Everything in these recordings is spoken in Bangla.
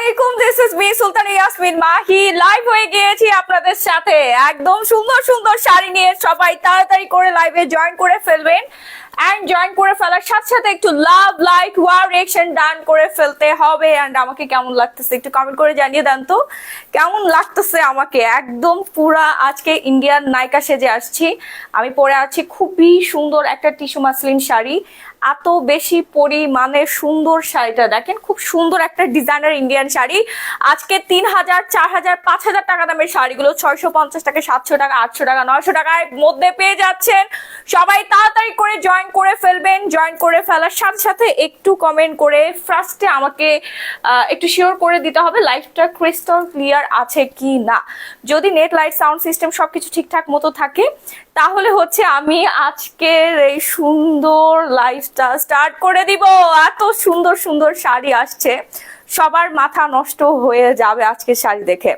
আলাইকুম, this is me Sultan Yasmin Mahi. Live হয়ে গিয়েছি আপনাদের সাথে একদম সুন্দর সুন্দর শাড়ি নিয়ে। সবাই তাড়াতাড়ি করে লাইভে জয়েন করে ফেলবেন। এন্ড জয়েন করে ফেলার সাথে সাথে একটু লাভ, লাইক, ওয়াও, রিঅ্যাকশন ডান করে ফেলতে হবে। এন্ড আমাকে কেমন লাগতেছে একটু কমেন্ট করে জানিয়ে দেন তো কেমন লাগতেছে আমাকে। একদম পুরা আজকে ইন্ডিয়ান নায়িকা সেজে আসছি। আমি পরে আছি খুবই সুন্দর একটা টিস্যু মাসলিন শাড়ি। এত বেশি পরিমাণে সুন্দর শাড়িটা দেখেন, খুব সুন্দর একটা ডিজাইনার ইন্ডিয়ান শাড়ি। আজকে 3000, 4000, 5000 টাকা দামের শাড়িগুলো 650 টাকা, 700 টাকা, 800 টাকা, 900 টাকার মধ্যে পেয়ে যাচ্ছেন। সবাই তাড়াতাড়ি করে জয়েন করে ফেলবেন। জয়েন করে ফেলার সাথে সাথে একটু কমেন্ট করে ফার্স্টে আমাকে একটু শিওর করে দিতে হবে লাইভটা ক্রিস্টাল ক্লিয়ার আছে কি না। যদি নেট, লাইট, সাউন্ড সিস্টেম সবকিছু ঠিকঠাক মতো থাকে তাহলে হচ্ছে আমি আজকের এই সুন্দর লাইভটা স্টার্ট করে দিব। এত সুন্দর সুন্দর শাড়ি আসছে, সবার মাথা নষ্ট হয়ে যাবে আজকের শাড়ি দেখে।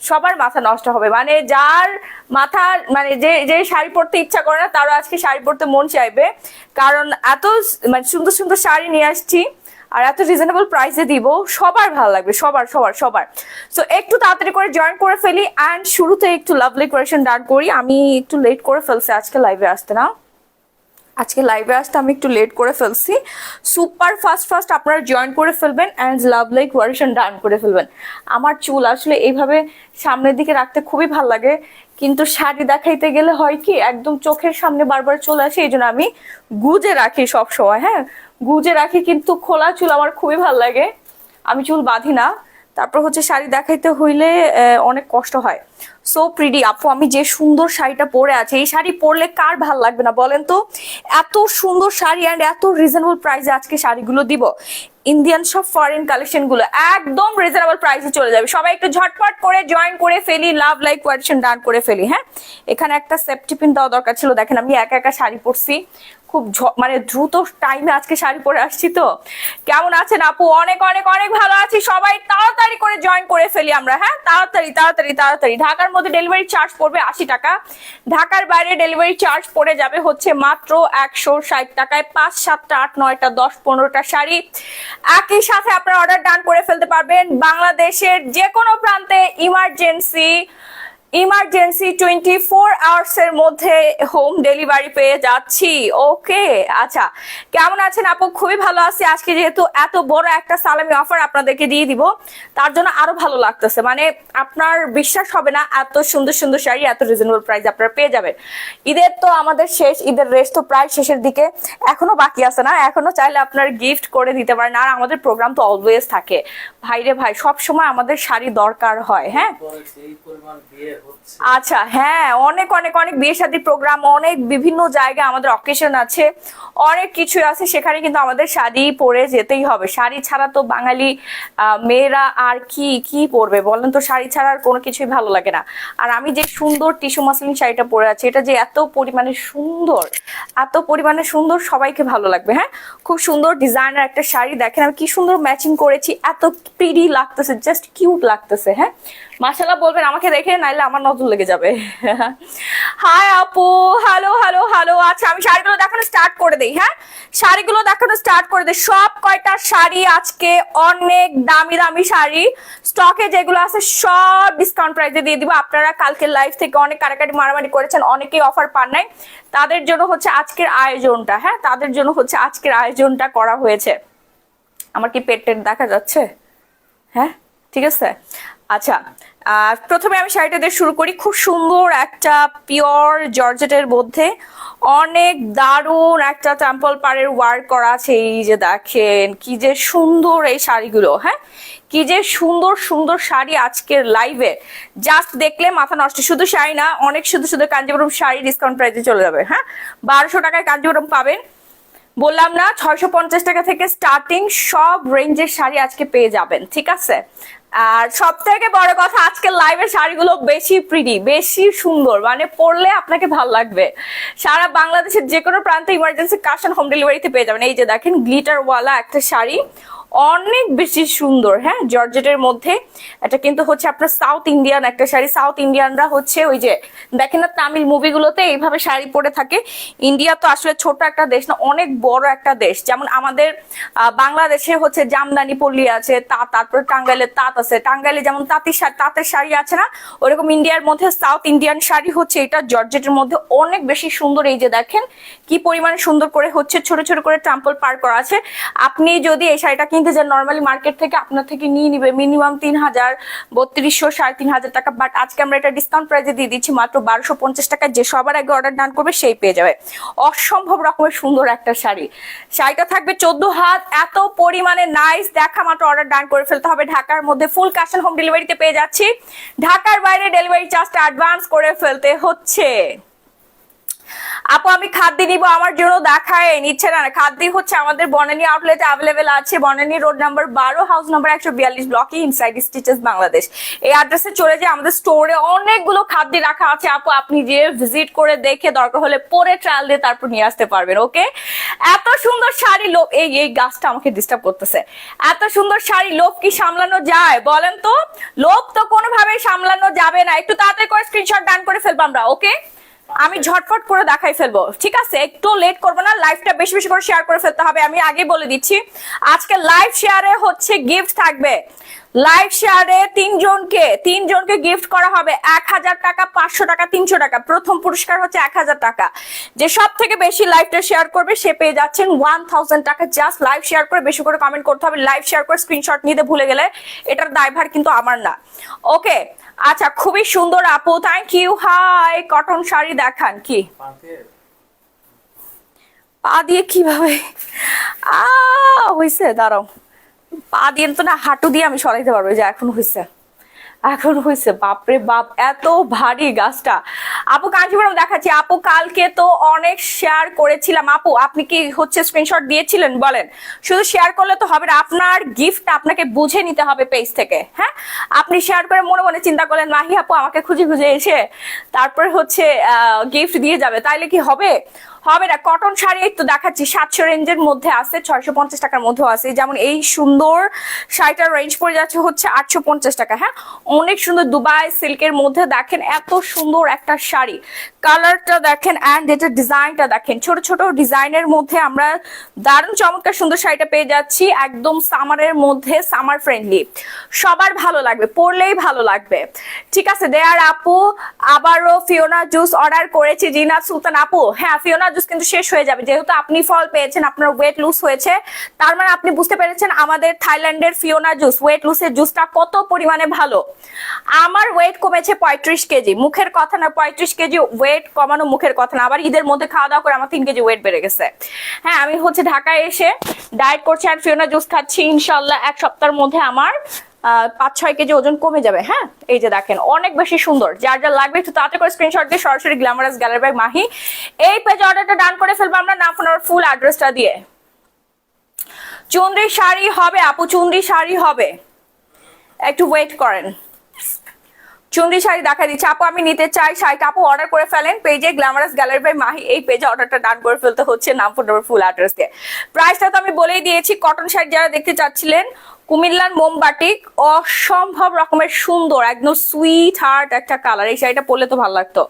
সবার মাথা নষ্ট হবে, মানে যার মাথা মানে যে যে শাড়ি পরতে ইচ্ছা করে না তারও আজকে শাড়ি পরতে মন চাইবে। কারণ এত মানে সুন্দর সুন্দর শাড়ি নিয়ে আসছি আর এত রিজনেবল প্রাইসে দিব, সবার ভালো লাগবে, সবার সবার সবার। সো একটু তাড়াতাড়ি করে জয়েন করে ফেলি অ্যান্ড শুরুতে একটু লাভলি কোয়েশন ডান করি। আমি একটু লেট করে ফেলছি আজকে লাইভে আসতে, না আজকে লাইভে আসতে আমি একটু লেট করে ফেলছি। সুপার ফাস্ট আপনারা জয়েন করে ফেলবেন অ্যান্ড লাভলি কোয়েশন ডান করে ফেলবেন। আমার চুল আসলে এইভাবে সামনের দিকে রাখতে খুবই ভালো লাগে, কিন্তু শাড়ি দেখাইতে গেলে হয় কি একদম চোখের সামনে বারবার চলে আসে, এই জন্য আমি গুজে রাখি সব সময়। হ্যাঁ, গুজে রাখি, কিন্তু খোলা চুল আমার খুবই ভালো লাগে। আমি চুল বাঁধি না, তারপর হচ্ছে শাড়ি দেখাইতে হইলে অনেক কষ্ট হয়। সো প্রিটি আপু, আমি যে সুন্দর শাড়িটা পরে আছে, এই শাড়ি পরলে কার ভাল লাগবে না বলেন তো। এত সুন্দর শাড়ি অ্যান্ড এত রিজনেবল প্রাইসে আজকে শাড়িগুলো দিব। ইন্ডিয়ান সব ফরেন কালেকশন গুলো একদম রিজনেবল প্রাইসে চলে যাবে। সবাই একটু ঝটপট করে জয়েন করে ফেলি, লাভ, লাইক, কোয়েশন ডান করে ফেলি। হ্যাঁ, এখানে একটা সেফটি পিন দেওয়া দরকার ছিল। দেখেন আমি একা একা শাড়ি পরছি, খুব মানে দ্রুত টাইমে আজকে শাড়ি পরে আসছি। তো কেমন আছেন আপু? অনেক অনেক অনেক ভালো আছি। সবাই তাড়াতাড়ি করে জয়েন করে ফেলি আমরা। হ্যাঁ, তাড়াতাড়ি তাড়াতাড়ি তাড়াতাড়ি। ঢাকার মধ্যে ডেলিভারি চার্জ পড়বে 80 টাকা, ঢাকার বাইরে ডেলিভারি চার্জ পড়ে যাবে হচ্ছে মাত্র 160 টাকায়। 5, 7টা, 8, 9টা, 10, 15টা শাড়ি একই সাথে আপনারা অর্ডার ডান করে ফেলতে পারবেন। বাংলাদেশের যে কোনো প্রান্তে ইমার্জেন্সি 24 আওয়ার্স এর মধ্যে হোম ডেলিভারি পেয়ে যাচ্ছি। ওকে, আচ্ছা কেমন আছেন আপু? খুবই ভালো আছি। আজকে যেহেতু এত বড় একটা সালামি অফার আপনাদেরকে দিয়ে দিব, তার জন্য আরো ভালো লাগতেছে। মানে আপনার বিশ্বাস হবে না, এত সুন্দর সুন্দর শাড়ি এত রিজনেবল প্রাইস আপনারা পেয়ে যাবেন। ঈদের তো আমাদের শেষ, ঈদের রেস তো প্রায় শেষের দিকে, এখনো বাকি আছে না, এখনো চাইলে আপনার গিফট করে দিতে পারেন। আর আমাদের প্রোগ্রাম তো অলওয়েজ থাকে ভাইরে ভাই, সব সময় আমাদের শাড়ি দরকার হয়। হ্যাঁ, আচ্ছা হ্যাঁ, অনেক অনেক অনেক বিয়ে শাদী প্রোগ্রাম, অনেক বিভিন্ন জায়গায় আমাদের অকেশন আছে, অনেক কিছু আছে, সেখানে কিন্তু আমাদের শাড়ি পরে যেতেই হবে। শাড়ি ছাড়া তো বাঙালি মেয়েরা আর কি কি পরবে বলেন তো? শাড়ি ছাড়া আর কোনো কিছুই ভালো লাগে না। আর আমি যে সুন্দর টিস্যু মাসলিন শাড়িটা পরে আছি, এটা যে এত পরিমাণে সুন্দর, এত পরিমাণে সুন্দর, সবাইকে ভালো লাগবে। হ্যাঁ, খুব সুন্দর ডিজাইনার একটা শাড়ি। দেখেন আমি কি সুন্দর ম্যাচিং করেছি, এত প্রিটি লাগতেছে, জাস্ট কিউট লাগতেছে। হ্যাঁ, মাশাআল্লাহ বলবেন আমাকে দেখে, নাইলে আমার নজর লেগে যাবে। হাই আপু, হ্যালো হ্যালো হ্যালো। আচ্ছা আমি শাড়িগুলো দেখানো স্টার্ট করে দেই। হ্যাঁ, শাড়িগুলো দেখানো স্টার্ট করে দেই। সব কয়টা শাড়ি আজকে অনেক দামি দামি শাড়ি স্টকে যেগুলো আছে সব ডিসকাউন্ট প্রাইসে দিয়ে দিব। আপনারা কালকে লাইভ থেকে অনেক কাটাকাটি মারামারি করেছেন, অনেকেই অফার পান নাই, তাদের জন্য হচ্ছে আজকের আয়োজনটা। হ্যাঁ, তাদের জন্য হচ্ছে আজকের আয়োজনটা করা হয়েছে। আমার কি পেট টেট দেখা যাচ্ছে? হ্যাঁ, ঠিক আছে। আচ্ছা, প্রথমে আমি শাড়িটা দিয়ে শুরু করি। খুব সুন্দর একটা পিওর জর্জেটের মধ্যে অনেক দারুণ একটা টেম্পল পাড়ের ওয়ার্ক করা আছে। এই যে দেখেন কি যে সুন্দর এই শাড়িগুলো। হ্যাঁ, কি যে সুন্দর সুন্দর শাড়ি আজকের লাইভে, জাস্ট দেখলে মাথা নষ্ট। শুধু শাড়ি না, অনেক শুধু শুধু কাঞ্জিবরম শাড়ি ডিসকাউন্ট প্রাইসে চলে যাবে। হ্যাঁ, 1200 টাকায় কাঞ্জিবরম পাবেন। বললাম না, 650 টাকা থেকে স্টার্টিং সব রেঞ্জের শাড়ি আজকে পেয়ে যাবেন। ঠিক আছে, আর সব থেকে বড় কথা, আজকের লাইভের শাড়িগুলো বেশি প্রিটি, বেশি সুন্দর, মানে পরলে আপনাকে ভালো লাগবে। সারা বাংলাদেশের যে কোনো প্রান্তে ইমার্জেন্সি ক্যাশ অন হোম ডেলিভারিতে পেয়ে যাবেন। এই যে দেখেন গ্লিটার ওয়ালা একটা শাড়ি, অনেক বেশি সুন্দর। হ্যাঁ, জর্জেটের মধ্যে এটা কিন্তু হচ্ছে আপনার সাউথ ইন্ডিয়ান একটা শাড়ি। সাউথ ইন্ডিয়ানরা হচ্ছে ওই যে দেখেন না তামিল মুভিগুলোতে এইভাবে শাড়ি পরে থাকে। ইন্ডিয়া তো আসলে ছোট একটা দেশ না, অনেক বড় একটা দেশ। যেমন আমাদের বাংলাদেশে হচ্ছে জামদানি পল্লী আছে, তারপর টাঙ্গাইলের তাঁত আছে, টাঙ্গাইলে যেমন তাঁতের শাড়ি আছে না, ওরকম ইন্ডিয়ার মধ্যে সাউথ ইন্ডিয়ান শাড়ি হচ্ছে এটা জর্জেটের মধ্যে অনেক বেশি সুন্দর। এই যে দেখেন কি পরিমাণে সুন্দর করে হচ্ছে ছোট ছোট করে ট্রাম্পল পার করা আছে। আপনি যদি এই শাড়িটা কিনতে যান নর্মালি মার্কেট থেকে আপনার থেকে নিয়ে নিবে মিনিমাম 3000, 3200, 3500 টাকা, বাট আজকে আমরা এটা ডিসকাউন্ট প্রাইসে দিয়ে দিচ্ছি মাত্র 1250 টাকা। যে সবার আগে অর্ডার ডান করবে সেই পেয়ে যাবে। অসম্ভব রকমের সুন্দর একটা শাড়ি। শাড়িটা থাকবে 14 হাত, এত পরিমাণে নাইস, দেখা মাত্র অর্ডার ডান করে ফেলতে হবে। ঢাকার মধ্যে ফুল ক্যাশ অন হোম ডেলিভারিতে পেয়ে যাচ্ছি, ঢাকার বাইরে ডেলিভারি চার্জটা অ্যাডভান্স করে ফেলতে হচ্ছে। আপু আমি খাদ্য নিব, আমার জন্য দেখায় নিচ্ছে না। খাদ্য হচ্ছে আমাদের বনানী আউটলেটে অ্যাভেলেবেল আছে, Banani road number 12, house number 142 ব্লকে, ইনসাইড স্টিচেস বাংলাদেশ। এই অ্যাড্রেসে চলে যায় আমাদের স্টোরে অনেকগুলো খাদ্য রাখা আছে। আপু আপনি যে ভিজিট করে দেখে দরকার হলে পরে ট্রায়াল দিয়ে তারপর নিয়ে আসতে পারবেন। ওকে, এত সুন্দর শাড়ি লোভ, এই গাছটা আমাকে ডিস্টার্ব করতেছে। এত সুন্দর শাড়ি লোভ কি সামলানো যায় বলেন তো? লোভ তো কোনোভাবেই সামলানো যাবে না। একটু তাড়াতাড়ি করে স্ক্রিনশট ডান করে ফেলবো আমরা। ওকে, আমি ঝটফট করে দেখাই ফেলবো, ঠিক আছে? একটু লেট করবো না, লাইভটা বেশি বেশি করে শেয়ার করে ফেলতে হবে। আমি আগে বলে দিচ্ছি আজকে লাইভ শেয়ারে হচ্ছে গিফট থাকবে। লাইভ শেয়ারে তিনজনকে গিফট করা হবে 1000 টাকা, 500 টাকা, 300 টাকা। প্রথম পুরস্কার হচ্ছে 1000 টাকা। যে সব থেকে বেশি লাইভটা শেয়ার করবে সে পেয়ে যাচ্ছেন 1000 টাকা। জাস্ট লাইভ শেয়ার করে বেশি করে কমেন্ট করতে হবে। লাইভ শেয়ার করে স্ক্রিনশট নিতে ভুলে গেলে এটার দায়ভার কিন্তু আমার না। ওকে, আচ্ছা খুবই সুন্দর আপু, thank you. Hi, cotton sari দেখান। কি পা দিয়ে কিভাবে হয়েছে? দাঁড়াও, পা দিয়ে তো না, হাঁটু দিয়ে আমি সরাইতে পারবো। যে এখন হয়েছে, বাপরে বাপ, এত ভারী গাছটা। আপু কাঞ্চিপুরম দেখাচ্ছি। আপু কালকে তো অনেক শেয়ার করেছিলাম। আপু আপনি কি হচ্ছে স্ক্রিনশট দিয়েছিলেন বলেন? শুধু শেয়ার করলে তো হবে না, আপনার গিফট আপনাকে বুঝে নিতে হবে পেজ থেকে। হ্যাঁ, আপনি শেয়ার করে মনে মনে চিন্তা করলেন মাহি আপু আমাকে খুঁজে খুঁজে এসে তারপর হচ্ছে গিফট দিয়ে যাবে, তাইলে কি হবে? হবে না। কটন শাড়ি একটু দেখাচ্ছি, 700 রেঞ্জের মধ্যে আছে, 650 টাকার মধ্যেও আছে। যেমন এই সুন্দর শাড়িটার রেঞ্জ পড়ে যাচ্ছে হচ্ছে 850 টাকা। হ্যাঁ, অনেক সুন্দর দুবাই সিল্কের মধ্যে দেখেন এত সুন্দর একটা শাড়ি। কালারটা দেখেন অ্যান্ড এটা ডিজাইনটা দেখেন, ছোট ছোট ডিজাইনের মধ্যে আমরা দারুণ চমৎকার সুন্দর শাড়িটা পেয়ে যাচ্ছি। একদম সামারের মধ্যে, সামার ফ্রেন্ডলি, সবার ভালো লাগবে, পরলেই ভালো লাগবে। ঠিক আছে, দেয়ার আপু আবারও ফিওনা জুস অর্ডার করেছি। জিনাত সুলতান আপু, হ্যাঁ ফিওনা জুস কিন্তু শেষ হয়ে যাবে, যেহেতু আপনি ফল পেয়েছেন, আপনার ওয়েট লুজ হয়েছে, তার মানে আপনি বুঝতে পেরেছেন আমাদের থাইল্যান্ডের ফিওনা জুস, ওয়েট লুজের জুসটা কত পরিমাণে ভালো। আমার ওয়েট কমেছে 35 কেজি, মুখের কথা না, 35 কেজি ওয়েট কমানো মুখের কথা না। আবার ঈদের মধ্যে খাওয়া দাওয়া করে আমার 3 কেজি ওয়েট বেড়ে গেছে। হ্যাঁ, আমি হচ্ছে ঢাকায় এসে ডায়েট করছি আর ফিওনা জুস খাচ্ছি। ইনশাল্লাহ 1 সপ্তাহের মধ্যে আমার 5-6 কেজি ওজন কমে যাবে। হ্যাঁ, এই যে দেখেন অনেক বেশি সুন্দর। যার যা লাগবে একটু তাড়াতাড়ি করে স্ক্রিনশট দিয়ে সরাসরি গ্ল্যামারাস গ্যালারি বাই মাহি এই পেজে অর্ডারটা ডান করে ফেলবো আমরা, নাম ফোন আর ফুল অ্যাড্রেসটা দিয়ে। চুনরি শাড়ি হবে আপু, চুনরি শাড়ি হবে, একটু ওয়েট করেন। চুনরি শাড়ি দেখা দিচ্ছে আপু, আমি নিতে চাই শাড়িটা। আপু অর্ডার করে ফেলেন পেজে গ্ল্যামারাস গ্যালারি বাই মাহি, এই পেজে অর্ডারটা ডান করে ফেলতে হচ্ছে নাম ফোন নাম্বার ফুল অ্যাড্রেস দিয়ে। প্রাইসটা তো আমি বলেই দিয়েছি। কটন শাড়ি যারা দেখতে চাচ্ছিলেন, কুমিল্লার মোমবাটিক, অসম্ভব রকমের সুন্দর, একদম সুইট হার্ট একটা কালার। এই শাড়িটা পরলে তো ভালো লাগতো।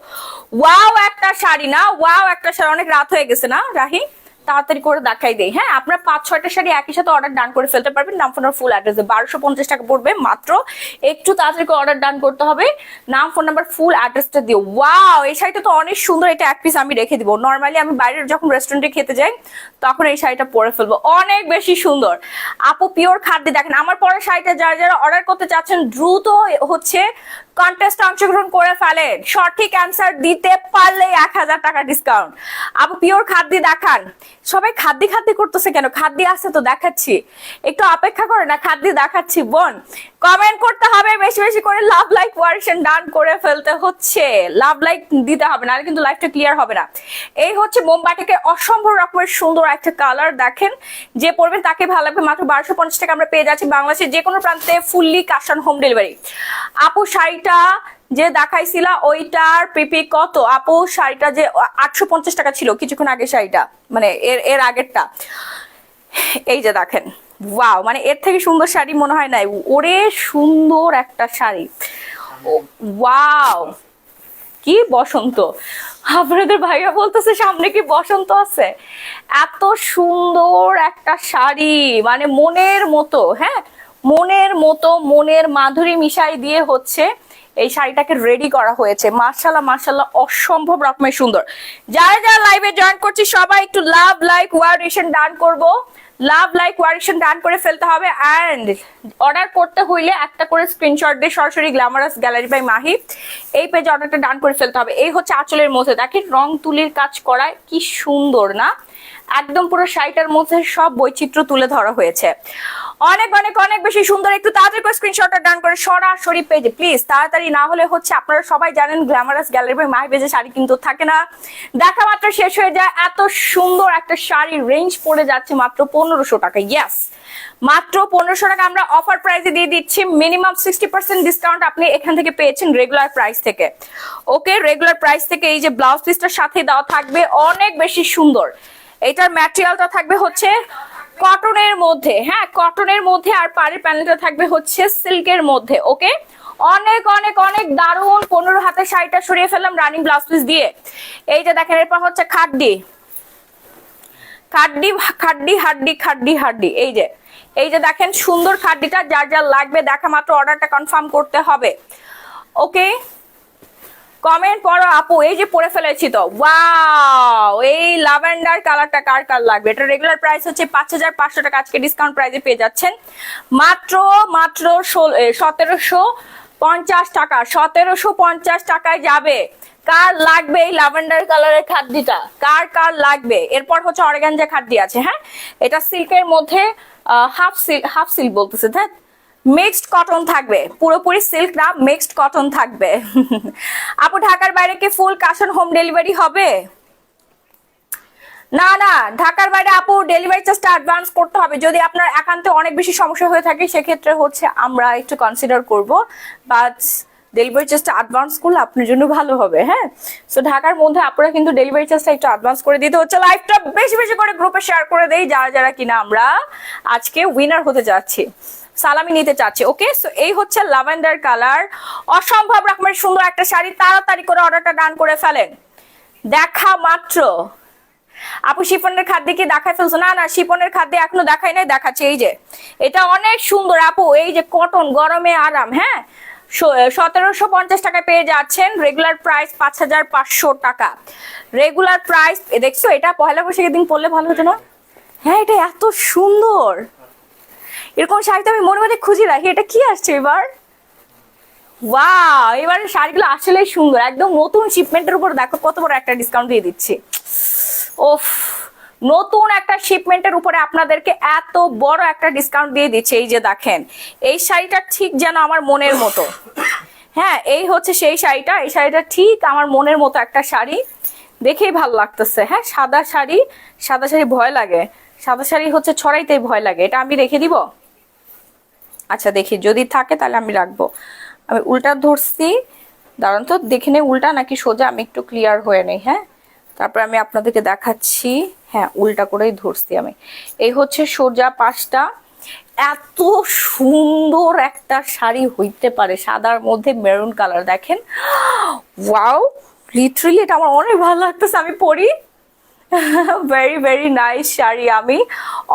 ওয়াও একটা শাড়ি না, ওয়াও একটা শাড়ি। অনেক রাত হয়ে গেছে না রাহি, তাড়াতাড়ি করে দেখাই দেই। হ্যাঁ, আপনার 5-6টা শাড়ি একই সাথে অর্ডার ডান করে ফেলতে পারবেন নাম ফোন আর ফুল অ্যাড্রেসে। 1250 টাকা পড়বে মাত্র, একটু তাড়াতাড়ি করে অর্ডার ডান করতে হবে নাম ফোন নাম্বার ফুল অ্যাড্রেসটা দিয়ে। ওয়াও, এই শাড়িটা তো অনেক সুন্দর, এটা এক পিস আমি রেখে দিব। নর্মালি আমি বাইরের যখন রেস্টুরেন্টে খেতে যাই তখন এই শাড়িটা পরে ফেলবো, অনেক বেশি সুন্দর। আপু পিওর খাদ্য দেখেন আমার পরে শাড়িটা। যারা যারা অর্ডার করতে চাচ্ছেন দ্রুত হচ্ছে কন্টেস্টে অংশগ্রহণ করে ফেলেন, সঠিক অ্যান্সার দিতে পারলে 1000 টাকা ডিসকাউন্ট। আপু পিওর খাদ্য দেখান। সবাই খাদ্য করতেছে কেন? খাদ্য আছে তো দেখাচ্ছি, একটু অপেক্ষা করে না, খাদ্য দেখাচ্ছি বোন। কমেন্ট করতে হবে বেশি বেশি করে, লাভ লাইক ওয়ারিশন ডান করে ফেলতে হচ্ছে, লাভ লাইক দিতে হবে, নাহলে কিন্তু লাইভটা ক্লিয়ার হবে না। এই হচ্ছে মোমবাটিকের অসম্ভব রকমের সুন্দর একটা কালার, দেখেন যে পরবেন তাকে ভালো লাগবে। মাত্র 1250 টাকা আমরা পেয়ে যাচ্ছি বাংলাদেশের যে কোনো প্রান্তে, fully cash on home delivery. আপু শাড়িটা যে দেখাইছিলা ওইটার পিপি কত? আপু শাড়িটা যে 850 টাকা ছিল কিছুক্ষণ আগে, শাড়িটা মানে এর আগেরটা, এই যে দেখেন, ওয়াও, মানে এর থেকে সুন্দর শাড়ি মনে হয় নাই। ওরে সুন্দর একটা শাড়ি, ওয়াও, কি বসন্ত! আপনাদের ভাইয়া বলতেছে সামনে কি বসন্ত আছে। এত সুন্দর একটা শাড়ি, মানে মনের মতো, হ্যাঁ মনের মতো, মনের মাধুরী মিশাই দিয়ে হচ্ছে এই শাড়িটাকে রেডি করা হয়েছে। মাশাআল্লাহ মাশাআল্লাহ, অসম্ভব রকমের সুন্দর। যারা যারা লাইভে জয়েন করছি সবাই একটু লাভ লাইক ওয়ারিশন ডান করবো, লাভ লাইক ওয়ারিশন ডান করে ফেলতে হবে। অ্যান্ড অর্ডার করতে হইলে একটা করে স্ক্রিনশট দিয়ে সরাসরি গ্ল্যামারাস গ্যালারি বাই মাহি এই পেজে অর্ডারটা ডান করে ফেলতে হবে। এই হচ্ছে আঁচলের মধ্যে দেখেন রং তুলির কাজ করা, কি সুন্দর না, একদম পুরো শাড়িটার মধ্যে সব বৈচিত্র্য তুলে ধরা হয়েছে। অনেক অনেক অনেক বেশি সুন্দর। একটু তাড়াতাড়ি করে স্ক্রিনশটটা ডান করে সরাসরি পেজে প্লিজ, তাড়াতাড়ি না হলে হচ্ছে আপনারা সবাই জানেন গ্ল্যামারাস গ্যালারি বাই মাহি পেজে শাড়ি কিন্তু থাকে না, দেখা মাত্র শেষ হয়ে যায়। এত সুন্দর একটা শাড়ি রেঞ্জ পড়ে যাচ্ছে মাত্র 1500 টাকা। ইয়েস, মাত্র 1500 টাকা আমরা অফার প্রাইসে দিয়ে দিচ্ছি। মিনিমাম 60% ডিসকাউন্ট আপনি এখান থেকে পেয়েছেন রেগুলার প্রাইস থেকে। ওকে, রেগুলার প্রাইস থেকে এই যে ব্লাউজ পিসটার সাথে দেওয়া থাকবে, অনেক বেশি সুন্দর। এটার ম্যাটেরিয়ালটা থাকবে হচ্ছে কটনের মধ্যে, হ্যাঁ কটনের মধ্যে, আর পাড়ের প্যানেলটা থাকবে হচ্ছে সিল্কের মধ্যে। ওকে, অনেক অনেক অনেক দারুণ। 15 হাতের শাড়িটা সরিয়ে ফেললাম রানিং ব্লাউজ পিস দিয়ে। এই যে দেখেন, এরপর হচ্ছে খাড্ডি খাড্ডি খাড্ডি হাড্ডি খাড্ডি হাড্ডি, এই যে দেখেন সুন্দর খাড্ডিটা, যার যার লাগবে দেখা মাত্র অর্ডারটা কনফার্ম করতে হবে। ওকে, কমেন্ট পড়ো আপু, এই যে পরে ফেলেছি তো, ওয়াও, এই ল্যাভেন্ডার কালারটা কার কার লাগবে? এটা রেগুলার প্রাইস হচ্ছে 5500 টাকা, আজকে ডিসকাউন্ট প্রাইসে পেয়ে যাচ্ছেন মাত্র 1750 টাকা। 1750 টাকায় যাবে। কার লাগবে এই ল্যাভেন্ডার কালারের খাদ্যিটা, কার কার লাগবে? এরপর হচ্ছে অর্গানজা খাদ্যি আছে, হ্যাঁ এটা সিল্কের মধ্যে হাফ সিল্ক বলতেছে, হ্যাঁ মিক্সড কটন থাকবে, পুরোপুরি সিল্ক না, মিক্সড কটন থাকবে। আপু ঢাকার বাইরে কি full cash on home delivery হবে? না না, ঢাকার বাইরে আপু ডেলিভারি চার্জটা অ্যাডভান্স করতে হবে। যদি আপনার একান্তে অনেক বেশি সমস্যা হয়ে থাকে সেক্ষেত্রে হচ্ছে আমরা একটু কনসিডার করব, বাট ডেলিভারি চার্জটা অ্যাডভান্স করলে আপনার জন্য ভালো হবে। হ্যাঁ, সো ঢাকার মধ্যে আপনারা কিন্তু ডেলিভারি চার্জটা একটু অ্যাডভান্স করে দিতে হচ্ছে। লাইভটা বেশি বেশি করে গ্রুপে শেয়ার করে দেই, যারা যারা কিনা আমরা আজকে উইনার হতে যাচ্ছি, সালামি নিতে চাচ্ছি। ওকে, সো এই হচ্ছে ল্যাভেন্ডার কালার, অসম্ভব রকমের সুন্দর একটা শাড়ি। তাড়াতাড়ি করে অর্ডারটা ডান করে ফেলেন দেখা মাত্র। আপু শিফনের খাদ্য কি দেখাই ফেলছো? না না, শিফনের খাদ্য এখনো দেখাই নাই, দেখাচ্ছে। এই যে এটা অনেক সুন্দর আপু, এই যে কটন, গরমে আরাম। হ্যাঁ, 1750 টাকায় পেয়ে যাচ্ছেন। রেগুলার প্রাইস 5500 টাকা। রেগুলার প্রাইস দেখছো, এটা পয়লা বৈশাখের দিন পরলে ভালো হতো না? হ্যাঁ, এটা এত সুন্দর, এরকম শাড়ি তো আমি মনে মনে খুঁজে রাখি। এটা কি আসছে এবার? ওয়াও, এবার শাড়িগুলো আসলেই সুন্দর, একদম নতুন শিপমেন্টের উপর দেখো কত বড় একটা ডিসকাউন্ট দিয়ে দিচ্ছি। ওফ, নতুন একটা শিপমেন্টের উপরে আপনাদেরকে এত বড় একটা ডিসকাউন্ট দিয়ে দিচ্ছে। এই যে দেখেন, এই শাড়িটা ঠিক যেন আমার মনের মতো। হ্যাঁ, এই হচ্ছে সেই শাড়িটা, এই শাড়িটা ঠিক আমার মনের মতো একটা শাড়ি, দেখেই ভালো লাগতেছে। হ্যাঁ, সাদা শাড়ি, সাদা শাড়ি ভয় লাগে, সাদা শাড়ি হচ্ছে ছড়াইতেই ভয় লাগে। এটা আমি রেখে দিব, আচ্ছা দেখি যদি থাকে তাহলে আমি রাখবো। আমি উল্টা ধরছি, দাঁড়ান তো দেখে নেই উল্টা নাকি সোজা, আমি একটু ক্লিয়ার হয়ে নেই। হ্যাঁ, তারপর আমি আপনাদেরকে দেখাচ্ছি। হ্যাঁ, উল্টা করেই ধরছি আমি। এই হচ্ছে সোজা পাশটা। এত সুন্দর একটা শাড়ি হইতে পারে, সাদার মধ্যে মেরুন কালার, দেখেন ওয়াও, লিটারালি এটা আমার অনেক ভালো লাগতেছে, আমি পরি। ভেরি ভেরি নাইস শাড়ি, আমি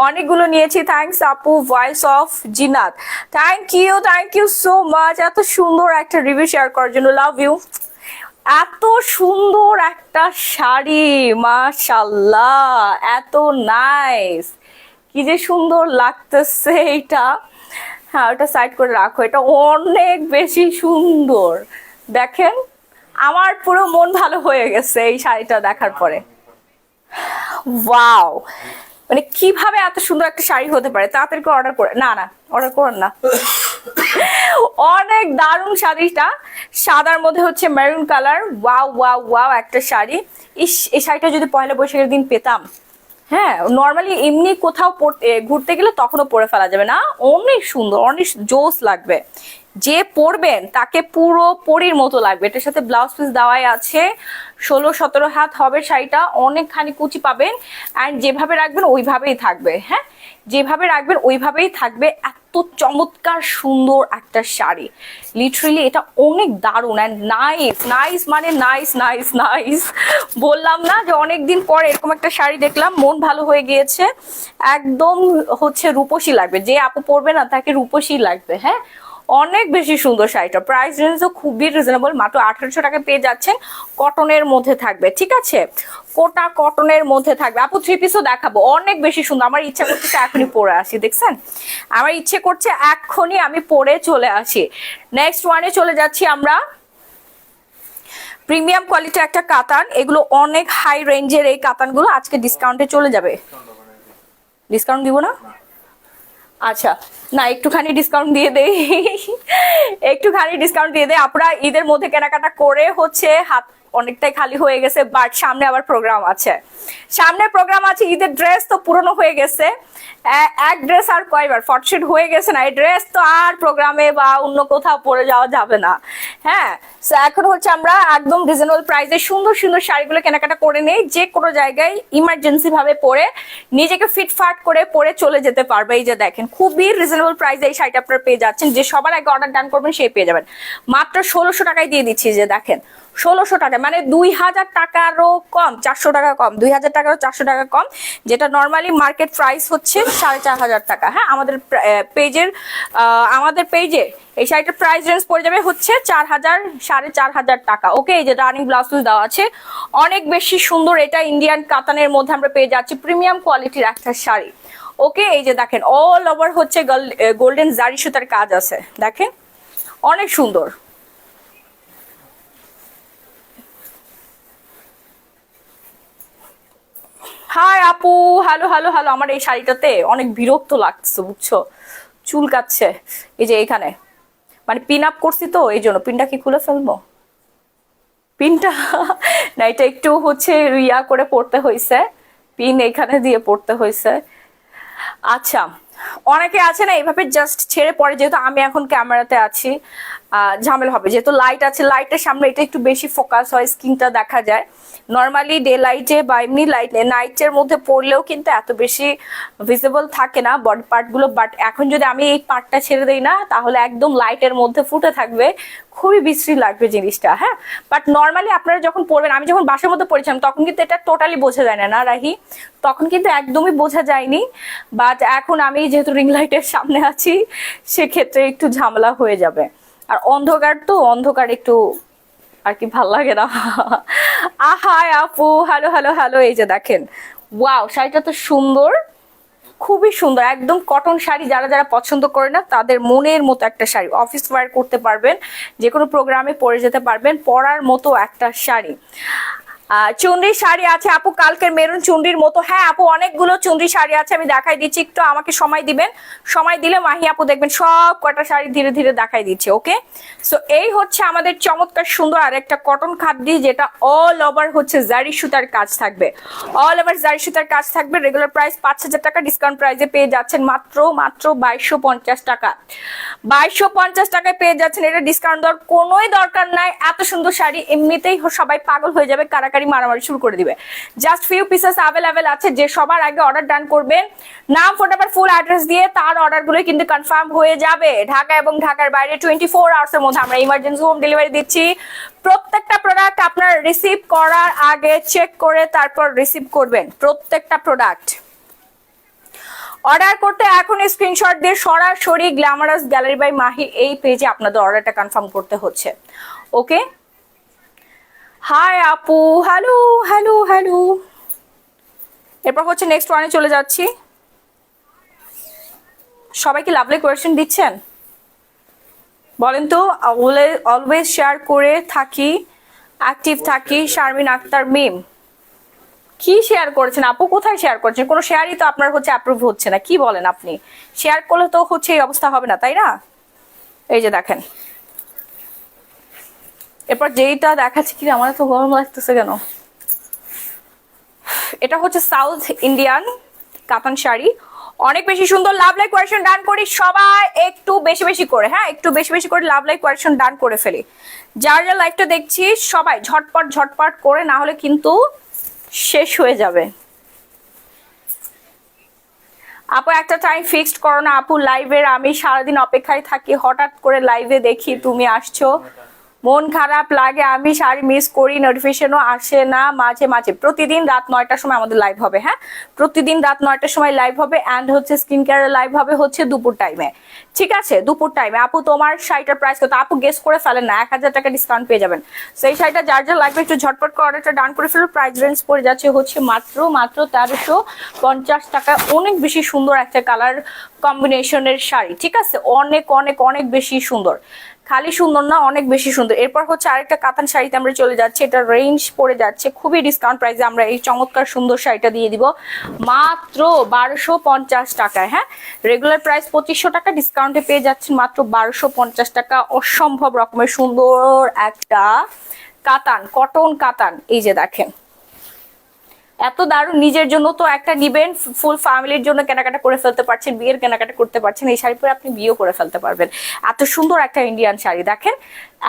অনেকগুলো নিয়েছি। থ্যাংকস আপু, voice of Zinat, thank you so much এত সুন্দর একটা রিভিউ শেয়ার করার জন্য, লাভ ইউ। এত সুন্দর একটা শাড়ি, মাশাআল্লাহ, এত নাইস, কি যে সুন্দর লাগতেছে এটা। হ্যাঁ, ওটা সাইড করে রাখো, এটা অনেক বেশি সুন্দর। দেখেন, আমার পুরো মন ভালো হয়ে গেছে এই শাড়িটা দেখার পরে। ওয়াও, মানে কিভাবে এত সুন্দর একটা শাড়ি হতে পারে? তাড়াতাড়ি করে অর্ডার করে, না না অর্ডার করেন না, অনেক দারুণ শাড়িটা, সাদার মধ্যে হচ্ছে maroon colour. Wow wow wow একটা শাড়ি। ইস, এই শাড়িটা যদি পয়লা বৈশাখের দিন পেতাম, হ্যাঁ নর্মালি এমনি কোথাও ঘুরতে গেলে তখনও পরে ফেলা যাবে না, অনেক সুন্দর, অনেক জোস লাগবে। যে পরবেন তাকে পুরো পরীর মতো লাগবে। এটার সাথে ব্লাউজ পিস দেওয়াই আছে, 16-17 হাত হবে শাড়িটা, অনেকখানি কুচি পাবেন। অ্যান্ড যেভাবে রাখবেন ওইভাবেই থাকবে, হ্যাঁ যেভাবে রাখবেন ওইভাবেই থাকবে। এত চমৎকার সুন্দর একটা শাড়ি, লিটারেলি এটা অনেক দারুণ অ্যান্ড নাইস। নাইস মানে নাইস নাইস নাইস, বললাম না যে অনেকদিন পর এরকম একটা শাড়ি দেখলাম, মন ভালো হয়ে গিয়েছে। একদম হচ্ছে রূপসী লাগবে, যে আপু পরবে না তাকে রূপসী লাগবে। হ্যাঁ অনেক বেশি সুন্দর শাড়িটা, প্রাইস রেঞ্জও খুবই রিজনেবল, মাত্র 1800 টাকা পেয়ে যাচ্ছেন। কটনের মধ্যে থাকবে, ঠিক আছে, কোটা কটনের মধ্যে থাকবে। আপু 3 পিসও দেখাবো, অনেক বেশি সুন্দর। আমার ইচ্ছা করছে এখনই পরে আসি, দেখছেন আমার ইচ্ছে করছে এখনই আমি পরে চলে আসি। নেক্সট ওয়ানে চলে যাচ্ছি আমরা। প্রিমিয়াম কোয়ালিটির একটা কাতান, এগুলো অনেক হাই রেঞ্জের এই কাতানগুলো আজকে ডিসকাউন্টে চলে যাবে। ডিসকাউন্ট দিব না? আচ্ছা না, একটুখানি ডিসকাউন্ট দিয়ে দেই, একটুখানি ডিসকাউন্ট দিয়ে দেয়। আপনারা ঈদের মধ্যে কেনাকাটা করে হচ্ছে হাত অনেকটাই খালি হয়ে গেছে, বাট সামনে আবার প্রোগ্রাম আছে, সামনে প্রোগ্রাম আছে। ঈদের ড্রেস তো পুরনো হয়ে গেছে, এক ড্রেস আর কয়বার ফটোশুট হয়ে গেছে না, এই ড্রেস তো আর প্রোগ্রামে বা অন্য কোথাও পরে যাওয়া যাবে না। হ্যাঁ সো এখন হচ্ছে আমরা একদম রিজনেবল প্রাইসে সুন্দর সুন্দর শাড়িগুলো কেনাকাটা করে নেই, যে কোনো জায়গায় ইমার্জেন্সি ভাবে পরে নিজেকে ফিটফাট করে পরে চলে যেতে পারবে। এই যে দেখেন খুবই রিজনেবল প্রাইসে এই শাড়িটা আপনারা পেয়ে যাচ্ছেন, যে সবার আগে অর্ডার ডান করবেন সেই পেয়ে যাবেন। মাত্র 1600 টাকায় দিয়ে দিচ্ছি, যে দেখেন 1600 টাকা মানে 2000 টাকারও কম, 400 টাকা কম, 2000 টাকারও 400 টাকা কম, যেটা নর্মালি মার্কেট প্রাইস হচ্ছে 4500 টাকা। হ্যাঁ আমাদের পেজে এই শাড়িটার প্রাইস রেঞ্জ পড়ে যাবে হচ্ছে 4000 4500 টাকা। ওকে, এই যে রানিং ব্লাউজ পিস দেওয়া আছে, অনেক বেশি সুন্দর। এটা ইন্ডিয়ান কাতানের মধ্যে আমরা পেয়ে যাচ্ছি, প্রিমিয়াম কোয়ালিটির একটা শাড়ি। ওকে, এই যে দেখেন অল ওভার হচ্ছে গোল্ডেন জারি সুতার কাজ আছে, দেখেন অনেক সুন্দর। হাই আপু, হ্যালো হ্যালো হ্যালো। আমার এই শাড়িটাতে অনেক বিরক্ত লাগছে বুঝছো, চুলকাচ্ছে এই যে এখানে, মানে পিন আপ করছি তো এই জন্য। পিনটা কি খুলে ফেলবো? পিনটা না, এটা একটু হচ্ছে রিয়া করে পড়তে হয়েছে, পিন এখানে দিয়ে পড়তে হয়েছে। আচ্ছা, অনেকে আছে না এইভাবে জাস্ট ছেড়ে পড়ে, যেহেতু আমি এখন ক্যামেরাতে আছি ঝামেলা হবে, যেহেতু লাইট আছে, লাইটের সামনে এটা একটু বেশি ফোকাস হয়, স্কিনটা দেখা যায়। নর্মালি ডে লাইটে বা এমনি লাইটে নাইটের মধ্যে পড়লেও কিন্তু এত বেশি ভিজিবল থাকে না বডি পার্টগুলো, বাট এখন যদি আমি এই পার্টটা ছেড়ে দিই না তাহলে একদম লাইটের মধ্যে ফুটে থাকবে, খুবই বিশ্রী লাগবে জিনিসটা। হ্যাঁ বাট নর্মালি আপনারা যখন পড়বেন, আমি যখন বাসার মধ্যে পড়েছিলাম তখন কিন্তু এটা টোটালি বোঝা যায় না, না রাহি? তখন কিন্তু একদমই বোঝা যায়নি, বাট এখন আমি যেহেতু রিং লাইটের সামনে আছি সেক্ষেত্রে একটু ঝামেলা হয়ে যাবে। আর অন্ধকার তো, অন্ধকার একটু আর কি ভাল লাগে না। আহাই আপু, হ্যালো হ্যালো হ্যালো। এই যে দেখেন ওয়াও, শাড়িটা তো সুন্দর, খুবই সুন্দর, একদম কটন শাড়ি। যারা যারা পছন্দ করে না তাদের মনের মতো একটা শাড়ি, অফিস ওয়্যার করতে পারবেন, যে কোনো প্রোগ্রামে পরে যেতে পারবেন, পরার মতো একটা শাড়ি। চুনরি শাড়ি আছে আপু, কালকের মেরুন চুনরির মতো। হ্যাঁ আপু, অনেকগুলো চুনরি শাড়ি আছে, আমি দেখাই দিচ্ছি, একটু আমাকে সময় দিবেন, সময় দিলে মাহি আপু দেখবেন সব কটা শাড়ি ধীরে ধীরে দেখাই দিচ্ছে। ওকে, সো এই হচ্ছে আমাদের চমৎকার সুন্দর আর একটা কটন খাদ্যি, যেটা অল ওভার হচ্ছে জারি সুতার কাজ থাকবে, অল ওভার জারি সুতার কাজ থাকবে। রেগুলার প্রাইস 5000 টাকা, ডিসকাউন্ট প্রাইসে পেয়ে যাচ্ছেন মাত্র 2250 টাকা। 2250 টাকায় পেয়ে যাচ্ছেন, এটা ডিসকাউন্ট দেওয়ার কোনোই দরকার নাই। এত সুন্দর শাড়ি এমনিতেই সবাই পাগল হয়ে যাবে, কারাকারি মারামারি শুরু করে দিবে। জাস্ট ফিউ পিসেস অ্যাভেলেবেল আছে, যে সবার আগে অর্ডার ডান করবেন, নাম ফোন নাম্বার ফুল অ্যাড্রেস দিয়ে, তার অর্ডারগুলো কিন্তু কনফার্ম হয়ে যাবে। ঢাকা এবং ঢাকার বাইরে 24 আওয়ার্স এর মধ্যে আমরা ইমার্জেন্সি হোম ডেলিভারি দিচ্ছি। প্রত্যেকটা প্রোডাক্ট আপনার রিসিভ করার আগে চেক করে তারপর রিসিভ করবেন প্রত্যেকটা প্রোডাক্ট। অর্ডার করতে এখন স্ক্রিনশট দিয়ে সরাসরি গ্ল্যামারাস গ্যালারি বাই মাহি এই পেজে আপনাদের অর্ডারটা কনফার্ম করতে হচ্ছে। ওকে, হাই আপু, হ্যালো হ্যালো হ্যালো। এরপর হচ্ছে নেক্সট ওয়ানে চলে যাচ্ছি। সবাই কি লাভলি কোয়েশ্চেন দিচ্ছেন বলেন তো? অলওয়েজ শেয়ার করে থাকি, অ্যাক্টিভ থাকি। শারমিন আক্তার মিম, কি শেয়ার করেছেন আপু? কোথায় শেয়ার করছেন? কোনো শেয়ারই তো আপনার হচ্ছে অ্যাপ্রুভ হচ্ছে না, কি বলেন আপনি? শেয়ার করলে তো হচ্ছে এই অবস্থা হবে না, তাই না? এই যে দেখেন, এরপর যেইটা দেখাচ্ছি, কি আমার তো গরম লাগতেছে কেন, এটা হচ্ছে সাউথ ইন্ডিয়ান কাতান শাড়ি, অনেক বেশি সুন্দর। লাভ লাইক কোয়েশন ডান করি সবাই, একটু বেশি বেশি করে, হ্যাঁ একটু বেশি বেশি করে লাভ লাইক কোয়েশন ডান করে ফেলি। যার যা লাইভটা দেখছি সবাই ঝটপট ঝটপট করে, না হলে কিন্তু শেষ হয়ে যাবে। আপু একটা টাইম ফিক্সড করো না আপু লাইভের, আমি সারাদিন অপেক্ষায় থাকি, হঠাৎ করে লাইভে দেখি তুমি আসছো, মন খারাপ লাগে, আমি শাড়ি মিস করি, নোটিফিকেশনও আসে না মাঝে মাঝে। প্রতিদিন রাত 9টার সময় আমাদের লাইভ হবে, হ্যাঁ প্রতিদিন রাত 9টার সময় লাইভ হবে, অ্যান্ড হচ্ছে স্কিন কেয়ারের লাইভ হবে হচ্ছে দুপুর টাইমে, ঠিক আছে দুপুর টাইমে। আপু তোমার শাড়িটার প্রাইস কত? আপু গেস করে ফেলেন না, 1000 টাকা ডিসকাউন্ট পেয়ে যাবেন। সেই শাড়িটা যার যার লাগবে একটু ঝটপট করে অর্ডারটা ডান করে ফেলো। প্রাইস রেঞ্জ পড়ে যাচ্ছে হচ্ছে মাত্র 1350 টাকা। অনেক বেশি সুন্দর একটা কালার কম্বিনেশনের শাড়ি, ঠিক আছে, অনেক অনেক অনেক বেশি সুন্দর, খালি সুন্দর না অনেক বেশি সুন্দর। এরপর হচ্ছে আরেকটা কাতান শাড়িতে আমরা চলে যাচ্ছি, এটা রেঞ্জ পড়ে যাচ্ছে খুবই ডিসকাউন্ট প্রাইসে, আমরা এই চমৎকার সুন্দর শাড়িটা দিয়ে দিব মাত্র 1250 টাকায়। হ্যাঁ রেগুলার প্রাইস 2500 টাকা, ডিসকাউন্টে পেয়ে যাচ্ছেন মাত্র 1250 টাকা। অসম্ভব রকমের সুন্দর একটা কাতান, কটন কাতান, এই যে দেখেন এত দারুণ। নিজের জন্য তো একটা নিবেন, ফুল ফ্যামিলির জন্য কেনাকাটা করে ফেলতে পারছেন, বিয়ের কেনাকাটা করতে পারছেন, এই শাড়ি পরে আপনি বিয়েও করে ফেলতে পারবেন। এত সুন্দর একটা ইন্ডিয়ান শাড়ি দেখেন,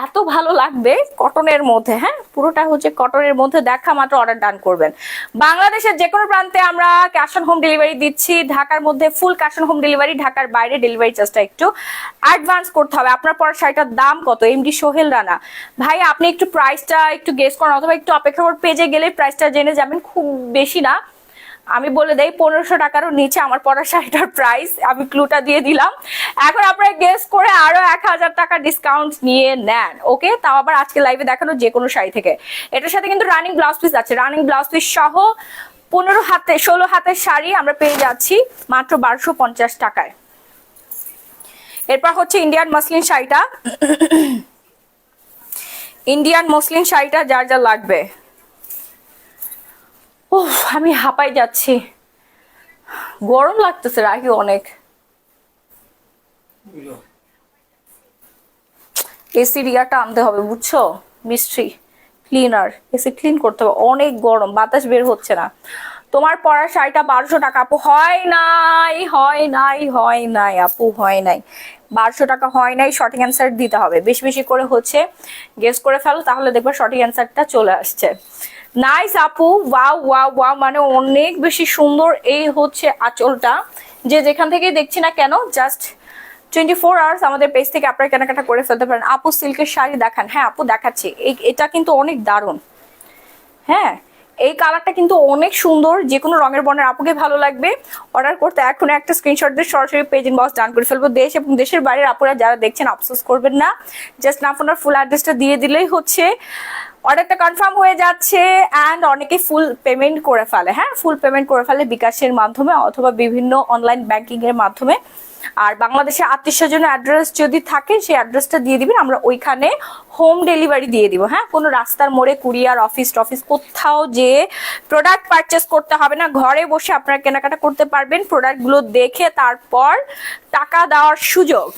এত ভালো লাগবে কটনের মধ্যে, হ্যাঁ পুরোটা হচ্ছে কটনের মধ্যে, দেখা মাত্র অর্ডার ডান করবেন। বাংলাদেশের যে কোনো প্রান্তে আমরা ক্যাশ অন হোম ডেলিভারি দিচ্ছি, ঢাকার মধ্যে full cash on home delivery, ঢাকার বাইরে ডেলিভারি চার্জটা একটু অ্যাডভান্স করতে হবে। আপনার পর শাড়িটার দাম কত? এমডি সোহেল রানা ভাই আপনি একটু প্রাইসটা একটু গেস করেন, অথবা একটু অপেক্ষা করে পেজে গেলে প্রাইসটা জেনে যাবেন, খুব বেশি না, আমি বলে দেই 1500 টাকারও নিচে আমার পরা শাড়িটার প্রাইস, আমি ক্লুটা দিয়ে দিলাম। এখন আপনারা গেস করে আরো 1000 টাকা ডিসকাউন্ট নিয়ে নেন, ওকে, তাও আবার আজকে লাইভে দেখানো যে কোনো শাড়ি থেকে। এটার সাথে কিন্তু রানিং ব্লাউজ পিস আছে, রানিং ব্লাউজ পিস সহ 16 হাতের শাড়ি আমরা পেয়ে যাচ্ছি মাত্র 1250 টাকায়। এরপর হচ্ছে ইন্ডিয়ান মসলিন শাড়িটা, ইন্ডিয়ান মসলিন শাড়িটা যার যা লাগবে, উফ আমি হাঁপাই যাচ্ছি, গরম লাগতেছে রাখি অনেক, এসি রিয়াটা আনতে হবে বুঝছো, মিস্ট্রি ক্লিনার, এসি ক্লিন করতে হবে, অনেক গরম, বাতাস বের হচ্ছে না। তোমার পরা শাড়িটা 1200 টাকা আপু, হয় নাই হয় নাই হয় নাই আপু, হয় নাই 1200 টাকা, হয় নাই। সঠিক অ্যান্সার দিতে হবে, বেশি বেশি করে হচ্ছে গেস করে ফেলো, তাহলে দেখবে সঠিক অ্যান্সারটা চলে আসছে। নাইস আপু, ওয়াও ওয়াও ওয়াও, মানে অনেক বেশি সুন্দর। এই হচ্ছে আঁচলটা, যে যেখান থেকে দেখছি না কেন জাস্ট 24 আওয়ার্স আমাদের পেজ থেকে আপনারা কেনাকাটা করে ফেলতে পারেন। আপু সিল্কের শাড়ি দেখান, হ্যাঁ আপু দেখাচ্ছি, এটা কিন্তু অনেক দারুণ, হ্যাঁ এই কালারটা কিন্তু অনেক সুন্দর, যে কোনো রঙের বর্ণের আপুকে ভালো লাগবে। অর্ডার করতে এখন একটা স্ক্রিনশট দিয়ে সরাসরি পেজ ইনবক্স ডান করে ফেলবো। দেশ এবং দেশের বাইরের আপুরা যারা দেখছেন আফসোস করবেন না, জাস্ট আপনার ফুল অ্যাড্রেসটা দিয়ে দিলেই হচ্ছে অর্ডারটা কনফার্ম হয়ে যাচ্ছে। অ্যান্ড অনেকে ফুল পেমেন্ট করে ফেলে, হ্যাঁ ফুল পেমেন্ট করে ফেলে বিকাশের মাধ্যমে অথবা বিভিন্ন অনলাইন ব্যাংকিং এর মাধ্যমে। আর বাংলাদেশে আত্মীয়স্বজনের অ্যাড্রেস যদি থাকে সেই অ্যাড্রেসটা দিয়ে দিবেন, আমরা ওইখানে হোম ডেলিভারি দিয়ে দিব। হ্যাঁ কোনো রাস্তার মোড়ে কুরিয়ার অফিস টফিস কোথাও যে প্রোডাক্ট পারচেস করতে হবে না, ঘরে বসে আপনারা কেনাকাটা করতে পারবেন, প্রোডাক্টগুলো দেখে তারপর টাকা দেওয়ার সুযোগ।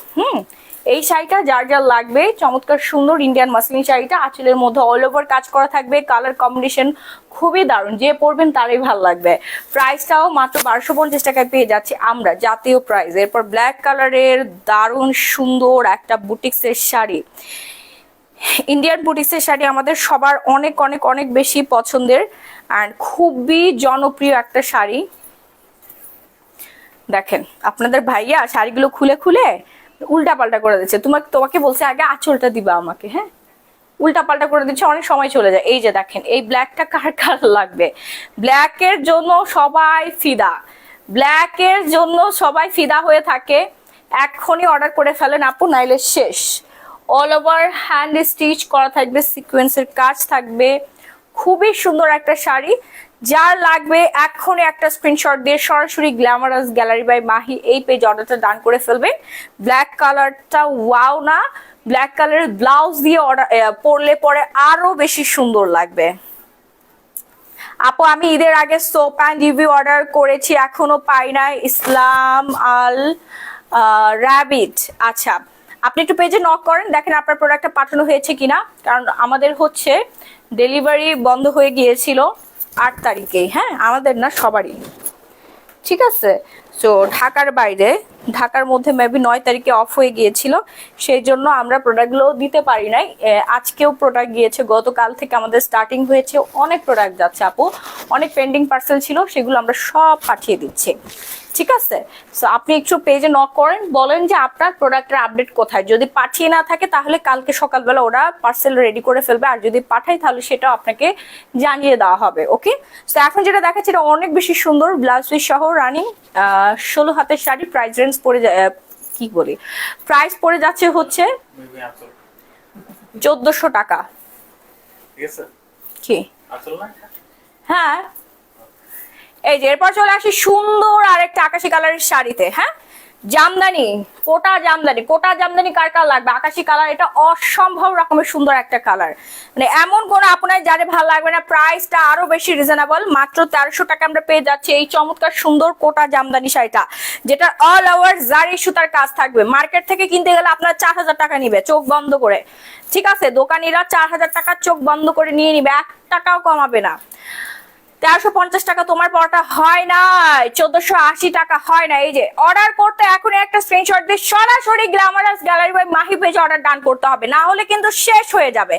এই শাড়িটা যার যার লাগবে, চমৎকার সুন্দর ইন্ডিয়ান মাসলিন শাড়িটা, আঁচলের মধ্যে অল ওভার কাজ করা থাকবে, কালার কম্বিনেশন খুবই দারুণ, যে পরবেন তারই ভালো লাগবে। প্রাইসটাও মাত্র 1250 টাকায় পেয়ে যাচ্ছি আমরা, জাতীয় প্রাইস। এরপর ব্ল্যাক কালারের দারুণ সুন্দর একটা বুটিক্সের শাড়ি, ইন্ডিয়ান বুটিক্সের শাড়ি আমাদের সবার অনেক অনেক অনেক বেশি পছন্দের অ্যান্ড খুবই জনপ্রিয় একটা শাড়ি। দেখেন আপনাদের ভাইয়া শাড়িগুলো খুলে খুলে উল্টা পাল্টা করে দিচ্ছে, তোমাকে বলছে আগে আঁচলটা দিবা আমাকে, হ্যাঁ উল্টা পাল্টা করে দিচ্ছে, অনেক সময় চলে যায়। এই যে দেখেন এই ব্ল্যাকটা কার কার লাগবে, ব্ল্যাকের জন্য সবাই ফিদা, ব্ল্যাকের জন্য সবাই ফিদা হয়ে থাকে, এখনই অর্ডার করে ফেলেন আপু নাইলে শেষ। অল ওভার হ্যান্ড স্টিচ করা থাকবে, সিকোয়েন্সের কাজ থাকবে, খুবই সুন্দর একটা শাড়ি। যার লাগবে এখনই একটা স্ক্রিনশট দিয়ে সরাসরি গ্ল্যামারাস গ্যালারি বাই মাহি এই পেজ অর্ডারটা ডান করে ফেলবেন। ব্ল্যাক কালারটা ওয়াও না, ব্ল্যাক কালারের ব্লাউজ দিয়ে পরলে পরে আরো বেশি সুন্দর লাগবে। আপু আমি ঈদের আগে সোপ অ্যান্ড রিভিউ অর্ডার করেছি, এখনো পাই নাই, ইসলাম আল র্যাবিট। আচ্ছা আপনি একটু পেজে নক করেন, দেখেন আপনার প্রোডাক্টটা পাঠানো হয়েছে কিনা, কারণ আমাদের হচ্ছে ডেলিভারি বন্ধ হয়ে গিয়েছিল 8 তারিখেই। হ্যাঁ, আমাদের না, সবারই। ঠিক আছে, তো ঢাকার বাইরে, ঢাকার মধ্যে মেবি 9 তারিখে অফ হয়ে গিয়েছিল, সেই জন্য আমরা প্রোডাক্টগুলো দিতে পারি নাই। আজকেও প্রোডাক্ট গিয়েছে, গতকাল থেকে আমাদের স্টার্টিং হয়েছে, অনেক প্রোডাক্ট যাচ্ছে আপু, অনেক পেন্ডিং পার্সেল ছিল, সেগুলো আমরা সব পাঠিয়ে দিচ্ছি। ঠিক আছে, সো আপনি একটু পেজে নক করেন, বলেন যে আপনার প্রোডাক্টের আপডেট কোথায়। যদি পাঠিয়ে না থাকে তাহলে কালকে সকালবেলা ওরা পার্সেল রেডি করে ফেলবে, আর যদি পাঠাই তাহলে সেটাও আপনাকে জানিয়ে দেওয়া হবে। ওকে, তো এখন যেটা দেখাচ্ছে এটা অনেক বেশি সুন্দর, ব্লাউজ পিস সহ রানিং 16 হাতের শাড়ি। প্রাইস রেঞ্জ পড়ে কি বলি, প্রাইস পড়ে যাচ্ছে হচ্ছে 1400 টাকা। কি হ্যাঁ, এই যে এরপর চলে আসি সুন্দর আরেকটা আকাশি কালারের শাড়িতে। হ্যাঁ, জামদানি, কোটা জামদানি। কোটা জামদানি কার কার লাগবে? আকাশি কালার, এটা অসম্ভব রকমের সুন্দর একটা কালার, মানে এমন কোনো আপনার যারে ভালো লাগবে না। প্রাইসটা আরো বেশি রিজনেবল, মাত্র 1300 টাকা আমরা পেয়ে যাচ্ছি এই চমৎকার সুন্দর কোটা জামদানি শাড়িটা, যেটা অল ওভার জারি সুতার কাজ থাকবে। মার্কেট থেকে কিনতে গেলে আপনার 4000 টাকা নিবে চোখ বন্ধ করে। ঠিক আছে, দোকানিরা 4000 টাকা চোখ বন্ধ করে নিয়ে নিবে, 1 টাকাও কমাবে না। 1350 টাকা তোমার পড়াটা হয় না, 1480 টাকা হয় না। এই যে অর্ডার করতে এখন একটা স্ক্রিনশট দিয়ে সরাসরি গ্ল্যামারাস গ্যালারি বাই মাহি পেজে অর্ডার ডান করতে হবে, না হলে কিন্তু শেষ হয়ে যাবে,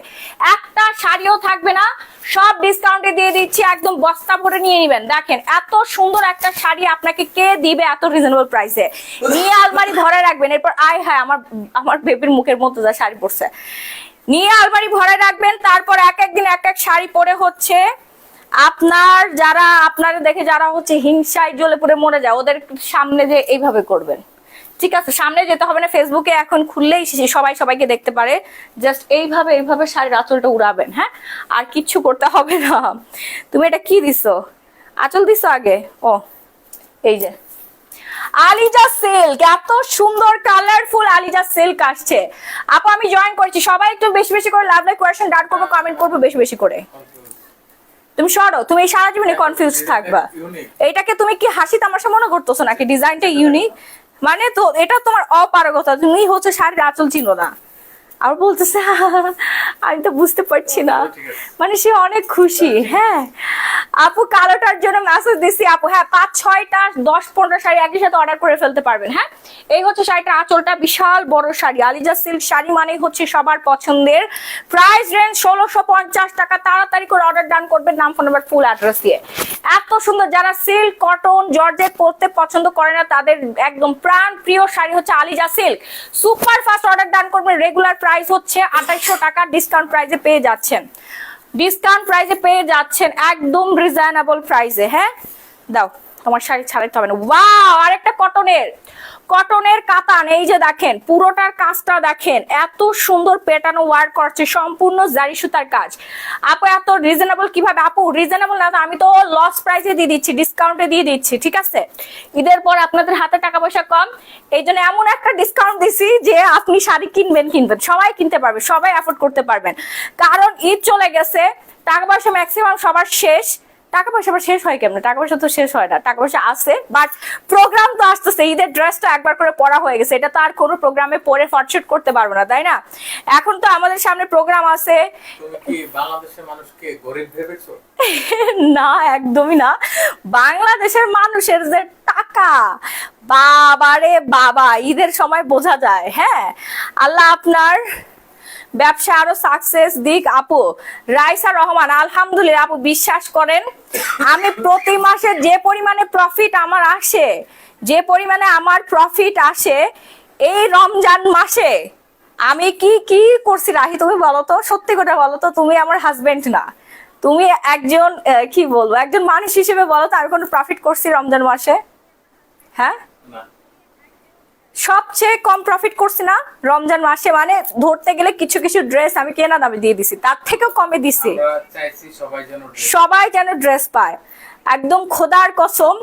একটা শাড়িও থাকবে না। সব ডিসকাউন্টে দিয়ে দিচ্ছি, একদম বস্তা ভরে নিয়ে নেবেন। দেখেন এত সুন্দর একটা শাড়ি আপনাকে কে দিবে এত রিজনেবল প্রাইসে? নিয়ে আলমারি ধরে রাখবেন। এরপর আয় হায়, আমার বেবির মুখের মতো যা শাড়ি পরছে, নিয়ে আলমারি ভরে রাখবেন। তারপর এক একদিন এক এক শাড়ি পরে হচ্ছে আপনারা দেখে যারা হচ্ছে হিংসায় জ্বলে পুড়ে মরে যায়, ওদের সামনে যে এইভাবে করবেন। ঠিক আছে, সামনে যেতে হবে না, ফেসবুকে এখন খুললেই সবাই সবাইকে দেখতে পারে। জাস্ট এইভাবে শাড়ির আঁচলটা উড়াবেন। হ্যাঁ, আর কিচ্ছু করতে হবে না। তুমি এটা কি দিছো? আঁচল দিছো আগে? ও, এই যে আলিজা সিল্ক, এত সুন্দর কালারফুল আলিজা সিল্ক আসছে। আপু আমি জয়েন করছি, সবাই একটু বেশি বেশি করে লাভ লাইক কোয়েশ্চেন ডাট করবো, কমেন্ট করবো বেশি বেশি করে। তুমি সরো, তুমি সারা জীবনে কনফিউজ থাকবা। এটাকে তুমি কি হাসি তামাশা মনে করতেছো নাকি? ডিজাইনটা ইউনিক, মানে তো এটা তোমার অপারগতা, তুমি হচ্ছে শাড়ির আঁচল চিনো না। আর বলতেছে আমি তো বুঝতে পারছি না, মানে সে অনেক খুশি। হ্যাঁ আপু, কালোটার জন্য মেসেজ দিছি আপু। হ্যাঁ, 5, 6টা 10, 15 শাড়ি একই সাথে অর্ডার করে ফেলতে পারবেন। হ্যাঁ, এই হচ্ছে শাড়িটার আঁচলটা, বিশাল বড় শাড়ি। আলিজা সিল্ক শাড়ি মানে হচ্ছে সবার পছন্দের। প্রাইস রেঞ্জ 1650 টাকা। তাড়াতাড়ি করে অর্ডার ডান করবেন, নাম ফোন নাম্বার ফুল অ্যাড্রেস দিয়ে। এত সুন্দর, যারা সিল্ক কটন জর্জেট পরতে পছন্দ করে না তাদের একদম প্রাণ প্রিয় শাড়ি হচ্ছে Aliza silk. Super fast order done করবেন। রেগুলার প্রাইস হচ্ছে 2800 টাকা, ডিসকাউন্ট প্রাইসে পেয়ে যাচ্ছেন, ডিসকাউন্ট প্রাইসে পেয়ে যাচ্ছেন একদম রিজনেবল প্রাইসে। হ্যাঁ, দাও, তোমার শাড়ি ছাড়াইতে হবে না। ওয়াও, আরেকটা কটনের কাতান। এই যে দেখেন পুরোটার কাজটা দেখেন, এত সুন্দর পেটানো ওয়ার্ক করছে, সম্পূর্ণ জারি সুতার কাজ। আপু এত রিজনেবল কিভাবে? আপু রিজনেবল না, আমি তো লস প্রাইসে দিয়ে দিচ্ছি, ডিসকাউন্টে দিয়ে দিচ্ছি। ঠিক আছে, ঈদের পর আপনাদের হাতে টাকা পয়সা কম, এই জন্য এমন একটা ডিসকাউন্ট দিছি যে আপনি শাড়ি কিনবেন, সবাই কিনতে পারবে, সবাই অ্যাফোর্ড করতে পারবেন। কারণ ঈদ চলে গেছে, টাকা পয়সা ম্যাক্সিমাম সবার শেষ। টাকা পয়সা আবার শেষ হয় কেমন? টাকা পয়সা তো শেষ হয় না, টাকা পয়সা আছে, বাট প্রোগ্রাম তো আসতেছে। ঈদের ড্রেসটা একবার করে পরা হয়ে গেছে, এটা তো আর কোনো প্রোগ্রামে পরে ফটোশুট করতে পারবো না, তাই না? এখন তো আমাদের সামনে প্রোগ্রাম আছে। তুমি কি বাংলাদেশের মানুষকে গরিব ভেবেছো? না, একদমই না। বাংলাদেশের মানুষের যে টাকা, বাবারে বাবা, ঈদের সময় বোঝা যায়। হ্যাঁ, আল্লাহ আপনার ব্যবসা আরো সাকসেস দিক। আপু রাইসা রহমান, আলহামদুলিল্লাহ আপু, বিশ্বাস করেন আমি প্রতি মাসে যে পরিমাণে প্রফিট আমার আসে, যে পরিমাণে আমার প্রফিট আসে, এই রমজান মাসে আমি কি কি করছি রাহি, তুমি বলো তো, সত্যি কথা বলো তো। তুমি আমার হাজবেন্ড না, তুমি একজন কি বলবো, একজন মানুষ হিসেবে বলো তো, আমি কোনো প্রফিট করছি রমজান মাসে? হ্যাঁ, সবচেয়ে কম প্রফিট করছি না রমজান মাসে, মানে ধরতে গেলে কিছু কিছু ড্রেস আমি কেনা দামে দিয়ে দিছি, তার থেকেও কমে দিছি। সবাই যেন ড্রেস পায়, একদম খোদার কসম।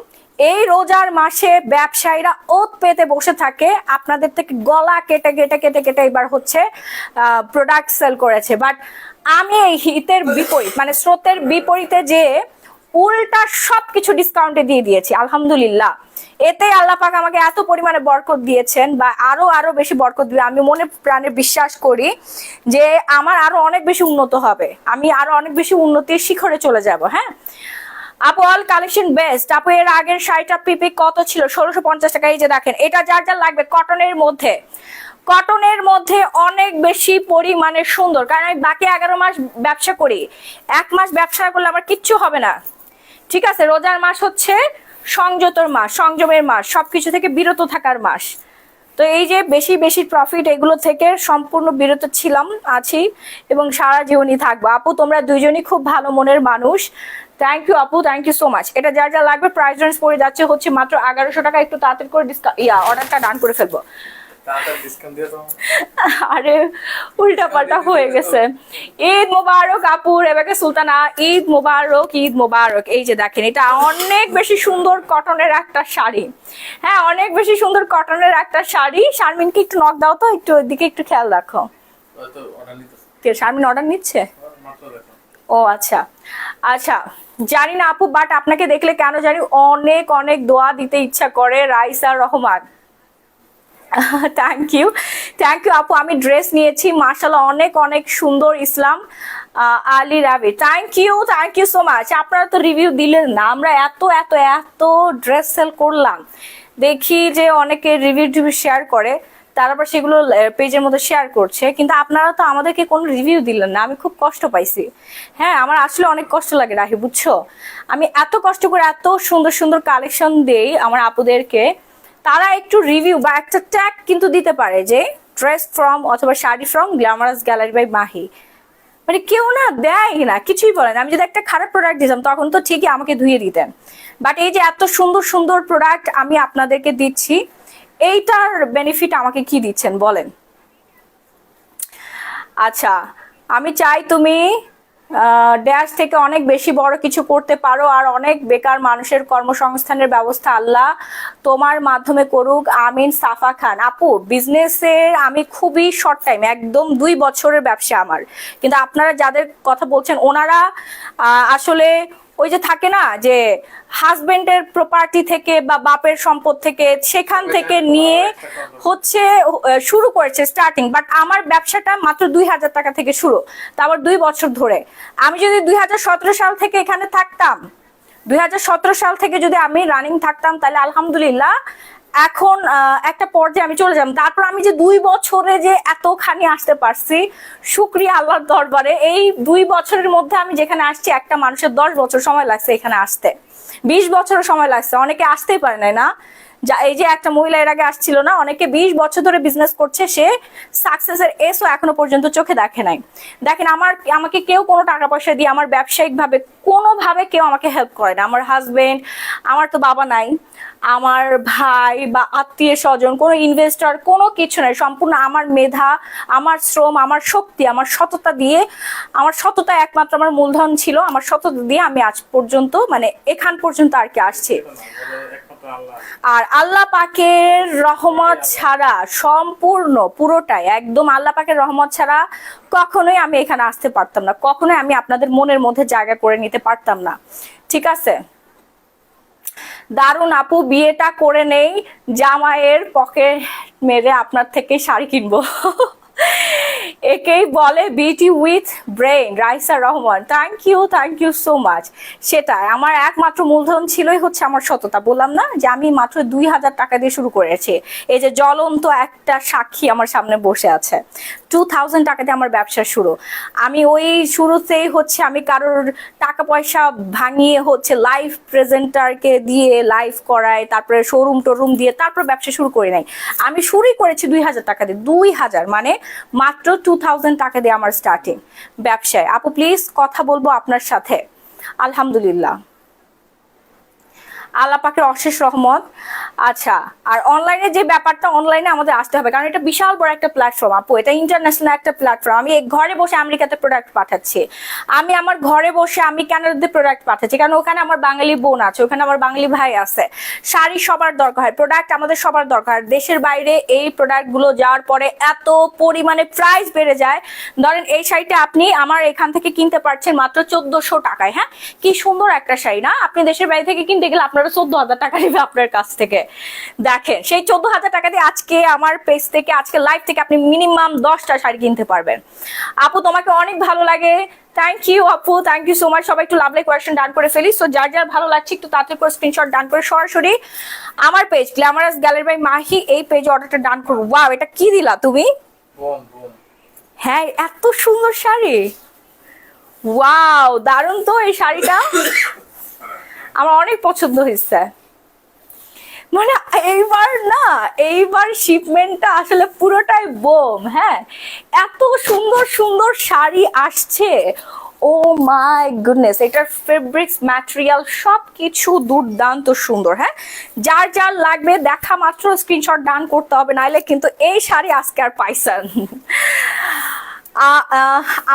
এই রোজার মাসে ব্যবসায়ীরা ওত পেতে বসে থাকে, আপনাদের থেকে গলা কেটে কেটে কেটে কেটে এবার হচ্ছে প্রোডাক্ট সেল করেছে। বাট আমি এই হিতের বিপরীত, মানে স্রোতের বিপরীতে যে উল্টা সবকিছু ডিসকাউন্টে দিয়ে দিয়েছি আলহামদুলিল্লাহ। এতে আল্লাহ পাক আমাকে এত পরিমাণে বরকত দিয়েছেন, বা আরো বেশি বরকত দিবে। আমি মনে প্রাণে বিশ্বাস করি যে আমার আরো অনেক বেশি উন্নত হবে, আমি আরো অনেক বেশি উন্নতির শিখরে চলে যাব। হ্যাঁ আপু, অল কালেকশন বেস্ট। আপু এর আগের শাড়িটা পিপি কত ছিল? 1650 টাকা। এই যে দেখেন, এটা যার যার লাগবে কটনের মধ্যে, কটনের মধ্যে অনেক বেশি পরিমাণে সুন্দর। কারণ আমি বাকি 11 মাস ব্যবসা করি, 1 মাস ব্যবসা করলে আমার কিচ্ছু হবে না। ঠিক আছে, রোজার মাস হচ্ছে সংযতর মাস, সংযমের মাস, সবকিছু থেকে বিরত থাকার মাস। তো এই যে বেশি বেশি প্রফিট, এগুলো থেকে সম্পূর্ণ বিরত ছিলাম, আছি এবং সারা জীবনই থাকবো। আপু তোমরা দুইজনই খুব ভালো মনের মানুষ। থ্যাংক ইউ আপু, থ্যাংক ইউ সো মাচ। এটা যার যা লাগবে প্রাইস রেঞ্জ পড়ে যাচ্ছে হচ্ছে মাত্র 1100 টাকা। একটু তাড়াতাড়ি করে অর্ডারটা ডান করে ফেলবো। আরে উল্টা পাল্টা হয়ে গেছে। ঈদ মোবারক আপু, রেবেকা সুলতানা, ঈদ মোবারক, ঈদ মোবারক। এই যে দেখেন, এটা অনেক বেশি সুন্দর কটনের একটা শাড়ি। হ্যাঁ, অনেক বেশি সুন্দর কটনের একটা শাড়ি। শারমিনকে একটু নক দাও তো, একটু ওইদিকে একটু খেয়াল রাখো। শারমিন অর্ডার নিচ্ছে? ও আচ্ছা আচ্ছা, জানি না আপু, বাট আপনাকে দেখলে কেন জানি অনেক অনেক দোয়া দিতে ইচ্ছা করে। রাইসা রহমান, থ্যাংক ইউ আপু। আমি ড্রেস নিয়েছি, মাশাআল্লাহ অনেক অনেক সুন্দর। ইসলাম আলী রাবি, থ্যাংক ইউ সো মাচ। আপনারা তো রিভিউ দিলেন না, আমরা এত এত এত ড্রেস সেল করলাম, দেখি যে অনেকে রিভিউ শেয়ার করে, তারপর সেগুলো পেজের মধ্যে শেয়ার করছে, কিন্তু আপনারা তো আমাদেরকে কোনো রিভিউ দিলেন না। আমি খুব কষ্ট পাইছি। হ্যাঁ, আমার আসলে অনেক কষ্ট লাগে রাহি, বুঝছো? আমি এত কষ্ট করে এত সুন্দর সুন্দর কালেকশন দেই আমার আপুদেরকে, তারা একটু রিভিউ বা একটা ট্যাগ কিন্তু দিতে পারে যে ড্রেস ফ্রম অথবা sari from glamorous gallery by Mahi. মানে কেউ না দেয় না, কিছুই বলেন। আমি যদি একটা খারাপ প্রোডাক্ট দিতাম তখন তো ঠিকই আমাকে ধুয়ে দিতেন, বাট এই যে এত সুন্দর সুন্দর প্রোডাক্ট আমি আপনাদেরকে দিচ্ছি, এইটার বেনিফিট আমাকে কি দিচ্ছেন বলেন? আচ্ছা, আমি চাই তুমি ড্যাশ থেকে অনেক বেশি বড় কিছু করতে পারো, আর অনেক বেকার মানুষের কর্মসংস্থানের ব্যবস্থা আল্লাহ তোমার মাধ্যমে করুক, আমিন। সাফা খান আপু, বিজনেসের আমি খুবই শর্ট টাইম, একদম 2 বছরের ব্যবসা আমার, কিন্তু আপনারা যাদের কথা বলছেন ওনারা আসলে ওই যে থাকে না যে হাজবেন্ডের প্রপার্টি থেকে বা বাপের সম্পদ থেকে, সেখান থেকে নিয়ে হচ্ছে শুরু করেছে স্টার্টিং। বাট আমার ব্যবসাটা মাত্র 2000 টাকা থেকে শুরু, তারপর 2 বছর ধরে। আমি যদি 2017 সাল থেকে এখানে থাকতাম, 2017 সাল থেকে যদি আমি রানিং থাকতাম, তাহলে আলহামদুলিল্লাহ এখন একটা পর্যায়ে আমি চলে যাবো। তারপর আমি যে 2 বছরে যে এতখানি আসতে পারছি, শুকরিয়া আল্লাহর দরবারে। এই 2 বছরের মধ্যে আমি যেখানে আসছি, একটা মানুষের 10 বছর সময় লাগছে এখানে আসতে, 20 বছরের সময় লাগছে, অনেকে আসতেই পারে না। যা এই যে একটা মহিলা এর আগে আসছিল না, অনেকে 20 বছর ধরে বিজনেস করছে, সে সাকসেসের এসও এখনো পর্যন্ত চোখে দেখে নাই। দেখেন, আমাকে কেউ কোনো টাকা পয়সা দিয়ে, আমার ব্যবসায়িক ভাবে কোনোভাবে কেউ আমাকে হেল্প করে না। আমার হাজবেন্ড, আমার তো বাবা নাই, আমার ভাই বা আত্মীয় স্বজন, কোনো ইনভেস্টর, কোনো কিছু নাই। সম্পূর্ণ আমার মেধা, আমার শ্রম, আমার শক্তি, আমার সততা দিয়ে, আমার সততা একমাত্র আমার মূলধন ছিল। আমার সততা দিয়ে আমি আজ পর্যন্ত, মানে এখান পর্যন্ত আর কি আসছি। আর আল্লাহ পাকের রহমত ছাড়া, সম্পূর্ণ পুরোটাই একদম আল্লাহ পাকের রহমত ছাড়া কখনোই আমি এখানে আসতে পারতাম না, কখনোই আমি আপনাদের মনের মধ্যে জায়গা করে নিতে পারতাম না। ঠিক আছে, দারুন আপু, বিয়েটা করে নেই, জামাইয়ের পকেট মেরে আপনার থেকে শাড়ি কিনবো। একেই বলে beauty with brain. Raisa Rahman, thank you so much. সেটাই আমার একমাত্র মূলধন ছিলই হচ্ছে আমার সততা। বললাম না যে আমি মাত্র 2000 টাকা দিয়ে শুরু করেছি। এই যে জ্বলন্ত একটা সাক্ষী আমার সামনে বসে আছে। 2000 টাকা দিয়ে আমার ব্যবসা শুরু। আমি ওই শুরুতেই হচ্ছে আমি কারোর টাকা পয়সা ভাঙিয়ে হচ্ছে লাইভ প্রেজেন্টারকে দিয়ে লাইভ করায়, তারপরে শোরুম টোরুম দিয়ে তারপর ব্যবসা শুরু করি নাই। আমি শুরুই করেছি 2000 টাকা দিয়ে। 2000 মানে মাত্র 2000 টাকা দিয়ে আমার স্টার্টিং ব্যবসায়। আপু প্লিজ কথা বলবো আপনার সাথে। আলহামদুলিল্লাহ আল্লাহ পাকের অশেষ রহমত। আচ্ছা, আর অনলাইনে যে ব্যাপারটা, অনলাইনে আমাদের আসতে হবে, কারণ এটা বিশাল বড় একটা প্ল্যাটফর্ম আপু, এটা ইন্টারন্যাশনাল একটা প্ল্যাটফর্ম। আমি ঘরে বসে আমেরিকাতে প্রোডাক্ট পাঠাচ্ছি, আমি আমার ঘরে বসে আমি কানাডাতে প্রোডাক্ট পাঠাচ্ছি, কারণ ওখানে আমার বাঙালি বোন আছে, ওখানে আমার বাঙালি ভাই আছে। শাড়ি সবার দরকার হয়, প্রোডাক্ট আমাদের সবার দরকার। দেশের বাইরে এই প্রোডাক্টগুলো যাওয়ার পরে এত পরিমাণে প্রাইস বেড়ে যায়। ধরেন এই শাড়িটা আপনি আমার এখান থেকে কিনতে পারছেন মাত্র 1400 টাকায়। হ্যাঁ, কি সুন্দর একটা শাড়ি না? আপনি দেশের বাইরে থেকে কিনতে গেলে আপনারা 14,000 টাকা নেবে আপনার কাছ থেকে। দেখেন, সেই 14,000 টাকা দিয়ে আজকে আমার পেজ থেকে, আজকে লাইভ থেকে আপনি মিনিমাম 10টা শাড়ি কিনতে পারবেন। আপু তোমাকে অনেক ভালো লাগে, থ্যাংক ইউ আপু, থ্যাংক ইউ সো মাচ। সবাই একটু লাভলি কোয়েশ্চেন ডান করে ফেলি। সো যার যার ভালো লাগছে একটু তাড়াতাড়ি করে স্ক্রিনশট ডান করে সরাসরি আমার page glamorous gallery by Mahi, এই পেজে অর্ডারটা ডান করবো। ওয়াও, এটা কি দিলা তুমি? Bomb bomb. হ্যাঁ, এত সুন্দর শাড়ি, ওয়াও, দারুণ তো এই শাড়িটা, আমার অনেক পছন্দ হয়েছে। মানে এইবার শিপমেন্টটা আসলে পুরোটাই বোম। হ্যাঁ, এত সুন্দর সুন্দর শাড়ি আসছে, ও মাই গুডনেস। এটার ফেব্রিক্স, ম্যাটেরিয়াল সবকিছু দুর্দান্ত সুন্দর। হ্যাঁ, যার যার লাগবে দেখা মাত্র স্ক্রিনশট ডান করতে হবে, নাইলে কিন্তু এই শাড়ি আজকে আর পাইছেন।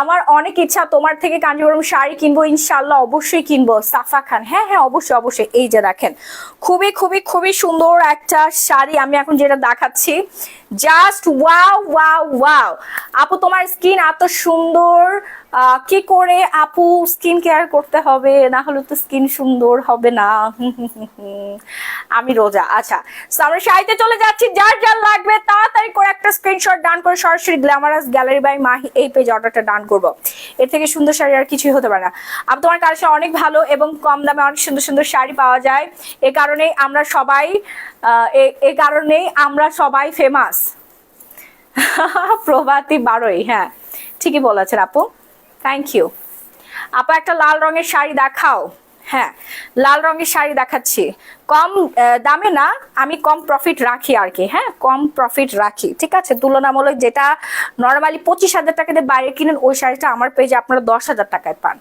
আমার অনেক ইচ্ছা তোমার থেকে কাঞ্জিবরম শাড়ি কিনবো, ইনশাল্লাহ অবশ্যই কিনবো। সাফা খান, হ্যাঁ হ্যাঁ, অবশ্যই অবশ্যই। এই যে দেখেন, খুবই খুবই খুবই সুন্দর একটা শাড়ি আমি এখন যেটা দেখাচ্ছি, জাস্ট ওয়াও ওয়াও ওয়াও। আপু তোমার স্কিন এত সুন্দর, কি করে আপু স্কিন কেয়ার করতে হবে, না হলে তো স্কিন সুন্দর হবে না। আমি রোজা। আচ্ছা, তো আমরা শাড়িতে চলে যাচ্ছি। যার যার লাগবে তাড়াতাড়ি করে একটা স্ক্রিনশট ডান করে সরাসরি গ্ল্যামারাস গ্যালারি বাই মাহি এই পেজ অর্ডারটা ডান করবো। এর থেকে সুন্দর শাড়ি আর কিছুই হতে পারে না। আপু তোমার কালেকশন অনেক ভালো এবং কম দামে অনেক সুন্দর সুন্দর শাড়ি পাওয়া যায়। এ কারণেই আমরা সবাই ফেমাস। প্রভাতী 12ই, হ্যাঁ ঠিকই বলেছেন আপু, থ্যাংক ইউ আপু। একটা লাল রঙের শাড়ি দেখাও। হ্যাঁ, লাল রঙের শাড়ি দেখাচ্ছি, কম দামে না, আমি কম প্রফিট রাখি আর কি। হ্যাঁ, কম প্রফিট রাখি, ঠিক আছে। তুলনামূলক যেটা নর্মালি 25,000 টাকা দিয়ে বাইরে কিনেন, ওই শাড়িটা আমার পেজে আপনারা 10,000 টাকায় পান।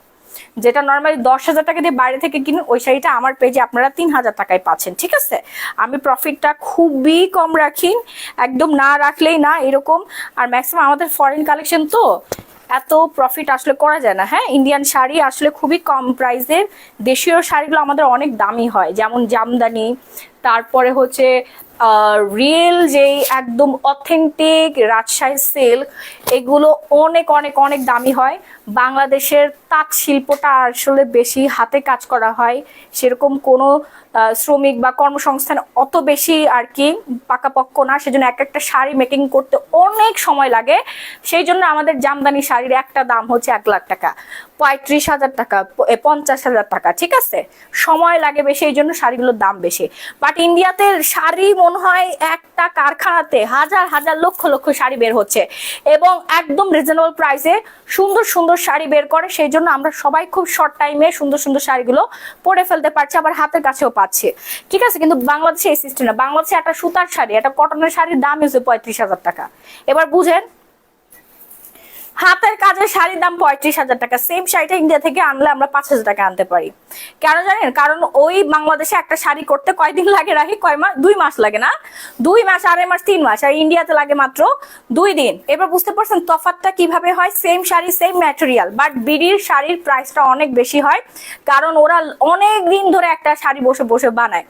যেটা নর্মালি 10,000 টাকা দিয়ে বাইরে থেকে কিনেন, ওই শাড়িটা আমার পেজে আপনারা 3,000 টাকায় পাচ্ছেন, ঠিক আছে। আমি প্রফিটটা খুবই কম রাখি, একদম না রাখলেই না এরকম। আর ম্যাক্সিমাম আমাদের ফরেন কালেকশন তো এত প্রফিট আসলে করা যায় না। হ্যাঁ, ইন্ডিয়ান শাড়ি আসলে খুবই কম প্রাইসের, দেশীয় শাড়িগুলো আমাদের অনেক দামি হয়, যেমন জামদানি, তারপরে হচ্ছে রিয়েল যেই একদম অথেন্টিক রাজশাহী সিল্ক, এগুলো অনেক অনেক অনেক দামি হয়। বাংলাদেশের তাঁত শিল্পটা আসলে বেশি হাতে কাজ করা হয়, সেরকম কোনো শ্রমিক বা কর্মসংস্থান অত বেশি আর কি পাকাপোক্ত না, সেজন্য এক একটা শাড়ি মেকিং করতে অনেক সময় লাগে। সেই জন্য আমাদের জামদানি শাড়ির একটা দাম হচ্ছে 1 লাখ টাকা, 35,000 টাকা, 50,000 টাকা, ঠিক আছে। সময় লাগে বেশি, এই জন্য শাড়িগুলোর দাম বেশি। বাট ইন্ডিয়াতে শাড়ি মনে হয় একটা কারখানাতে হাজার হাজার লক্ষ লক্ষ শাড়ি বের হচ্ছে এবং একদম রিজনেবল প্রাইসে সুন্দর সুন্দর শাড়ি বের করে। সেই জন্য আমরা সবাই খুব শর্ট টাইমে সুন্দর সুন্দর শাড়িগুলো পরে ফেলতে পারছি, আবার হাতের কাছেও পাচ্ছি, ঠিক আছে। কিন্তু বাংলাদেশে এই সিস্টেম না। বাংলাদেশে একটা সুতার শাড়ি, একটা কটনের শাড়ির দাম হচ্ছে 35,000 টাকা। এবার বুঝেন, হাতের কাজের শাড়ির দাম 35,000 টাকা। সেম শাড়িটা ইন্ডিয়া থেকে আনলে আমরা 5,000 টাকা আনতে পারি। কেন জানেন? কারণ ওই বাংলাদেশে একটা শাড়ি করতে কয়দিন লাগে রাখি, কয় মাস, 2 মাস লাগে না, 2 মাস, 2.5 মাস, 3 মাস, আর ইন্ডিয়াতে লাগে মাত্র 2 দিন। এবার বুঝতে পারছেন তফাৎটা কিভাবে হয়? Same sari, same material, but বিডির শাড়ির প্রাইসটা অনেক বেশি হয়, কারণ ওরা অনেক দিন ধরে একটা শাড়ি বসে বসে বানায়।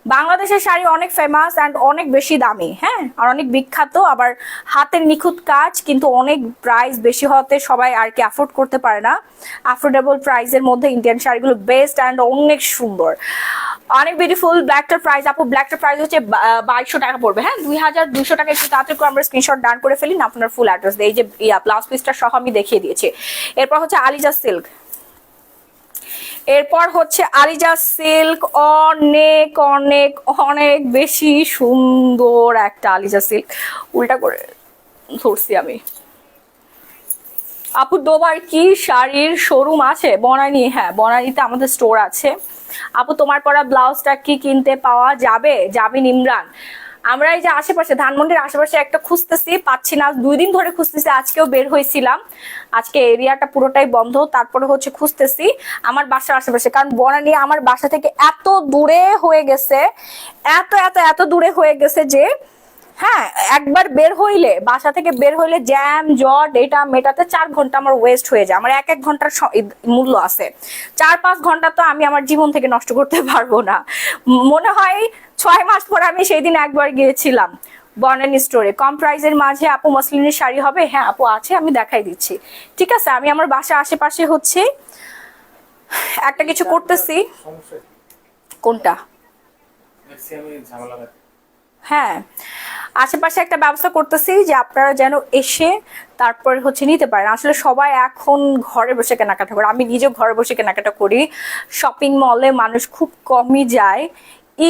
বাংলাদেশের শাড়ি অনেক ফেমাস অ্যান্ড অনেক বেশি দামি, হ্যাঁ, আর অনেক বিখ্যাত, আবার হাতের নিখুঁত কাজ, কিন্তু অনেক প্রাইস বেশি হতে সবাই আর কি অ্যাফোর্ড করতে পারে না। অ্যাফোর্ডেবল প্রাইসের মধ্যে ইন্ডিয়ান শাড়িগুলো বেস্ট অ্যান্ড অনেক সুন্দর, অনেক বিউটিফুল। ব্ল্যাকটার প্রাইস আপু, ব্ল্যাকটার প্রাইস হচ্ছে 2200 টাকা পড়বে। হ্যাঁ, 2200 টাকা। একটু তাড়াতাড়ি করে আমরা স্ক্রিনশট ডান করে ফেলি না, আপনার ফুল অ্যাড্রেস এই যে ব্লাউজ পিসটা সহ আমি দেখিয়ে দিয়েছি। এরপর হচ্ছে আলিজা সিল্ক, এরপর হচ্ছে আলিজা সিল্ক, অনেক অনেক অনেক বেশি সুন্দর একটা আলিজা সিল্ক। উল্টা করে ধরছি আমি। আপু দোবার কি শাড়ির শোরুম আছে বনানী? হ্যাঁ, বনানীতে আমাদের স্টোর আছে। আপু তোমার পরা ব্লাউজটা কি কিনতে পাওয়া যাবে? জাবিন ইমরান, আমরা এই যে আশেপাশে ধানমন্ডির আশেপাশে একটা খুঁজতেছি, পাচ্ছি না, 2 দিন ধরে খুঁজতেছি, আজকেও বের হয়েছিলাম, আজকে এরিয়াটা পুরোটাই বন্ধ, তারপরে হচ্ছে খুঁজতেছি আমার বাসার আশেপাশে, কারণ বনানী আমার বাসা থেকে এত দূরে হয়ে গেছে, এত এত এত দূরে হয়ে গেছে যে হ্যাঁ, একবার বের হইলে, বাসা থেকে বের হইলে জ্যাম জট এটা মেটাতে 4 ঘন্টা আমার ওয়েস্ট হয়ে যায়। আমার এক এক ঘন্টার মূল্য আছে, 4-5 ঘন্টা তো আমি আমার জীবন থেকে নষ্ট করতে পারবো না। মনে হয় 6 মাস পরে আমি সেই দিন একবার গিয়েছিলাম বনানী স্টোরে। কম প্রাইসের মাঝে আপু মসলিনের শাড়ি হবে? হ্যাঁ আপু আছে, আমি দেখাই দিচ্ছি। ঠিক আছে, আমি আমার বাসা আশেপাশে হচ্ছে একটা কিছু করতেছি। সমস্যা কোনটা? দেখছি আমি ঝামেলা লাগে। হ্যাঁ, আশেপাশে একটা ব্যবস্থা করতেছি যে আপনারা যেন এসে তারপর হচ্ছে নিতে পারেন। আসলে সবাই এখন ঘরে বসে কেনাকাটা করে, আমি নিজেও ঘরে বসে কেনাকাটা করি। শপিং মলে মানুষ খুব কমই যায়,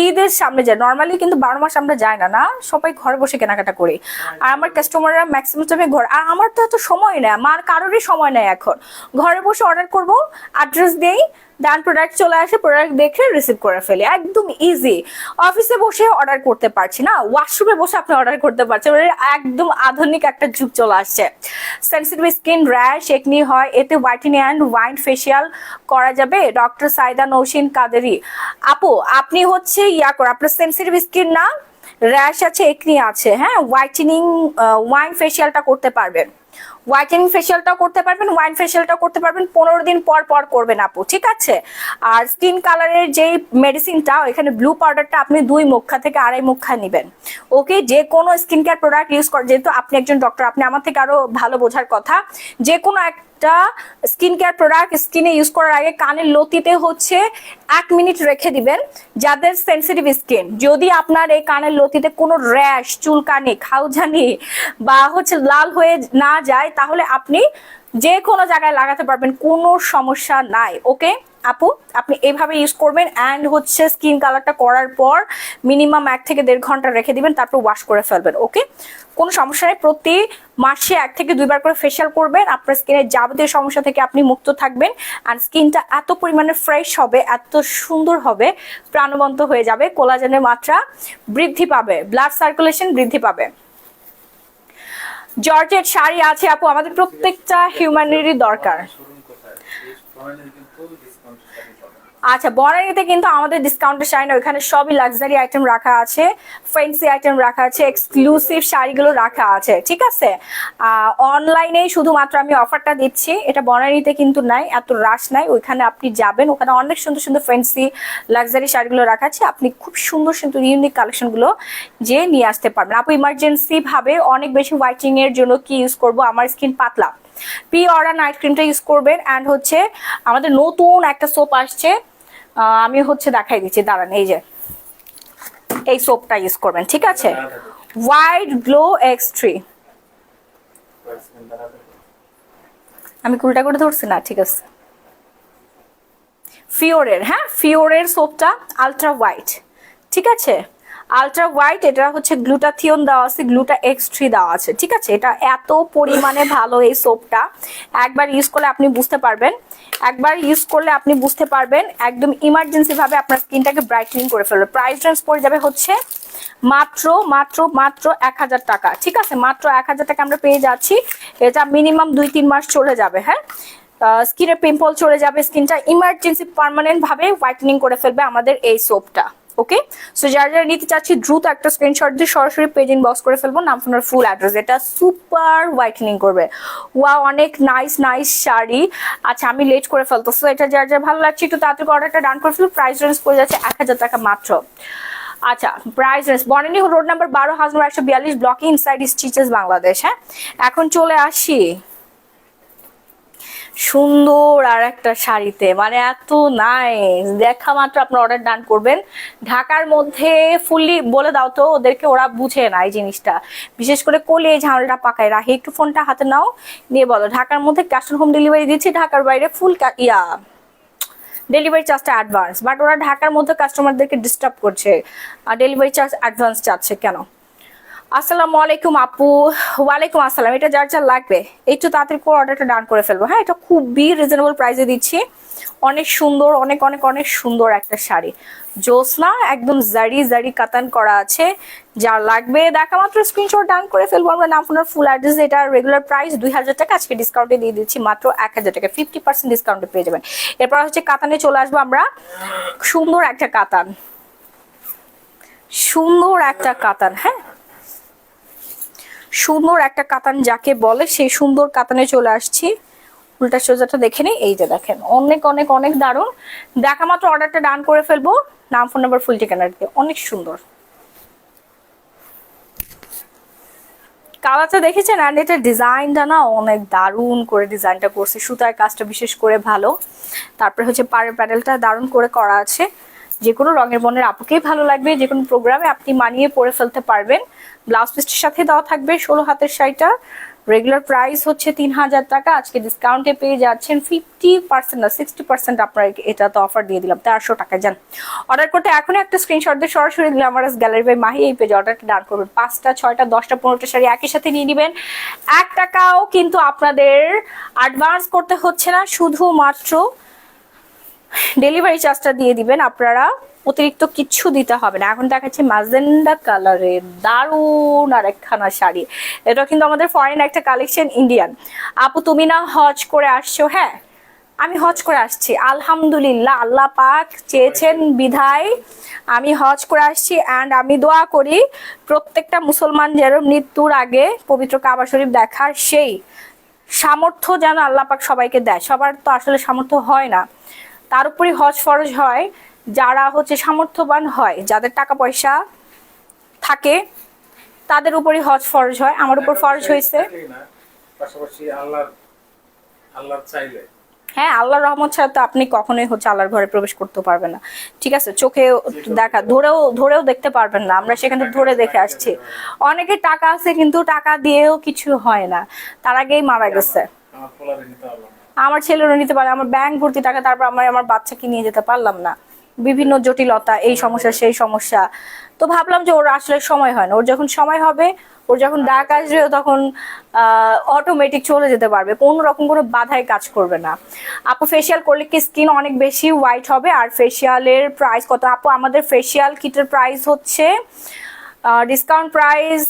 ঈদের সামনে যায়, নর্মালি কিন্তু 12 মাস আমরা যাই না, না সবাই ঘরে বসে কেনাকাটা করি। আর আমার কাস্টমাররা ম্যাক্সিমাম টাইমে ঘর, আর আমার তো এত সময় নেই, আমার কারোরই সময় নেই এখন। ঘরে বসে অর্ডার করব, অ্যাড্রেস দেই, ডান প্রোডাক্ট চলে আসে, প্রোডাক্ট দেখে রিসিভ করে ফেলি, একদম ইজি। অফিসে বসে অর্ডার করতে পারছি না, ওয়াশরুমে বসে আপনি অর্ডার করতে পারছেন, মানে একদম আধুনিক একটা যুগ চলে আসছে। সেনসিটিভ স্কিন র্যাশ একনি হয়, এতে হোয়াইটেনিং অ্যান্ড ওয়াইন ফেসিয়াল করা যাবে? ডক্টর সাইদা নৌশিন কাদেরি। আপু আপনি হচ্ছে আপনার সেনসিটিভ স্কিন না, র্যাশ আছে, একনি আছে, হ্যাঁ, হোয়াইটেনিং ওয়াইন ফেসিয়ালটা করতে পারবেন, হোয়াইটেনিং ফেসিয়ালটাও করতে পারবেন, ওয়াইন ফেসিয়ালটাও করতে পারবেন, 15 দিন পর পর করবেন আপু, ঠিক আছে? আর স্কিন কালারের যেই মেডিসিনটা, এখানে ব্লু পাউডারটা আপনি 2 মুখা থেকে 2.5 মুখা নেবেন, ওকে? যে কোনো স্কিন কেয়ার প্রোডাক্ট ইউজ করেন, যেহেতু আপনি একজন ডক্টর, আপনি আমার থেকে আরো ভালো বোঝার কথা, যে কোনো একটা স্কিন কেয়ার প্রোডাক্ট স্কিনে ইউজ করার আগে কানের লতিতে হচ্ছে 1 মিনিট রেখে দিবেন। যাদের সেনসিটিভ স্কিন, যদি আপনার এই কানের লতিতে কোনো র্যাশ, চুলকানি, খাউজানি বা হচ্ছে লাল হয়ে না যায়, তাহলে আপনি যে কোনো জায়গায় লাগাতে পারবেন, কোনো সমস্যা নাই, ওকে আপু? আপনি এইভাবে ইউজ করবেন, অ্যান্ড হচ্ছে স্কিন কালারটা করার পর মিনিমাম 1 থেকে 1.5 ঘন্টা রেখে দিবেন, তারপর ওয়াশ করে ফেলবেন, ওকে? কোনো সমস্যা নেই, প্রতি মাসে 1 থেকে 2 বার করে ফেশিয়াল করবেন, আপনার স্কিনের যাবতীয় সমস্যা থেকে আপনি মুক্ত থাকবেন, অ্যান্ড স্কিনটা এত পরিমাণে ফ্রেশ হবে, এত সুন্দর হবে, প্রাণবন্ত হয়ে যাবে, কোলাজেনের মাত্রা বৃদ্ধি পাবে, ব্লাড সার্কুলেশন বৃদ্ধি পাবে। জর্জেট শাড়ি আছে আপু, আমাদের প্রত্যেকটা হিউম্যানেরই দরকার। শোরুম কোথায়? এই ফরেনে কিন্তু ডিসকাউন্ট শাড়ি পাবেন। আচ্ছা, বনানীতে কিন্তু আমাদের ডিসকাউন্টের শাড়ি না, ওখানে সবই লাক্সারি আইটেম রাখা আছে, ফ্যান্সি আইটেম রাখা আছে, এক্সক্লুসিভ শাড়িগুলো রাখা আছে, ঠিক আছে? অনলাইনে শুধুমাত্র আমি অফারটা দিচ্ছি, এটা বনানীতে কিন্তু নাই, এত রাশ নাই। ওইখানে আপনি যাবেন, ওখানে অনেক সুন্দর সুন্দর ফ্যান্সি লাক্সারি শাড়িগুলো রাখা আছে, আপনি খুব সুন্দর সুন্দর ইউনিক কালেকশনগুলো যে নিয়ে আসতে পারবেন। আপু ইমার্জেন্সি ভাবে অনেক বেশি হোয়াইটিং এর জন্য কি ইউজ করব? আমার স্কিন পাতলা, পি অরা নাইট ক্রিমটা ইউজ করবেন, অ্যান্ড হচ্ছে আমাদের নতুন একটা সোপ আসছে, আমি হচ্ছে দেখাই দিচ্ছি, দাঁড়ান, এই যে এই সোপটা ইউজ করবেন, ঠিক আছে? হোয়াইট গ্লো X3, আমি উল্টা করে ধরছি না, ঠিক আছে? ফিওরের, হ্যাঁ, ফিওরের সোপটা আলট্রা হোয়াইট, ঠিক আছে? আলট্রা হোয়াইট, এটা হচ্ছে গ্লুটাথিয়ন দেওয়া আছে, গ্লুটা X3 দেওয়া আছে, ঠিক আছে? এটা এত পরিমাণে ভালো এই সোপটা, একবার ইউজ করলে আপনি বুঝতে পারবেন, একবার ইউজ করলে আপনি বুঝতে পারবেন, একদম ইমার্জেন্সি ভাবে আপনার স্কিনটাকে ব্রাইটনিং করে ফেলবে। প্রাইস রেঞ্জ পড়ে যাবে হচ্ছে মাত্র মাত্র মাত্র 1000 টাকা, ঠিক আছে? মাত্র 1000 টাকা আমরা পেয়ে যাচ্ছি, এটা মিনিমাম 2-3 মাস চলে যাবে, হ্যাঁ? স্কিনের পিম্পল চলে যাবে, স্কিনটা ইমার্জেন্সি পার্মানেন্ট ভাবে হোয়াইটেনিং করে ফেলবে আমাদের এই সোপটা, ওকে? সো যারা যারা নিতে চাচ্ছি দ্রুত একটা স্ক্রিনশট দিয়ে সরাসরি পেজ ইনবক্স করে ফেলবো, নাম ফোনের ফুল অ্যাড্রেস, এটা সুপার হোয়াইটেনিং করবে। ওয়াও, অনেক নাইস নাইস শাড়ি। আচ্ছা, আমি লেট করে ফেলতো, সো এটা যার যার ভালো লাগছে একটু তাড়াতাড়ি অর্ডারটা ডান করে ফেলবো। প্রাইস রেঞ্জ পড়ে যাচ্ছে 1000 টাকা মাত্র। আচ্ছা, price range Banani road number 12, house number 142, ব্লকে, ইনসাইড স্টিচেস, বাংলাদেশ। হ্যাঁ, এখন চলে আসি সুন্দর আর একটা শাড়িতে, মানে এত নাইস, দেখা মাত্র আপনার অর্ডার ডান করবেন। ঢাকার মধ্যে ফুললি বলে দাও তো ওদেরকে, ওরা বুঝে না এই জিনিসটা, বিশেষ করে কোলে এই ঝামেলাটা পাকায়। রাখি একটু ফোনটা হাতে নাও, নিয়ে বলো ঢাকার মধ্যে ক্যাশ অন হোম ডেলিভারি দিচ্ছি, ঢাকার বাইরে ফুল ডেলিভারি চার্জটা অ্যাডভান্স, বাট ওরা ঢাকার মধ্যে কাস্টমারদেরকে ডিস্টার্ব করছে, ডেলিভারি চার্জ অ্যাডভান্স চাচ্ছে কেন? আসসালামু আলাইকুম আপু। ওয়ালাইকুম আসসালাম। এটা যার যার লাগবে একটু তাড়াতাড়ি করে অর্ডারটা ডান করে ফেলবো। হ্যাঁ, এটা খুবই রিজনেবল প্রাইসে দিচ্ছি। অনেক সুন্দর, অনেক অনেক অনেক সুন্দর একটা শাড়ি, জোসনা, একদম জারি জারি কাতান করা আছে। যার লাগবে দেখা মাত্র স্ক্রিনশট ডান করে ফেলবো। আমরা নাম ফোনের ফুল অ্যাড্রেস, এটা রেগুলার প্রাইস 2000 টাকা, আজকে ডিসকাউন্টে দিয়ে দিচ্ছি মাত্র 1000 টাকা, 50% ডিসকাউন্টে পেয়ে যাবেন। এরপর হচ্ছে কাতানে চলে আসবো আমরা। সুন্দর একটা কাতান, সুন্দর একটা কাতান, হ্যাঁ সুন্দর একটা কাতান যাকে বলে সেই সুন্দর কাতানে চলে আসছি। উল্টা সোজাটা দেখে নেই, এই যে দেখেন অনেক অনেক অনেক দারুণ। দেখা মাত্র অর্ডারটা ডান করে ফেলবো, নাম ফোন নাম্বার ফুল ঠিকানা দিয়ে। অনেক সুন্দর কালারটা দেখেছেন, অ্যান্ড এটার ডিজাইনটা না অনেক দারুণ করে ডিজাইনটা করছে, সুতার কাজটা বিশেষ করে ভালো। তারপরে হচ্ছে পাড়ের প্যানেলটা দারুণ করে করা আছে। যে কোনো রঙের বর্ণের আপুকেই ভালো লাগবে, যে কোনো প্রোগ্রামে আপনি মানিয়ে পরে ফেলতে পারবেন। ব্লাউজ পিসটির সাথে দেওয়া থাকবে 16 হাতের শাড়িটা। রেগুলার প্রাইস হচ্ছে 3000 টাকা, আজকে ডিসকাউন্টে পেয়ে যাচ্ছেন 50% না 60%। আপনার এটা তো অফার দিয়ে দিলাম 1300 টাকায়। যান অর্ডার করতে এখনই একটা স্ক্রিনশট দিয়ে সরাসরি গ্ল্যামারাস গ্যালারি বাই মাহি এই পেজে অর্ডারটা ডান করবেন। 5টা 6টা 10টা 15টা শাড়ি একই সাথে নিয়ে নেবেন। 1 টাকাও কিন্তু আপনাদের অ্যাডভান্স করতে হচ্ছে না, শুধুমাত্র ডেলিভারি চার্জটা দিয়ে দিবেন আপনারা, অতিরিক্ত কিচ্ছু দিতে হবে না। এখন দেখাচ্ছি ম্যাজেন্ডা কালারের দারুণ আর একখানা শাড়ি। এটা কিন্তু আমাদের ফরেন একটা কালেকশন, ইন্ডিয়ান। আপু তুমি না হজ করে আসছো? হ্যাঁ আমি হজ করে আসছি আলহামদুলিল্লাহ, আল্লাহ পাক চেয়েছেন বিধায় আমি হজ করে আসছি। অ্যান্ড আমি দোয়া করি প্রত্যেকটা মুসলমান যেন মৃত্যুর আগে পবিত্র কাবা শরীফ দেখার সেই সামর্থ্য যেন আল্লাহ পাক সবাইকে দেয়। সবার তো আসলে সামর্থ্য হয় না, তার উপরই হজ ফরজ হয় যারা হচ্ছে সামর্থ্যবান হয়, যাদের টাকা পয়সা থাকে তাদের উপরই হজ ফরজ হয়। আমার উপর ফরজ হয়েছে। পাশাপাশি আল্লাহর চাইলে, হ্যাঁ আল্লাহর রহমত ছাড়া তো আপনি কখনোই হচ্ছে আল্লাহর ঘরে প্রবেশ করতে পারবেন না। ঠিক আছে, চোখে দেখা ধরেও দেখতে পারবেন না। আমরা সেখানে ধরে দেখে আসছি। অনেকে টাকা আছে কিন্তু টাকা দিয়েও কিছু হয় না, তার আগেই মারা গেছে। আমার পোলারে নিতে পারলাম না। আমার ছেলেরও নিতে পারে, আমার ব্যাংক ভর্তি টাকা, তারপর আমার বাচ্চাকে নিয়ে যেতে পারলাম না। বিভিন্ন জটিলতা, এই সমস্যা সেই সমস্যা। তো ভাবলাম যে ওর আসলে সময় হয় না, ওর যখন সময় হবে, ওর যখন ডাক আসবে তখন অটোমেটিক চলে যেতে পারবে, কোনো রকম কোনো বাধাই কাজ করবে না। আপু ফেসিয়াল করলে কি স্কিন অনেক বেশি হোয়াইট হবে? আর ফেসিয়ালের প্রাইস কত? আপু আমাদের ফেসিয়াল কিটের প্রাইস হচ্ছে ডিসকাউন্ট প্রাইস,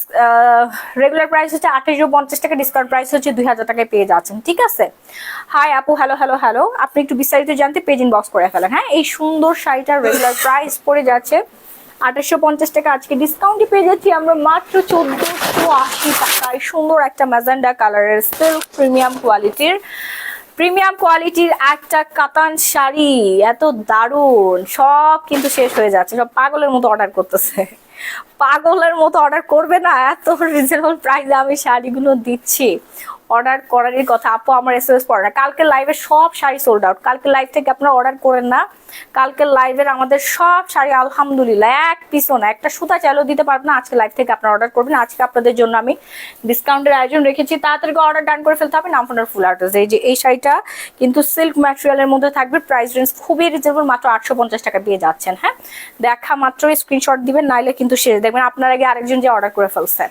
রেগুলার প্রাইস হচ্ছে 2850 টাকা, ডিসকাউন্ট প্রাইস হচ্ছে 2000 টাকায় পেয়ে যাচ্ছেন। ঠিক আছে। হাই আপু, হ্যালো হ্যালো হ্যালো। আপনি একটু বিস্তারিত জানতে পেজ ইনবক্স করে ফেলেন। হ্যাঁ এই সুন্দর শাড়িটার রেগুলার প্রাইস পড়ে যাচ্ছে 2850 টাকা, আজকে ডিসকাউন্টে পেয়ে যাচ্ছি আমরা মাত্র 1480 টাকায়। সুন্দর একটা ম্যাজেন্ডা কালারের সিল্ক প্রিমিয়াম কোয়ালিটির একটা কাতান শাড়ি, এত দারুণ। সব কিন্তু শেষ হয়ে যাচ্ছে, সব পাগলের মতো অর্ডার করতেছে। পাগলের মতো অর্ডার করবে না, এত রিজনেবল প্রাইসে আমি শাড়িগুলো দিচ্ছি। অর্ডার করারই কথা। আপু আমার এসএমএস পড়ে না। কালকে লাইভে সব শাড়ি সোল্ড আউট। কালকে লাইভ থেকে আপনারা অর্ডার করেন না। কালকে লাইভের আমাদের সব শাড়ি আলহামদুলিল্লাহ এক পিসও না, একটা সুতা চাইলেও দিতে পারবো না। আজকে লাইভ থেকে আপনারা অর্ডার করবেন। আজকে আপনাদের জন্য আমি ডিসকাউন্টের আয়োজন রেখেছি, তাড়াতাড়ি অর্ডার ডান করে ফেলতে হবে। নাম ফোনের ফুল অ্যাড্রেস। এই যে এই শাড়িটা কিন্তু সিল্ক ম্যাটেরিয়ালের মধ্যে থাকবে, প্রাইস রেঞ্জ খুবই রিজনেবল, মাত্র 850 টাকা পেয়ে যাচ্ছেন। হ্যাঁ দেখা মাত্রই স্ক্রিনশট দিবেন, নাইলে কিন্তু শেষ। দেখবেন আপনার আগে আরেকজন যে অর্ডার করে ফেলছে।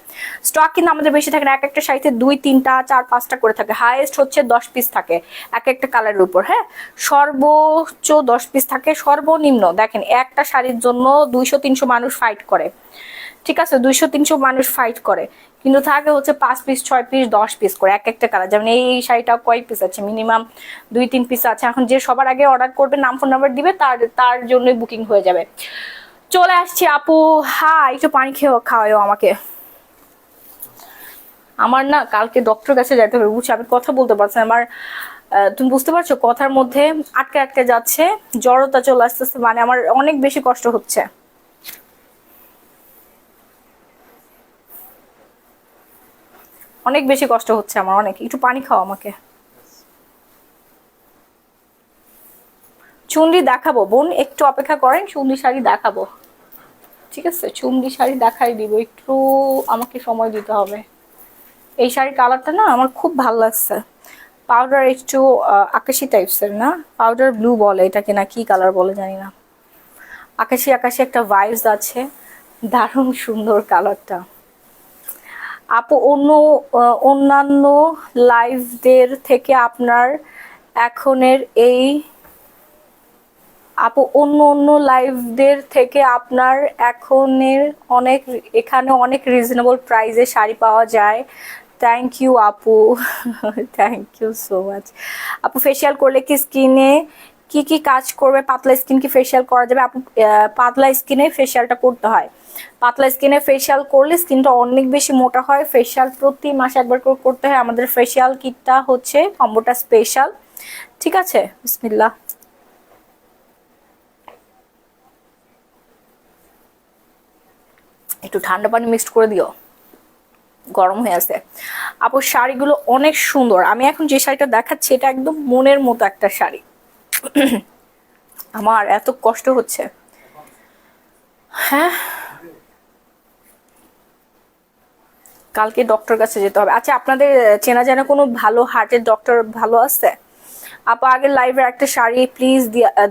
স্টক কিন্তু আমাদের বেশি থাকে না, এক একটা শাড়িতে 2, 3টা 4, 5টা করে থাকে। হাইয়েস্ট হচ্ছে 10 পিস থাকে এক একটা কালারের উপর। হ্যাঁ সর্বোচ্চ 10 পিস থাকে, সর্বনিম্ন দেখেন একটা শাড়ির জন্য 200-300 মানুষ ফাইট করে। ঠিক আছে, 200-300 মানুষ ফাইট করে, কিন্তু থাকে হচ্ছে 5 পিস 6 পিস 10 পিস করে এক একটা কালার। যেমন এই শাড়িটা কয় পিস আছে? মিনিমাম 2-3 পিস আছে। এখন যে সবার আগে অর্ডার করবে, নাম ফোন নাম্বার দিবে, তার জন্যই বুকিং হয়ে যাবে। চলে আসছি আপু। হ্যাঁ একটু পানি খাওয়াও আমাকে। আমার না কালকে ডক্টর কাছে যেতে হবে, বুঝছি আমি কথা বলতে পারছি না। আমার তুমি বুঝতে পারছো কথার মধ্যে আটকে আটকে যাচ্ছে, জড়তা চলে আসতেছে, মানে আমার অনেক বেশি কষ্ট হচ্ছে। অনেক বেশি কষ্ট হচ্ছে আমার, অনেক। একটু পানি খাও আমাকে। চুনরি দেখাবো বোন, একটু অপেক্ষা করেন, চুনরি শাড়ি দেখাবো। ঠিক আছে চুনরি শাড়ি দেখাই দিব, একটু আমাকে সময় দিতে হবে। এই শাড়ির কালারটা না আমার খুব ভালো লাগছে। পাউডার একটু আকাশি টাইপসের না, পাউডার ব্লু বলে এটাকে, না কি কালার বলে জানি না। আকাশি আকাশি একটা ভাইবস আছে, দারুণ সুন্দর কালারটা। আপু অন্যান্য লাইভদের থেকে আপনার এখনের এই আপু অন্য লাইভদের থেকে আপনার এখানে অনেক রিজনেবল প্রাইসে শাড়ি পাওয়া যায়। থ্যাংক ইউ আপু। Thank you so much. আপু ফেসিয়াল করলে কি স্কিনে কি কাজ করবে? পাতলা স্কিন কি ফেসিয়াল করা যাবে? আপু পাতলা স্কিনে ফেসিয়ালটা করতে হয়। পাতলা স্কিনে ফেসিয়াল করলে স্কিনটা অনেক বেশি মোটা হয়। ফেসিয়াল প্রতি মাসে একবার করে করতে হয়। আমাদের ফেসিয়াল কিটটা হচ্ছে কম্বোটা স্পেশাল। ঠিক আছে, বিসমিল্লাহ। একটু ঠান্ডা পানি মিক্সড করে দিও, গরম হয়ে আছে। আপু শাড়িগুলো অনেক সুন্দর। আমি এখন যে শাড়িটা দেখাচ্ছি এটা একদম মনের মতো একটা শাড়ি। আমার এত কষ্ট হচ্ছে। হ্যাঁ, কালকে ডক্টর কাছে যেতে হবে। আচ্ছা, আপনাদের চেনা জানা কোনো ভালো হার্টের ডক্টর ভালো আছে? আপু আগের লাইভে একটা শাড়ি প্লিজ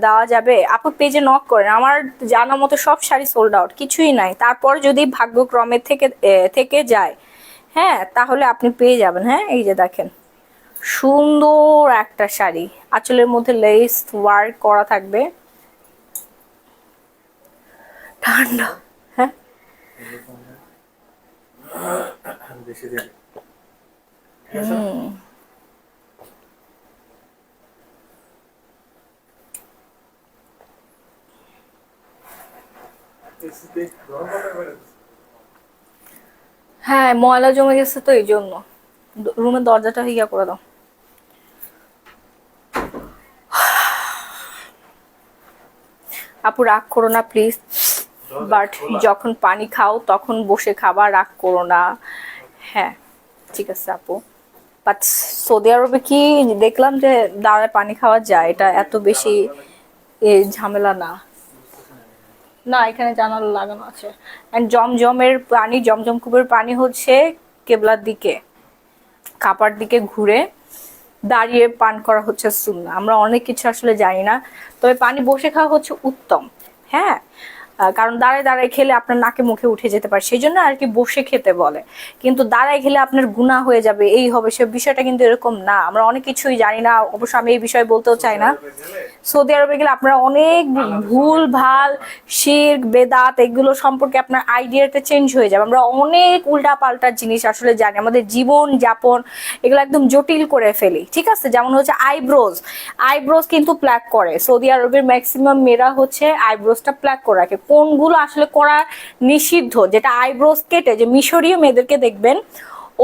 দেওয়া যাবে? আপু পেজে নক করেন। আমার জানা মতো সব শাড়ি সোল্ড আউট, কিছুই নাই। তারপর যদি ভাগ্যক্রমে থেকে যায়, হ্যাঁ, তাহলে আপনি পেয়ে যাবেন। হ্যাঁ, এই যে দেখেন সুন্দর একটা শাড়ি, আঁচলের মধ্যে লেস ওয়ার্ক করা থাকবে। ঠান্ডা, হ্যাঁ বেশি দিন হ্যাঁ, ময়লা জমে গেছে তো এই জন্য। রুমের দরজাটা ইয়া করে দাও। আপু রাগ করো না প্লিজ, বাট যখন পানি খাও তখন বসে খাবা, রাগ করো না। হ্যাঁ ঠিক আছে আপু, বাট সৌদি আরবে কি দেখলাম যে দাঁড়ায় পানি খাওয়া যায়, এটা এত বেশি ঝামেলা না। না, এখানে জানালা লাগানো আছে। এন্ড জমজমের পানি, জমজম কূপের পানি হচ্ছে কেবলার দিকে, কাপার দিকে ঘুরে দাঁড়িয়ে পান করা হচ্ছে সুন্নাহ। আমরা অনেক কিছু আসলে জানি না, তবে পানি বসে খাওয়া হচ্ছে উত্তম। হ্যাঁ, কারণ দাঁড়ায় দাঁড়ায় খেলে আপনার নাকে মুখে উঠে যেতে পারে, সেই জন্য আর কি বসে খেতে বলে। কিন্তু দাঁড়ায় খেলে আপনার গুনাহ হয়ে যাবে, এই হবে, সে বিষয়টা কিন্তু এরকম না। আমরা অনেক কিছুই জানি না, অবশ্য আমি এই বিষয়ে বলতেও চাই না। সৌদি আরবে গেলে আপনারা অনেক ভুল ভাল শিরক বেদাত এগুলো সম্পর্কে আপনার আইডিয়াটা চেঞ্জ হয়ে যাবে। আমরা অনেক উল্টা পাল্টা জিনিস আসলে জানি, আমাদের জীবন যাপন এগুলো একদম জটিল করে ফেলি। ঠিক আছে, যেমন হচ্ছে আইব্রোজ কিন্তু প্ল্যাক করে। সৌদি আরবের ম্যাক্সিমাম মেয়েরা হচ্ছে আইব্রোজটা প্ল্যাক করে রাখে। কোনগুলো আসলে করা নিষিদ্ধ, যেটা আইব্রোজ কেটে, যে মিশরীয় মেয়েদেরকে দেখবেন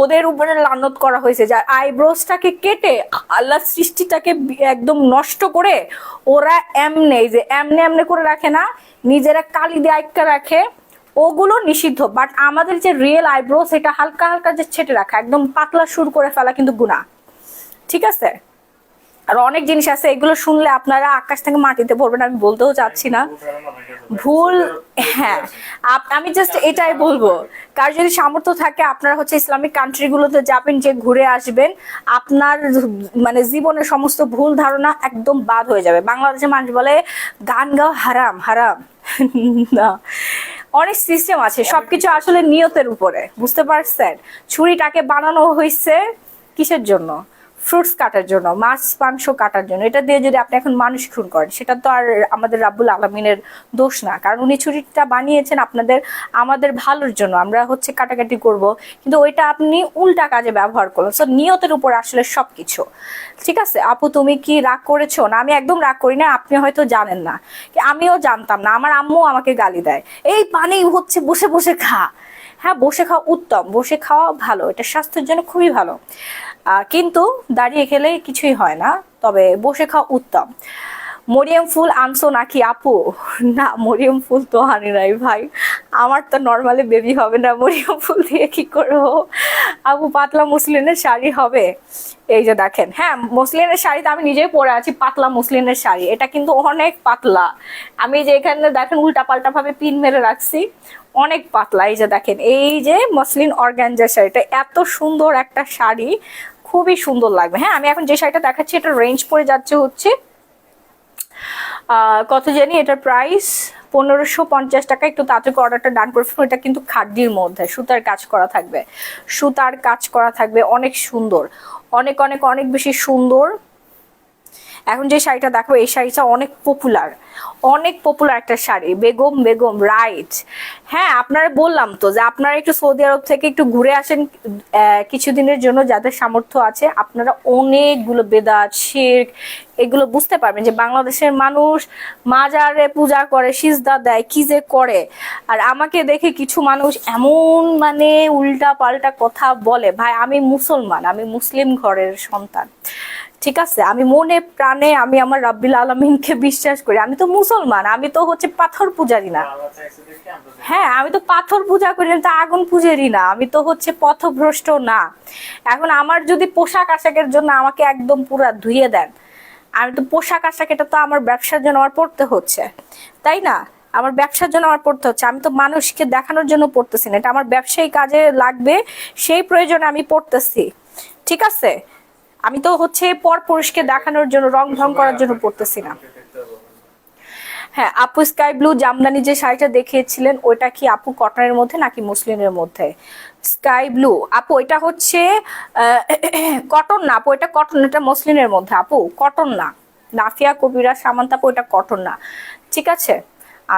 ওদের উপরে লানত করা হয়েছে, যার আইব্রোজটাকে কেটে আল্লাহ সৃষ্টিটাকে একদম নষ্ট করে ওরা এমনে করে রাখে না, নিজেরা কালি দিয়ে আটকা রাখে, ওগুলো নিষিদ্ধ। বাট আমাদের যে রিয়েল আইব্রোজ সেটা হালকা হালকা যে ছেটে রাখা, একদম পাতলা সুর করে ফেলা কিন্তু গুনাহ। ঠিক আছে, আর অনেক জিনিস আছে, এগুলো শুনলে আপনারা আকাশ থেকে মাটিতে পড়বেন, আমি বলতেও চাচ্ছি না। ভুল, হ্যাঁ, আমি জাস্ট এটাই বলবো, কার যদি সামর্থ্য থাকে আপনারা হচ্ছে ইসলামিক কান্ট্রিগুলোতে যাবেন, যে ঘুরে আসবেন, আপনার মানে জীবনের সমস্ত ভুল ধারণা একদম বাদ হয়ে যাবে। বাংলাদেশের মানুষ বলে গান গাও হারাম হারাম, না, অনেক সিস্টেম আছে, সবকিছু আসলে নিয়তের উপরে, বুঝতে পারছেন? ছুরিটাকে বানানো হয়েছে কিসের জন্য? ফ্রুটস কাটার জন্য, মাছ মাংস কাটার জন্য। এটা দিয়ে যদি আপনি এখন মানুষ খুন করেন, সেটা তো আর আমাদের রাব্বুল আলামিনের দোষ না, কারণ উনি ছুরিটা বানিয়েছেন আমাদের ভালোর জন্য। আমরা হচ্ছে কাটাকাটি করব, কিন্তু ওইটা আপনি উল্টা কাজে ব্যবহার করলেন। সো নিয়তের উপর আসলে সবকিছু। ঠিক আছে আপু, তুমি কি রাগ করেছো? না, আমি একদম রাগ করি না, আপনি হয়তো জানেন না, আমিও জানতাম না, আমার আম্মু আমাকে গালি দেয়, এই পানি হচ্ছে বসে বসে খা। হ্যাঁ, বসে খাওয়া উত্তম, বসে খাওয়া ভালো, এটা স্বাস্থ্যের জন্য খুবই ভালো, কিন্তু দাঁড়িয়ে খেলে কিছুই হয় না, তবে বসে খাওয়া উত্তম। মরিয়ম ফুল আনছো নাকি আপু? না, মরিয়ম ফুল তো আনি নাই ভাই, আমার তো নর্মালি বেবি হবে না, মরিয়ম ফুল দিয়ে কি করবো? আপু পাতলা মুসলিনের শাড়ি হবে? এই যে দেখেন, হ্যাঁ, মুসলিনের শাড়ি তো আমি নিজেই পরে আছি, পাতলা মুসলিনের শাড়ি, এটা কিন্তু অনেক পাতলা। আমি যে এখানে দেখেন উল্টা পাল্টা ভাবে পিন মেরে রাখছি, অনেক পাতলা। এই যে দেখেন, এই যে মসলিন অর্গানজার শাড়িটা এত সুন্দর একটা শাড়ি, খুবই সুন্দর লাগবে। হ্যাঁ, আমি এখন যে শাড়িটা দেখাচ্ছি এটা রেঞ্জ পড়ে যাচ্ছে হচ্ছে কত জানি, এটার প্রাইস 1550 টাকা। একটু তাড়াতাড়ি অর্ডারটা ডান করে ফেলুন। এটা কিন্তু খাদ্যির মধ্যে সুতার কাজ করা থাকবে, সুতার কাজ করা থাকবে, অনেক সুন্দর, অনেক অনেক অনেক বেশি সুন্দর। এখন যে শাড়িটা দেখো, এই শাড়িটা অনেক পপুলার, অনেক পপুলার একটা শাড়ি, বেগম বেগম, রাইট। হ্যাঁ, আপনারা বললাম তো যে আপনারা একটু সৌদি আরব থেকে একটু ঘুরে আসেন কিছুদিনের জন্য, যাদের সামর্থ্য আছে। আপনারা অনেকগুলো বেদাত, শিরক এগুলো বুঝতে পারবেন যে বাংলাদেশের মানুষ মাজারে পূজা করে, সিজদা দেয়, কি যে করে। আর আমাকে দেখে কিছু মানুষ এমন মানে উল্টা পাল্টা কথা বলে। ভাই, আমি মুসলমান, আমি মুসলিম ঘরের সন্তান, ঠিক আছে? আমি মনে প্রাণে আমি আমার রাব্বিল আলামিনকে বিশ্বাস করি। আমি তো মুসলমান, আমি তো হচ্ছে পাথর পূজারি না। হ্যাঁ, আমি তো পাথর পূজা করি না, তো আগুন পূজারি না, আমি তো হচ্ছে পথভ্রষ্ট না। এখন আমার যদি পোশাক আশাকের জন্য আমাকে একদম পুরা ধুইয়ে দেন, আমি তো পোশাক আশাক এটা তো আমার ব্যবসার জন্য আমার পড়তে হচ্ছে, তাই না? আমার ব্যবসার জন্য আমার পড়তে হচ্ছে, আমি তো মানুষকে দেখানোর জন্য পড়তেছি না, এটা আমার ব্যবসায়ী কাজে লাগবে, সেই প্রয়োজনে আমি পড়তেছি, ঠিক আছে? আমি তো হচ্ছে পর পুরুষকে দেখানোর জন্য, রং ঢং করার জন্য পড়তেছি না। হ্যাঁ আপু, স্কাই ব্লু জামদানি যে শাড়িটা দেখিয়েছিলেন ওইটা কি আপু কটনের মধ্যে নাকি মুসলিনের মধ্যে? স্কাই ব্লু আপু এটা হচ্ছে কটন না আপু, এটা কটন, এটা মসলিনের মধ্যে আপু, কটন না। নাফিয়া কবিরা সামান্তা আপু, এটা কটন না, ঠিক আছে?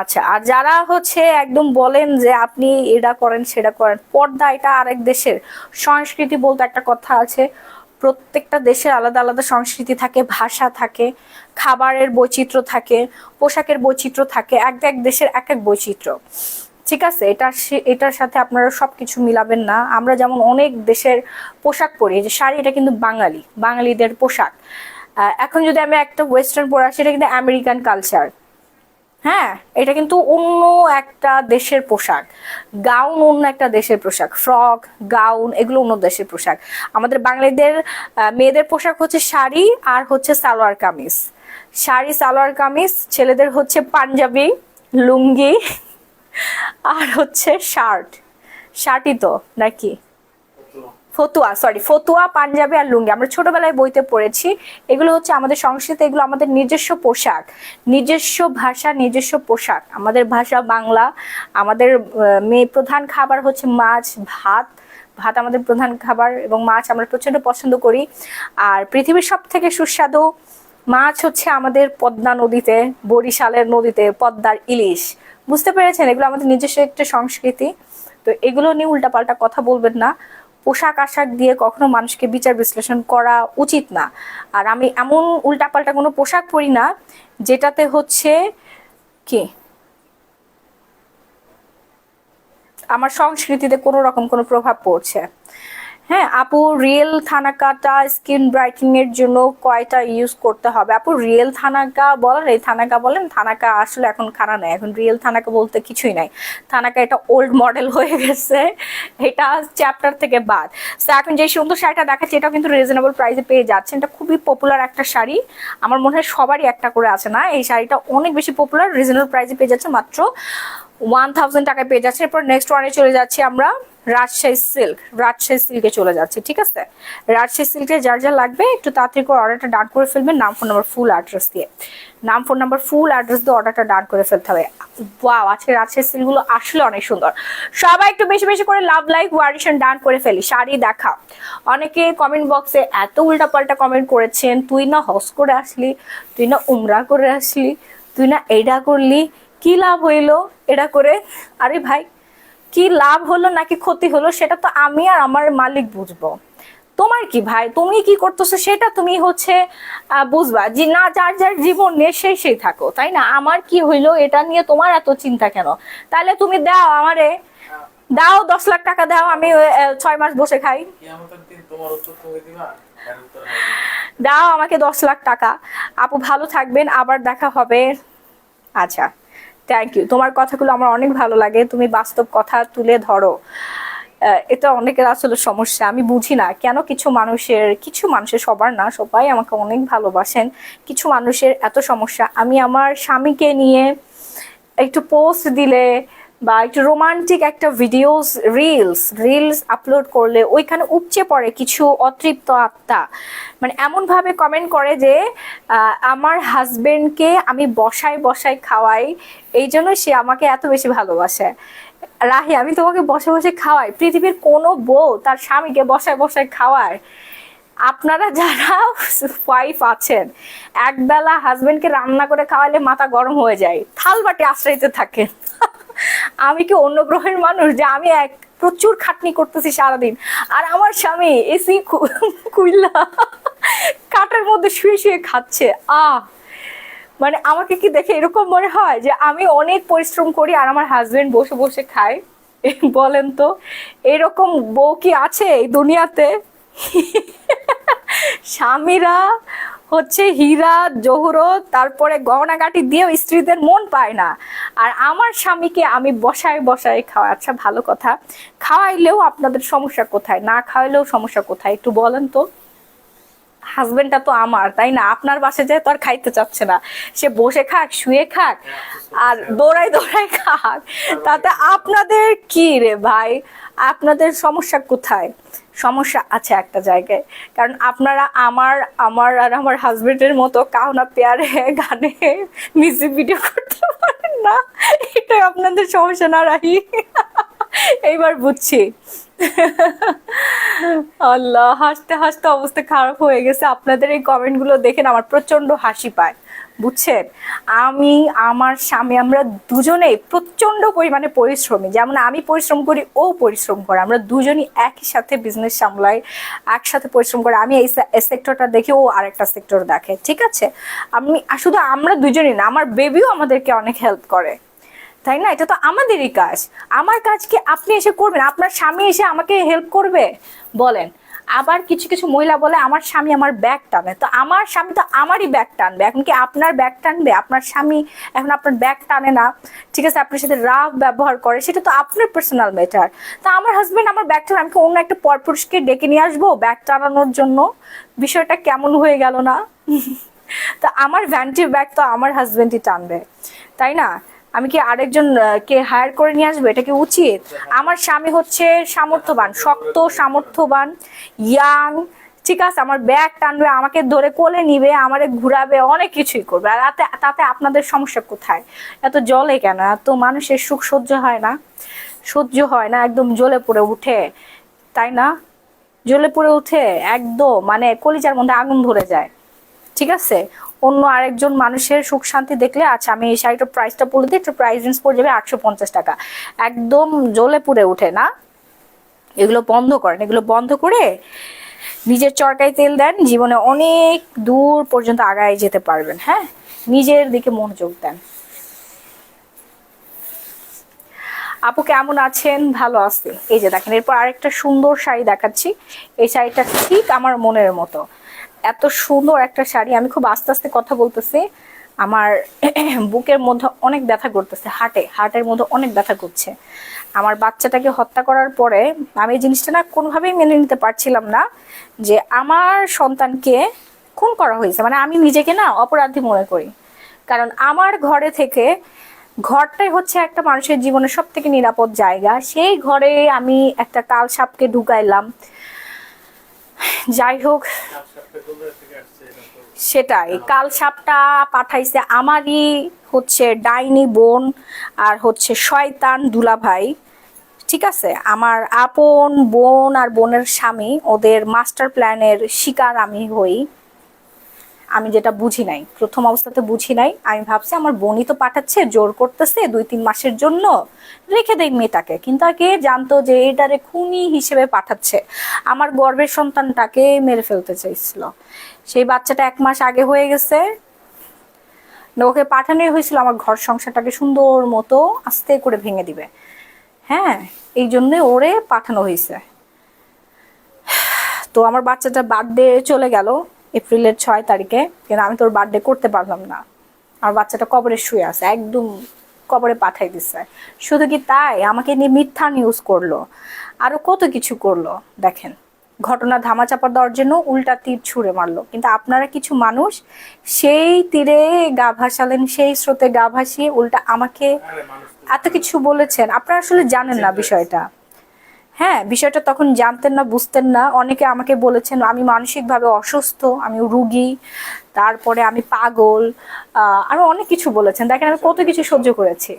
আচ্ছা, আর যারা হচ্ছে একদম বলেন যে আপনি এটা করেন সেটা করেন, পর্দা এটা আরেক দেশের সংস্কৃতি বলতে একটা কথা আছে। প্রত্যেকটা দেশের আলাদা আলাদা সংস্কৃতি থাকে, ভাষা থাকে, খাবারের বৈচিত্র্য থাকে, পোশাকের বৈচিত্র্য থাকে, এক এক দেশের এক এক বৈচিত্র্য, ঠিক আছে? এটার সাথে আপনারা সবকিছু মিলাবেন না। আমরা যেমন অনেক দেশের পোশাক পরি, যে শাড়ি এটা কিন্তু বাঙালিদের পোশাক। এখন যদি আমি একটা ওয়েস্টার্ন পরে আসি, এটা কিন্তু আমেরিকান কালচার। হ্যাঁ, এটা কিন্তু অন্য একটা দেশের পোশাক। গাউন অন্য একটা দেশের পোশাক, ফ্রক, গাউন এগুলো অন্য দেশের পোশাক। আমাদের বাঙালিদের মেয়েদের পোশাক হচ্ছে শাড়ি আর হচ্ছে সালোয়ার কামিজ। শাড়ি, সালোয়ার কামিজ। ছেলেদের হচ্ছে পাঞ্জাবি, লুঙ্গি আর হচ্ছে শার্টই তো নাকি, ফতুয়া, পাঞ্জাবি আর লুঙ্গি। আমরা ছোটবেলায় বইতে পড়েছি। এগুলো হচ্ছে আমাদের সংস্কৃতি, এগুলো আমাদের নিজস্ব পোশাক, নিজস্ব ভাষা, নিজস্ব পোশাক। আমাদের ভাষা বাংলা। আমাদের প্রধান খাবার হচ্ছে মাছ, ভাত আমাদের প্রধান খাবার, এবং মাছ আমরা প্রচন্ড পছন্দ করি। আর পৃথিবীর সব থেকে সুস্বাদু মাছ হচ্ছে আমাদের পদ্মা নদীতে, বরিশালের নদীতে পদ্মার ইলিশ। বুঝতে পেরেছেন? এগুলো আমাদের নিজস্ব একটা সংস্কৃতি। তো এগুলো নিয়ে উল্টাপাল্টা কথা বলবেন না। পোশাক আশাক দিয়ে কখনো মানুষকে বিচার বিশ্লেষণ করা উচিত না। আর আমি এমন উল্টাপাল্টা কোনো পোশাক পরি না যেটাতে হচ্ছে কি আমার সংস্কৃতিতে কোনো রকম কোনো প্রভাব পড়ছে। হ্যাঁ আপু, রিয়েল থানাকাটা স্কিন ব্রাইটেনিং এর জন্য কয়টা ইউজ করতে হবে? আপু রিয়েল থানাকা বলেন, এই থানাকা বলেন, থানাকা আসলে এখন খানা নাই, এখন রিয়েল থানাকা বলতে কিছুই নাই। থানাকা এটা ওল্ড মডেল হয়ে গেছে, এটা চ্যাপ্টার থেকে বাদ। তো এখন যে সুন্দর শাড়িটা দেখাচ্ছি, এটাও কিন্তু রিজনেবল প্রাইসে পেয়ে যাচ্ছেন। এটা খুবই পপুলার একটা শাড়ি, আমার মনে হয় সবারই একটা করে আছে না? এই শাড়িটা অনেক বেশি পপুলার, রিজনেবল প্রাইসে পেয়ে যাচ্ছে, মাত্র 1000 টাকায় পেয়ে যাচ্ছে। এরপর নেক্সট ওয়ানে চলে যাচ্ছি আমরা, রাজশাহী সিল্কে চলে যাচ্ছে, ঠিক আছে? রাজশাহী সিল্কে যার যা লাগবে একটু তাড়াতাড়ি করে অর্ডারটা ডান করে ফেলবেন, নাম ফোন নাম্বার ফুল অ্যাড্রেস দিয়ে, অর্ডারটা ডান করে ফেলতে হবে। ওয়াও, আজকে রাজশাহী সিল্কগুলো আসলে অনেক সুন্দর। সবাই একটু বেশি বেশি করে লাভ লাইক ওয়ারিশন ডান করে ফেলি। শাড়ি দেখা, অনেকে কমেন্ট বক্সে এত উল্টাপাল্টা কমেন্ট করেছেন, তুই না হজ করে আসলি, তুই না উমরা করে আসলি, তুই না এইটা করলি, কি লাভ হইলো এটা করে? আরে ভাই, কি লাভ হলো নাকি ক্ষতি হলো সেটা তো আমি আর আমার মালিক বুঝবো। তোমার কি ভাই, তুমি কি করতেছো সেটা তুমি হচ্ছে বুঝবা, যে না যার যার জীবন নিয়ে সেই থাকো, তাই না? আমার কি হইলো এটা নিয়ে তোমার এত চিন্তা কেন? তাহলে তুমি দাও আমারে, দাও 10 লাখ টাকা দাও, আমি 6 মাস বসে খাই। দাও আমাকে 10 লাখ টাকা। আপু ভালো থাকবেন, আবার দেখা হবে। আচ্ছা, থ্যাংক ইউ। তোমার কথাগুলো আমার অনেক ভালো লাগে, তুমি বাস্তব কথা তুলে ধরো। এটা অনেকের আসলে সমস্যা, আমি বুঝি না কেন কিছু মানুষের, সবার না, সবাই আমাকে অনেক ভালোবাসেন, কিছু মানুষের এত সমস্যা। আমি আমার স্বামীকে নিয়ে একটু পোস্ট দিলে বা একটু রোমান্টিক একটা ভিডিওস রিলস আপলোড করলে ওইখানে উপচে পড়ে কিছু অতৃপ্ত আত্মা, মানে এমনভাবে কমেন্ট করে যে আমার হাজবেন্ডকে আমি বসায় বসায় খাওয়াই, এই জন্য সে আমাকে এত বেশি ভালোবাসে। রাহি, আমি তোমাকে বসে বসে খাওয়াই? পৃথিবীর কোনো বউ তার স্বামীকে বসায় বসায় খাওয়ায়? আপনারা যারা ওয়াইফ আছেন, একবেলা হাজবেন্ডকে রান্না করে খাওয়ালে মাথা গরম হয়ে যায়, থাল বাটি আশ্রয়তে থাকেন। আমি কি অন্য গ্রহের মানুষ যে আমি প্রচুর খাটনি করতেছি সারাদিন, আর আমার স্বামী এসি কুইল্লা কাঠের মধ্যে শুয়ে শুয়ে খাচ্ছে? মানে আমাকে কি দেখে এরকম মনে হয় যে আমি অনেক পরিশ্রম করি আর আমার হাজবেন্ড বসে বসে খায়? বলেন তো, এরকম বউ কি আছে এই দুনিয়াতে? স্বামীরা হচ্ছে হীরা জহরত, তারপরে গহনাগাটি দিয়েও স্ত্রীদের মন পায় না, আর আমার স্বামীকে আমি বসায় বসায় খাওয়াই। আচ্ছা ভালো কথা, খাওয়াইলেও আপনাদের সমস্যা কোথায়? না খাওয়াইলেও সমস্যা কোথায় একটু বলেন তো? হাজবেন্ডটা তো আমার, তাই না? আপনার বাসায় যায় তো আর খাইতে চাচ্ছে না, সে বসে খাক, শুয়ে খাক, আর দৌড়াই দৌড়াই খাক, তাতে আপনাদের কি রে ভাই? আপনাদের সমস্যা কোথায়? সমস্যা আছে একটা জায়গায়, কারণ আপনারা আমার আমার আর আমার হাজবেন্ডের মতো কাও না পেয়ারে গানে মিউজিক ভিডিও করতে পারেন না, এটাই আপনাদের সমস্যা। না রাহি, এইবার বুঝছি। আল্লাহ, হাসতে হাসতে অবস্থা খারাপ হয়ে গেছে। আপনাদের এই কমেন্টগুলো দেখে না আমার প্রচন্ড হাসি পায়, বুঝছেন? আমি আমার স্বামী আমরা দুজনেই প্রচন্ড পরিমাণে পরিশ্রমী, যেমন আমি পরিশ্রম করি ও পরিশ্রম করে, আমরা দুজনই একই সাথে বিজনেস সামলাই, একসাথে পরিশ্রম করে। আমি এই সেক্টরটা দেখি, ও আরেকটা সেক্টর দেখে, ঠিক আছে? আমি শুধু আমরা দুজনই না, আমার বেবিও আমাদেরকে অনেক হেল্প করে, তাই না? এটা তো আমাদেরই কাজ। আমার কাজ কি আপনি এসে করবেন? আপনার স্বামী এসে আমাকে হেল্প করবে বলেন? আবার কিছু কিছু মহিলা বলে আমার স্বামী আমার ব্যাগ টানে, তো আমার স্বামী তো আমারই ব্যাগ টানবে, এখন কি আপনার ব্যাগ টানবে? আপনার স্বামী এখন আপনার ব্যাগ টানে না, ঠিক আছে, আপনার সাথে রাফ ব্যবহার করে, সেটা তো আপনার পার্সোনাল ম্যাটার। তা আমার হাজবেন্ড আমার ব্যাগ টানে, আমি কি অন্য একটা পরপুরুষকে ডেকে নিয়ে আসবো ব্যাগ টানানোর জন্য? বিষয়টা কেমন হয়ে গেল না? তো আমার ভ্যানিটি ব্যাগ তো আমার হাজবেন্ডই টানবে, তাই না? আমি কি আরেকজন কে হায়ার করে নিয়ে আসবো? এটা কি উচিত? আমার স্বামী হচ্ছে সামর্থ্যবান, শক্ত সামর্থ্যবান, ইয়াং, ঠিক আছে, আমার ব্যাগ টানবে, আমাকে ধরে কোলে নিবে, আমারে ঘুরাবে, অনেক কিছুই করবে। আর তাতে আপনাদের সমস্যা কোথায়? এত জ্বলে কেন? এত মানুষের সুখ সহ্য হয় না? সহ্য হয় না, একদম জ্বলে পড়ে উঠে, তাই না? জ্বলে পড়ে উঠে একদম, মানে কলিজার মধ্যে আগুন ধরে যায়, ঠিক আছে? অন্য আরেকজন মানুষের সুখ শান্তি দেখলে, আচ্ছা আমি এই শাড়িটার প্রাইসটা বলে দিই, একটু প্রাইস রেঞ্জ পড়ে যাবে 850 টাকা, একদম জ্বলে পুড়ে ওঠে না? এগুলো বন্ধ করেন, এগুলো বন্ধ করে নিজের চরকায় তেল দেন, জীবনে অনেক দূর পর্যন্ত আগায় যেতে পারবেন। হ্যাঁ, নিজের দিকে মনোযোগ দেন। আপু কেমন আছেন? ভালো আছি। এই যে দেখেন, এরপর আরেকটা সুন্দর শাড়ি দেখাচ্ছি। এই শাড়িটা ঠিক আমার মনের মতো, এত সুন্দর একটা শাড়ি। আমি খুব আস্তে আস্তে কথা বলতেছি, আমার বুকের মধ্যে অনেক ব্যথা করতেছে, হার্টের মধ্যে অনেক ব্যথা করছে। আমার বাচ্চাটাকে হত্যা করার পরে আমি এই জিনিসটা না কোনোভাবেই মেনে নিতে পারছিলাম না যে আমার সন্তানকে খুন করা হয়েছে। মানে আমি নিজেকে না অপরাধী মনে করি, কারণ আমার ঘরে থেকে, ঘরটাই হচ্ছে একটা মানুষের জীবনের সব থেকে নিরাপদ জায়গা, সেই ঘরে আমি একটা কাল সাপকে ঢুকাইলাম। যাই হোক, সেটাই, কাল সাপটা পাঠাইছে আমারই হচ্ছে ডাইনি বোন আর হচ্ছে শয়তান দুলাভাই, ঠিক আছে? আমার আপন বোন আর বোনের স্বামী, ওদের মাস্টার প্ল্যানের শিকার আমি হই। আমি যেটা বুঝি নাই, প্রথম অবস্থাতে বুঝি নাই, আমি ভাবছি আমার বোনই তো পাঠাচ্ছে, জোর করতেছে 2-3 মাসের জন্য, রেখে দেয় মেয়েটাকে। কিন্তু কে জানতো যে এটারে খুনি হিসেবে পাঠাচ্ছে, আমার গর্ভের সন্তানটাকে মেরে ফেলতে চাইছিল। সেই বাচ্চাটা 1 মাস আগে হয়ে গেছে, ওকে পাঠানোই হয়েছিল আমার ঘর সংসারটাকে সুন্দর মতো আস্তে করে ভেঙে দিবে। হ্যাঁ, এই জন্যই ওরে পাঠানো হয়েছে। তো আমার বাচ্চাটা বার্থডে চলে গেল এপ্রিলের 6 তারিখে, কিন্তু আমি তোর বার্থডে করতে পারলাম না। আমার বাচ্চাটা কবরে শুয়ে আছে, একদম কবরে পাঠাই দিচ্ছে। শুধু কি তাই, আমাকে নিয়ে মিথ্যা নিউজ করলো, আরো কত কিছু করলো। দেখেন ঘটনা ধামাচাপা দেওয়ার জন্য উল্টা তীর ছুঁড়ে মারলো, কিন্তু আপনারা কিছু মানুষ সেই তীরে গা ভাসালেন, সেই স্রোতে গা ভাসিয়ে উল্টা আমাকে এত কিছু বলেছেন। আপনারা আসলে জানেন না বিষয়টা। হ্যাঁ, বিষয়টা তখন জানতেন না, বুঝতেন না। অনেকে আমাকে বলেছেন আমি মানসিকভাবে অসুস্থ, আমি রুগী, তারপরে আমি পাগল, আরো অনেক কিছু বলেছেন। দেখেন আমি কত কিছু সহ্য করেছি,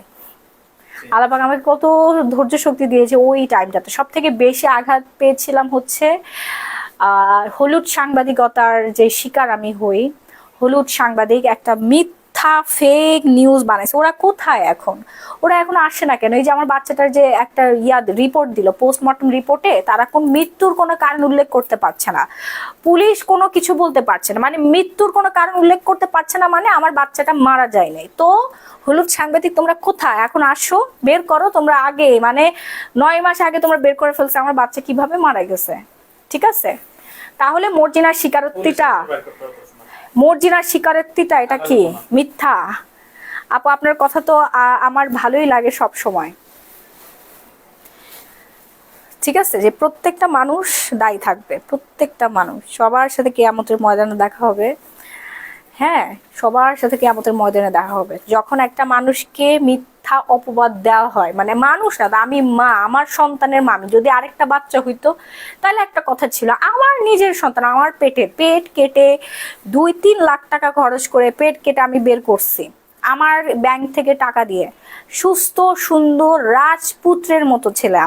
আল্লাহ পাক আমাকে কত ধৈর্য শক্তি দিয়েছে। ওই টাইমটাতে সব থেকে বেশি আঘাত পেয়েছিলাম হচ্ছে হলুদ সাংবাদিকতার যে শিকার আমি হই। হলুদ সাংবাদিক একটা মিথ্যা ফেক নিউজ বানাইছে। ওরা কোথায় এখন? ওরা এখন আসে না কেন? এই যে আমার বাচ্চাটার যে একটা রিপোর্ট দিল, পোস্টমর্টম রিপোর্টে তারা কোন মৃত্যুর কোনো কারণ উল্লেখ করতে পারছে না, পুলিশ কোনো কিছু বলতে পারছে না। মানে মৃত্যুর কোনো কারণ উল্লেখ করতে পারছে না, মানে আমার বাচ্চাটা মারা যায় নাই। তো হলুদ সাংবাদিক তোমরা কোথায় এখন? আসো, বের করো। তোমরা আগে মানে 9 মাস আগে তোমরা বের করে ফেলছে আমার বাচ্চা কিভাবে মারা গেছে। ঠিক আছে, তাহলে মর্জিনার স্বীকারোক্তিটা এটা কি মিথ্যা? আপু আপনার কথা তো আমার ভালোই লাগে সব সময়। ঠিক আছে, যে প্রত্যেকটা মানুষ দায়ী থাকবে, প্রত্যেকটা মানুষ। সবার সাথে কিয়ামতের ময়দানে দেখা হবে। হ্যাঁ, সবার সাথে কিয়ামতের ময়দানে দেখা হবে। যখন একটা মানুষকে মিথ্যা অপবাদ দেওয়া হয়, মানে মানুষ না, আমি মা, আমার সন্তানের মামি, যদি আরেকটা বাচ্চা হইতো তাহলে একটা কথা ছিল। আমার নিজের সন্তান, আমার পেট কেটে 2-3 লাখ টাকা খরচ করে পেট কেটে আমি বের করছি আমার ব্যাংক থেকে টাকা দিয়ে। সুস্থ সুন্দর রাজপুত্রের মতো ছেলে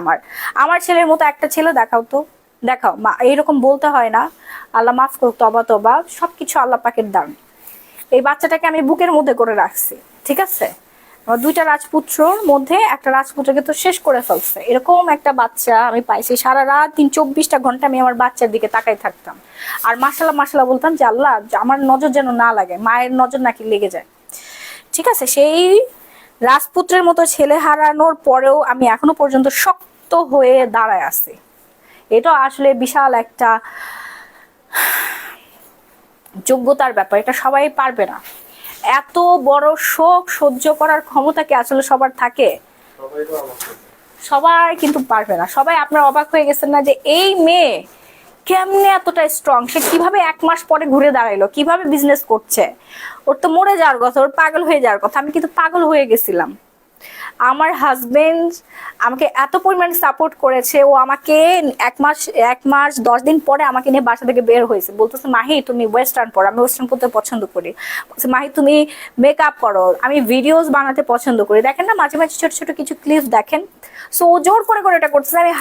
আমার ছেলের মতো একটা ছেলে দেখাও তো, দেখাও। মা এইরকম বলতে হয় না, আল্লাহ মাফ করুক, তবা সবকিছু আল্লাহ পাকের দান। এই বাচ্চাটাকে আমি বুকের মধ্যে করে রাখছি। ঠিক আছে, আমার 2টা রাজপুত্রর মধ্যে একটা রাজপুত্রকে তো শেষ করে ফেলছে। এরকম একটা বাচ্চা আমি পাইছি। সারা রাত 24টা ঘন্টা আমি আমার বাচ্চার দিকে তাকাই থাকতাম, আর মাশাল্লাহ বলতাম যে আল্লাহ আমার নজর যেন না লাগে, মায়ের নজর নাকি লেগে যায়। ঠিক আছে, সেই রাজপুত্রের মতো ছেলে হারানোর পরেও আমি এখনো পর্যন্ত শক্ত হয়ে দাঁড়ায় আছি। এটা আসলে বিশাল একটা যোগ্যতার ব্যাপার, এটা সবাই পারবে না। এত বড় শোক সহ্য করার ক্ষমতা কি আসলে সবার থাকে? সবাই কিন্তু পারবে না। সবাই আপনার অবাক হয়ে গেছেন না যে এই মেয়ে কেমনে এতটা স্ট্রং, সে কিভাবে 1 মাস পরে ঘুরে দাঁড়াইলো, কিভাবে বিজনেস করছে। ওর তো মরে যাওয়ার কথা, ওর পাগল হয়ে যাওয়ার কথা। আমি কিন্তু পাগল হয়ে গেছিলাম। আমার হাজবেন্ড আমাকে এত পরিমাণে সাপোর্ট করেছে। ও আমাকে 1 মাস 10 দিন পরে আমাকে নিয়ে বাসা থেকে বের হয়েছে। বলতেছে মাহি তুমি ওয়েস্টার্ন পরো, আমি ওয়েস্টার্ন পরতে পছন্দ করি। বলছে মাহি তুমি মেকআপ করো, আমি ভিডিওস বানাতে পছন্দ করি। দেখেন না মাঝে মাঝে ছোট ছোট কিছু ক্লিপ দেখেন। সো ও জোর করে এটা করতেছে। আমি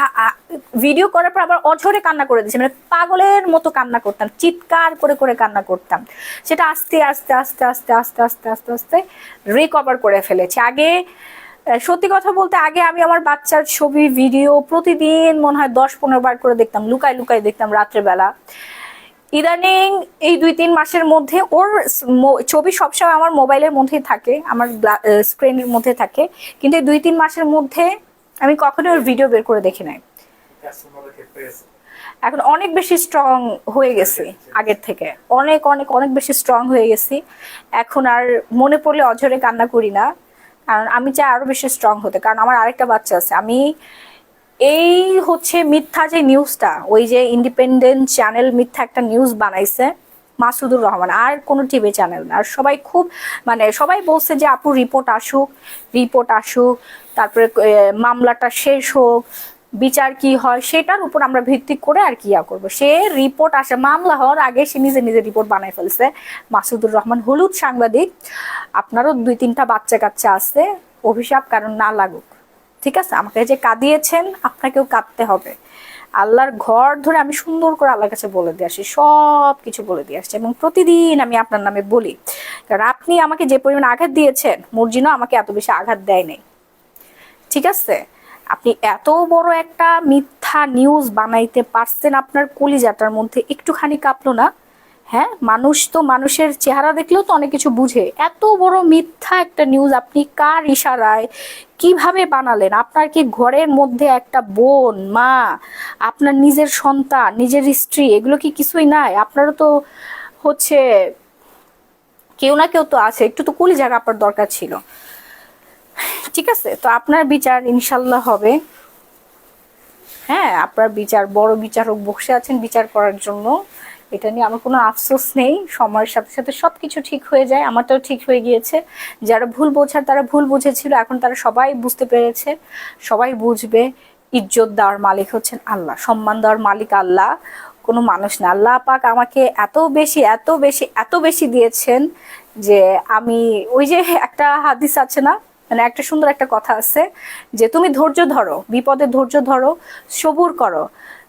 ভিডিও করার পর আবার অঝরে কান্না করে দিচ্ছি, মানে পাগলের মতো কান্না করতাম, চিৎকার করে কান্না করতাম। সেটা আস্তে আস্তে আস্তে আস্তে আস্তে আস্তে আস্তে আস্তে রিকভার করে ফেলেছি। আগে সত্যি কথা বলতে আগে আমি আমার বাচ্চার ছবি ভিডিও প্রতিদিন মনে হয় 10-15 বার করে দেখতাম, লুকাই দেখতাম রাত্রেবেলা। ইদানিং এই 2-3 মাসের মধ্যে ওর ছবি সবসময় আমার মোবাইলের মধ্যেই থাকে, আমার স্ক্রিনের মধ্যে থাকে, কিন্তু এই 2-3 মাসের মধ্যে আমি কখনোই ওর ভিডিও বের করে দেখি নাই। এখন অনেক বেশি স্ট্রং হয়ে গেছি আগের থেকে, অনেক বেশি স্ট্রং হয়ে গেছি। এখন আর মনে পড়লে অঝরে কান্না করি না, কারণ আমি চাই আরো বেশি স্ট্রং হতে। কারণ আমার আরেকটা বাচ্চা আছে। আমি এই হচ্ছে মিথ্যা যে নিউজটা, ওই যে ইন্ডিপেন্ডেন্ট চ্যানেল মিথ্যা একটা নিউজ বানাইছে মাসুদুর রহমান, আর কোনো টিভি চ্যানেল না। আর সবাই খুব মানে সবাই বলছে যে আপু রিপোর্ট আসুক, তারপরে মামলাটা শেষ হোক, বিচার কি হয় সেটার উপর আমরা ভিত্তি করে আর কি করবো। সে রিপোর্ট আসে, মামলা হওয়ার আগে সে নিজে রিপোর্ট বানাই ফেলছে। মাসুদুর রহমান হলুদ সাংবাদিক, আপনারও 2-3টা বাচ্চা কাচ্চা আছে, অভিশাপ কারণ না লাগুক। ঠিক আছে, আমাকে যে কাঁদিয়েছেন আপনাকেও কাঁদতে হবে। আল্লাহর ঘর ধরে আমি সুন্দর করে আল্লাহর কাছে বলে দিয়ে আসি, সব কিছু বলে দিয়ে আসছি, এবং প্রতিদিন আমি আপনার নামে বলি। কারণ আপনি আমাকে যে পরিমাণ আঘাত দিয়েছেন, মর্জিনা আমাকে এত বেশি আঘাত দেয় নাই। ঠিক আছে, আপনি এত বড় একটা মিথ্যা নিউজ বানাইতে পারছেন, আপনার কলিজাটার মধ্যে একটুখানি কাঁপলো না? হ্যাঁ, মানুষ তো মানুষের চেহারা দেখলেও তো অনেক কিছু বুঝে। এত বড় মিথ্যা একটা নিউজ আপনি কার ইশারায় কিভাবে বানালেন? আপনার কি ঘরের মধ্যে একটা বোন, মা, আপনার নিজের সন্তান, নিজের স্ত্রী, এগুলো কি কিছুই নাই? আপনারও তো হচ্ছে কেউ না কেউ তো আছে, একটু তো কলিজা কাঁপার দরকার ছিল। ঠিক আছে, তো আপনার বিচার ইনশাল্লাহ হবে। হ্যাঁ, আপনার বিচার, বড় বিচারক বসে আছেন বিচার করার জন্য। এটা নিয়ে আমার কোনো আফসোস নেই, সময়ের সাথে সাথে সবকিছু ঠিক হয়ে যায়, আমারটাও ঠিক হয়ে গিয়েছে। যারা ভুল বোঝার তারা ভুল বুঝেছিল, এখন তারা সবাই বুঝতে পেরেছে, সবাই বুঝবে। ইজ্জত দেওয়ার মালিক হচ্ছেন আল্লাহ, সম্মান দেওয়ার মালিক আল্লাহ, কোনো মানুষ না। আল্লাহ পাক আমাকে এত বেশি এত বেশি এত বেশি দিয়েছেন যে আমি, ওই যে একটা হাদিস আছে না, মানে একটা সুন্দর একটা কথা আছে যে তুমি ধৈর্য ধরো, বিপদে ধৈর্য ধরো, সবুর করো,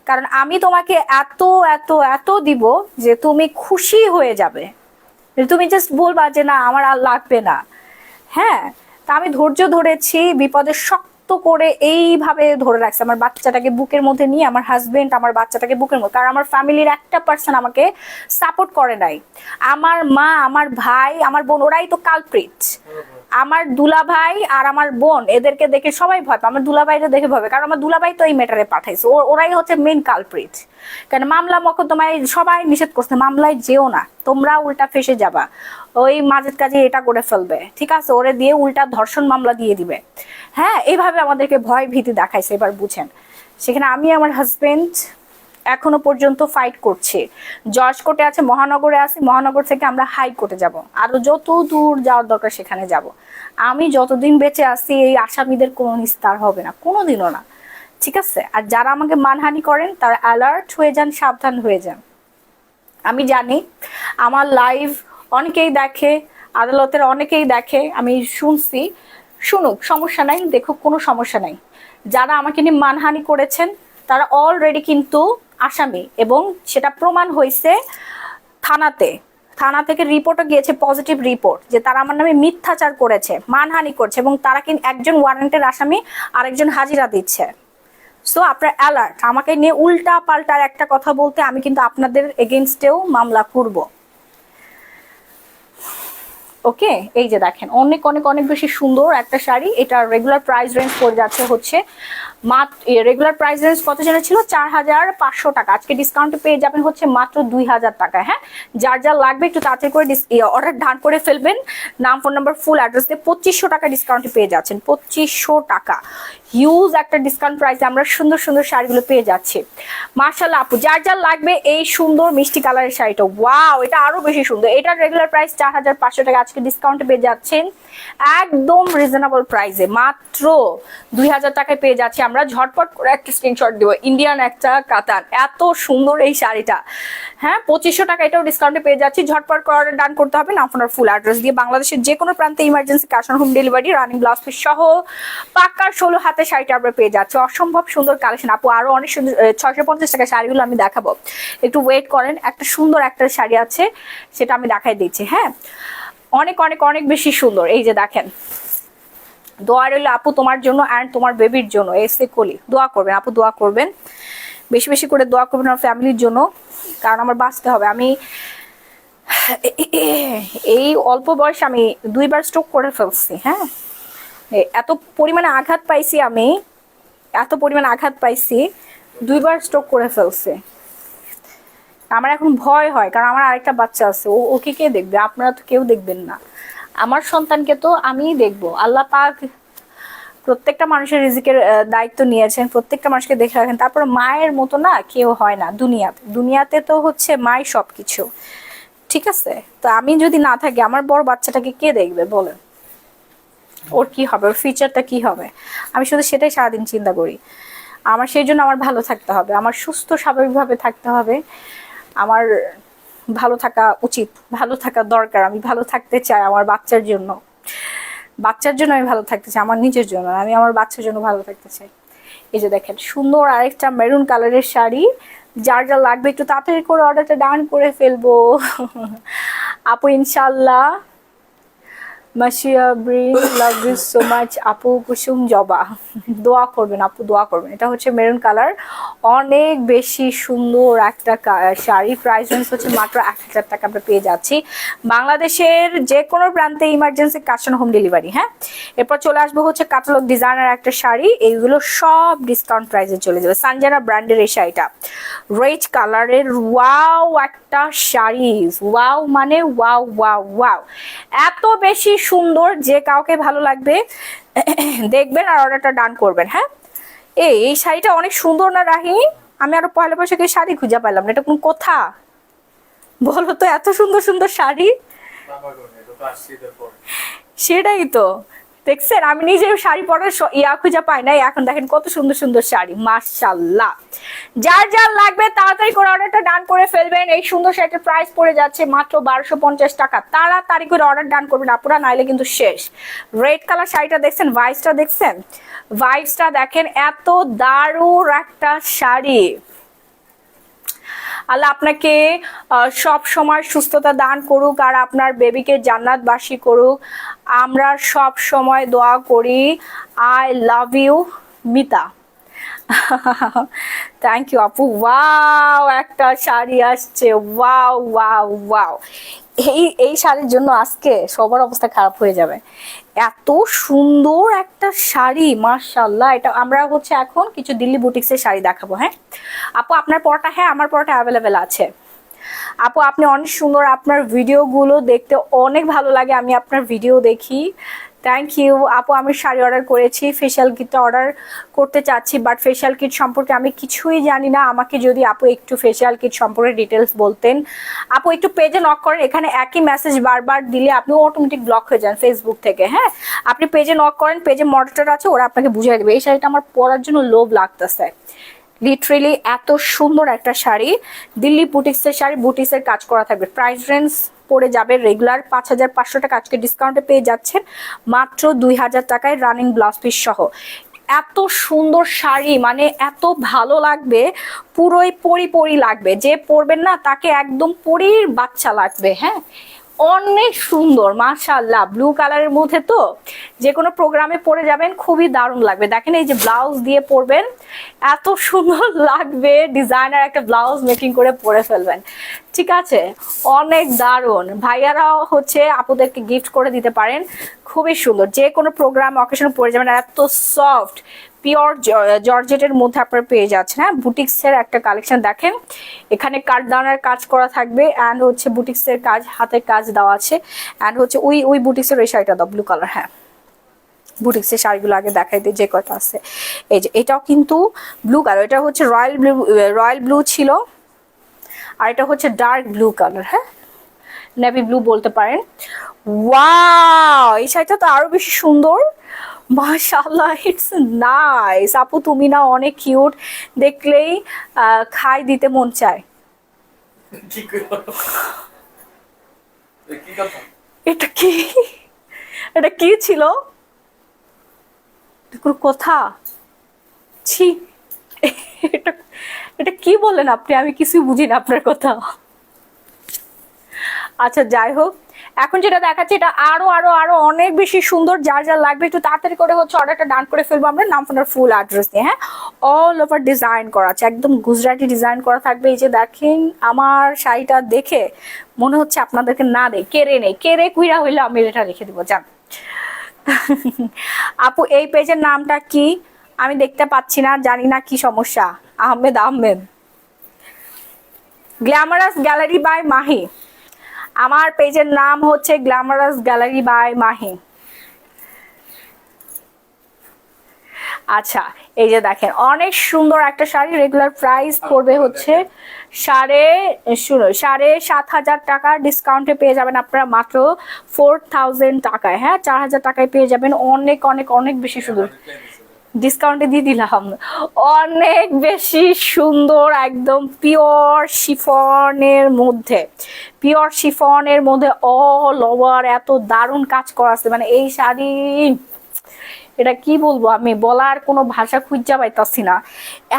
কারণ আমি তোমাকে এত এত এত দিব যে তুমি খুশি হয়ে যাবে। তুমি জাস্ট বলবা যে না আমার আর লাগবে না। হ্যাঁ, তা আমি ধৈর্য ধরেছি, বিপদে শক্ত করে এইভাবে ধরে রাখছি, আমার বাচ্চাটাকে বুকের মধ্যে নিয়ে, আমার হাজবেন্ড আমার বাচ্চাটাকে বুকের মধ্যে, কারণ আমার ফ্যামিলির একটা পার্সন আমাকে সাপোর্ট করে নাই। আমার মা, আমার ভাই, আমার বোন, ওরাই তো কালপ্রিট। আমার দুলাভাই আর আমার বোন এদেরকে দেখে সবাই ভয় পায়, আমার দুলাভাইটা দেখে ভয় পায়, কারণ আমার দুলাভাই তো এই ম্যাটারে পাঠাইছে, ওরাই হচ্ছে মেইন কালপ্রিট। কারণ মামলা মকদ্দমায় সবাই নিষেধ করছে, মামলায় যেও না, তোমরা উল্টা ফেসে যাবা, ওই মাঝের কাজে এটা করে ফেলবে, ঠিক আছে, ওরে দিয়ে উল্টা ধর্ষণ মামলা দিয়ে দিবে। হ্যাঁ, এইভাবে আমাদেরকে ভয় ভীতি দেখাইছে। এবার বুঝেন, সেখানে আমি আমার হাজবেন্ড এখনো পর্যন্ত ফাইট করছি। জজ কোর্টে আছে, মহানগরে আছি, মহানগর থেকে আমরা হাইকোর্টে যাব, আরো যত দূর যাওয়ার দরকার সেখানে যাব। আমি যতদিন বেঁচে আছি এই আসামিদের কোনো নিস্তার হবে না, কোনোদিনও না, ঠিক আছে। আর যারা আমাকে মানহানি করেন তারা অ্যালার্ট হয়ে যান, সাবধান হয়ে যান। আমি জানি আমার লাইভ অনেকেই দেখে, আদালতের অনেকেই দেখে, আমি শুনছি, শুনুক, সমস্যা নাই, দেখুক, কোনো সমস্যা নাই। যারা আমাকে নিয়ে মানহানি করেছেন তারা অলরেডি কিন্তু আসামি, এবং সেটা প্রমাণ হয়েছে থানাতে, থানা থেকে রিপোর্টও গিয়েছে, পজিটিভ রিপোর্ট, যে তারা আমার নামে মিথ্যাচার করেছে, মানহানি করছে, এবং তারা কিন্তু একজন ওয়ারেন্টের আসামি, আরেকজন হাজিরা দিচ্ছে। সো আপনার অ্যালার্ট, আমাকে নিয়ে উল্টা পাল্টার একটা কথা বলতে আমি কিন্তু আপনাদের এগেনস্টেও মামলা করব। ওকে, এই যে দেখেন অনেক অনেক অনেক বেশি সুন্দর একটা শাড়ি। এটা রেগুলার প্রাইস রেঞ্জ পড়ে যাচ্ছে হচ্ছে রেগুলার প্রাইস রেঞ্জ কত যেন ছিল 4500 টাকা, আজকে ডিসকাউন্টে পেয়ে যাবেন হচ্ছে মাত্র 2000 টাকা। হ্যাঁ, যার যার লাগবে একটু তাড়াতাড়ি করে অর্ডার ডান করে ফেলবেন, নাম, ফোন নাম্বার, ফুল অ্যাড্রেস দিয়ে 2500 টাকা ডিসকাউন্টে পেয়ে যাচ্ছেন। 2500 টাকা হিউজ একটা ডিসকাউন্ট প্রাইসে আমরা সুন্দর সুন্দর শাড়িগুলো পেয়ে যাচ্ছি। মাশাআল্লাহ আপু, যার যার লাগবে এই সুন্দর মিষ্টি কালারের শাড়িটা, ওয়াও, এটা আরো বেশি সুন্দর। এটার রেগুলার প্রাইস 4500 টাকা, আজকে ডিসকাউন্টে পেয়ে যাচ্ছেন একদম রিজনেবল প্রাইসে, মাত্র 2000 টাকায় পেয়ে যাচ্ছি আমরা। ঝটপট করে একটা স্ক্রিনশট দিব, ইন্ডিয়ান একটা কাতান, এত সুন্দর এই শাড়িটা। হ্যাঁ, 2500 টাকা, এটাও ডিসকাউন্টে পেয়ে যাচ্ছি। ঝটপট করে অর্ডার ডান করতে হবে, আপনার ফুল অ্যাড্রেস দিয়ে, বাংলাদেশের যে কোনো প্রান্তে emergency cash on home delivery, running blouse piece সহ পাক্কা 16 হাতে শাড়িটা আমরা পেয়ে যাচ্ছি। অসম্ভব সুন্দর কালেকশন আপু, আরো অনেক সুন্দর 650 টাকা শাড়িগুলো আমি দেখাবো, একটু ওয়েট করেন। একটা সুন্দর একটা শাড়ি আছে, সেটা আমি দেখাই দিচ্ছি। হ্যাঁ, অনেক অনেক অনেক বেশি সুন্দর। এই যে দেখেন, দোয়া রইল আপু তোমার জন্য অ্যান্ড তোমার বেবির জন্য। এসে কলি, দোয়া করবেন আপু, দোয়া করবেন, বেশি বেশি করে দোয়া করবেন আমার ফ্যামিলির জন্য, কারণ আমার বাঁচতে হবে। আমি এই অল্প বয়সে আমি 2বার স্ট্রোক করে ফেলছি। হ্যাঁ, এত পরিমাণে আঘাত পাইছি আমি, এত পরিমাণে আঘাত পাইছি, 2বার স্ট্রোক করে ফেলছে। আমার এখন ভয় হয়, কারণ আমার আরেকটা বাচ্চা আছে, ওকে কে দেখবে? আপনারা তো কেউ দেখবেন না, আমার সন্তানকে তো আমিই দেখবো। আল্লাহ পাক প্রত্যেকটা মানুষের রিজিকের দায়িত্ব নিয়েছেন, প্রত্যেকটা মানুষকে দেখে রাখেন। তারপর মায়ের মতো না কেউ হয় না দুনিয়াতে, দুনিয়াতে তো হচ্ছে মাই সবকিছু, ঠিক আছে। তো আমি যদি না থাকি, আমার বড় বাচ্চাটাকে কে দেখবে বলেন? ওর কি হবে, ওর ফিউচারটা কি হবে? আমি শুধু সেটাই সারাদিন চিন্তা করি। আমার সেই জন্য আমার ভালো থাকতে হবে, আমার সুস্থ স্বাভাবিকভাবে থাকতে হবে, আমার ভালো থাকা উচিত, ভালো থাকা দরকার। আমি ভালো থাকতে চাই আমার বাচ্চার জন্য, বাচ্চার জন্য আমি ভালো থাকতে চাই, আমার নিজের জন্য, আমি আমার বাচ্চার জন্য ভালো থাকতে চাই। এই যে দেখেন সুন্দর আরেকটা মেরুন কালারের শাড়ি, যার যা লাগবে একটু তাড়াতাড়ি করে অর্ডারটা ডান করে ফেলবো আপু, ইনশাল্লাহ। মাসিয়া ব্রিন, লাভ ইউ সো মাচ আপু। কুসুম জবা, দোয়া করবেন আপু, দোয়া করবেন। এটা হচ্ছে মেরুন কালার, অনেক বেশি সুন্দর একটা শাড়ি। প্রাইস রেঞ্জ হচ্ছে মাত্র 1000 টাকা আমরা পেয়ে যাচ্ছি বাংলাদেশের যে কোনো প্রান্তে, emergency cash on home delivery. হ্যাঁ, এরপর চলে আসবো হচ্ছে কাটালগ ডিজাইনার একটা শাড়ি, এইগুলো সব ডিসকাউন্ট প্রাইসে চলে যাবে। সানজানা ব্র্যান্ডের এই শাড়িটা রেড কালারের, ওয়াও একটা শাড়ি, ওয়াও মানে ওয়াও ওয়াও ওয়াও, এত বেশি সুন্দর যে কাউকে ভালো লাগবে দেখবেন আর অর্ডারটা ডান করবেন। হ্যাঁ, এই শাড়িটা অনেক সুন্দর না রাহি? আমি আরো পয়লা বৈশাখে শাড়ি খুঁজে পাইলাম না, এটা কোন কথা বলো তো, এত সুন্দর সুন্দর শাড়ি। বাবা করে এটা তো আসছে এর পর। সেটাই তো, দেখছেন আমি নিজেও শাড়ি পরার ইয়া খুঁজে পাই না, এখন দেখেন কত সুন্দর সুন্দর শাড়ি, মাশাআল্লাহ। যার যার লাগবে তাড়াতাড়ি করে অর্ডারটা ডান করে ফেলবেন। এই সুন্দর শাড়িটার প্রাইস পড়ে যাচ্ছে মাত্র 1250 টাকা। তাড়াতাড়ি করে অর্ডার ডান করবেন আপুরা, নাইলে কিন্তু শেষ। রেড কালার শাড়িটা দেখছেন, ভাইসটা দেখছেন, ভাইসটা দেখেন, এত দারুণ একটা শাড়ি। আল্লাহ আপনাকে সব সময় সুস্থতা দান করুক আর আপনার বেবিকে জান্নাতবাসী করুক। আমরা সব সময় দোয়া করি। I love you Mita. Thank you আপু। ওয়াও, একটা শাড়ি আসছে, ওয়াও ওয়াও ওয়াও। এই শাড়ির জন্য আজকে সবার অবস্থা খারাপ হয়ে যাবে, এত সুন্দর একটা শাড়ি মাশাআল্লাহ। এটা আমরা হচ্ছে এখন কিছু দিল্লি বুটিক্সের শাড়ি দেখাবো। হ্যাঁ আপু, আপনার পরটা, হ্যাঁ আমার পরটা অ্যাভেলেবেল আছে। আপু আপনি অনেক সুন্দর, আপনার ভিডিওগুলো দেখতে অনেক ভালো লাগে, আমি আপনার ভিডিও দেখি। থ্যাংক ইউ আপু। আমি শাড়ি অর্ডার করেছি, ফেশিয়াল কিটটা অর্ডার করতে চাচ্ছি, বাট ফেশিয়াল কিট সম্পর্কে আমি কিছুই জানি না। আমাকে যদি আপু একটু ফেশিয়াল কিট সম্পর্কে ডিটেলস বলতেন। আপু একটু পেজে নক করেন, এখানে একই মেসেজ বারবার দিলে আপনি অটোমেটিক ব্লক হয়ে যান ফেসবুক থেকে। হ্যাঁ আপনি পেজে নক করেন, পেজে মডারেটর আছে, ওরা আপনাকে বুঝিয়ে দেবে। এই শাড়িটা আমার পরার জন্য লোভ লাগতেছে, লিটারেলি এত সুন্দর একটা শাড়ি। দিল্লি বুটিক্সের শাড়ি, বুটিক্সের কাজ করা থাকবে। প্রাইস রেঞ্জ পড়ে যাবে রেগুলার 5500 টাকা, আজকে ডিসকাউন্টে পেয়ে যাচ্ছেন মাত্র 2000 টাকায়, রানিং ব্লাউজ পিস সহ। এত সুন্দর শাড়ি, মানে এত ভালো লাগবে, পুরোই পরি পরি লাগবে, যে পরবেন না তাকে একদম পরীর বাচ্চা লাগবে। হ্যাঁ অনেক সুন্দর মাশাআল্লাহ, ব্লু কালারের মধ্যে তো যে কোনো প্রোগ্রামে পরে যাবেন, খুবই দারুণ লাগবে। দেখেন এই যে ব্লাউজ দিয়ে পরবেন, এত সুন্দর লাগবে, ডিজাইনার একটা ব্লাউজ মেকিং করে পরে ফেলবেন। ঠিক আছে, অনেক দারুণ। ভাইয়ারাও হচ্ছে আপুদেরকে গিফট করে দিতে পারেন, খুবই সুন্দর, যে কোনো প্রোগ্রাম অকেশনে পরে যাবেন। এত সফট পিওর জর্জেটের মধ্যে আপনারা পেয়ে যাচ্ছেন। হ্যাঁ বুটিক্সের একটা কালেকশন দেখেন, এখানে কাঠদানার কাজ করা থাকবে, অ্যান্ড হচ্ছে বুটিক্সের কাজ, হাতের কাজ দেওয়া আছে, অ্যান্ড হচ্ছে ওই বুটিক্সের ওই শাড়িটা দাও ব্লু কালার। হ্যাঁ বুটিক্সের শাড়িগুলো আগে দেখাই দিই যে কয়টা আছে। এই যে এটাও কিন্তু ব্লু কালার, এটা হচ্ছে রয়্যাল ব্লু ছিল, আর এটা হচ্ছে ডার্ক ব্লু কালার। হ্যাঁ নেভি ব্লু বলতে পারেন। ওয়াও, এই শাড়িটা তো আরো বেশি সুন্দর, মাশাআল্লাহ, ইটস নাইস। আপু তুমি না অনেক কিউট, দেখলেই খাই দিতে মন চায়। কি করব? কি কথা? এটা কি, এটা কি ছিল, কোনো কথা? ছি, এটা এটা কি বললেন আপনি, আমি কিছুই বুঝি না আপনার কথা। আচ্ছা যাই হোক, এখন যেটা দেখাচ্ছে এটা আরো আরো আরো অনেক বেশি সুন্দর। যার যার লাগবে একটু তাড়াতাড়ি করে হচ্ছে অর্ডারটা ডান করে ফেলবো আমরা, নাম ফোনের ফুল অ্যাড্রেস দিয়ে। হ্যাঁ অল ওভার ডিজাইন করা আছে, একদম গুজরাটি ডিজাইন করা থাকবে। এই যে দেখেন, আমার শাড়িটা দেখে মনে হচ্ছে আপনাদেরকে না দেয়, কেড়ে নেই, কেড়ে কুইরা হইলে আমি এটা রেখে দিব জান। আপু এই পেজের নামটা কি, আমি দেখতে পাচ্ছি না, জানি না কি সমস্যা। Ahmed glamorous gallery by Mahi, আমার পেজের নাম হচ্ছে গ্ল্যামারাস গ্যালারি বাই মাহি। আচ্ছা এই যে দেখেন, অনেক সুন্দর একটা শাড়ি, রেগুলার প্রাইস পড়বে হচ্ছে 7,500 টাকা, ডিসকাউন্টে পেয়ে যাবেন আপনারা মাত্র 4000 টাকায়। হ্যাঁ 4000 টাকায় পেয়ে যাবেন, অনেক অনেক অনেক বেশি সুন্দর, ডিসকাউন্টে দিয়ে দিলাম, অনেক বেশি সুন্দর, একদম পিওর শিফনের মধ্যে, পিওর শিফনের মধ্যে অল ওভার এত দারুণ কাজ করা আছে। মানে এই শাড়ি, এটা কি বলবো, আমি বলার কোনো ভাষা খুঁজে পাইতাছি না,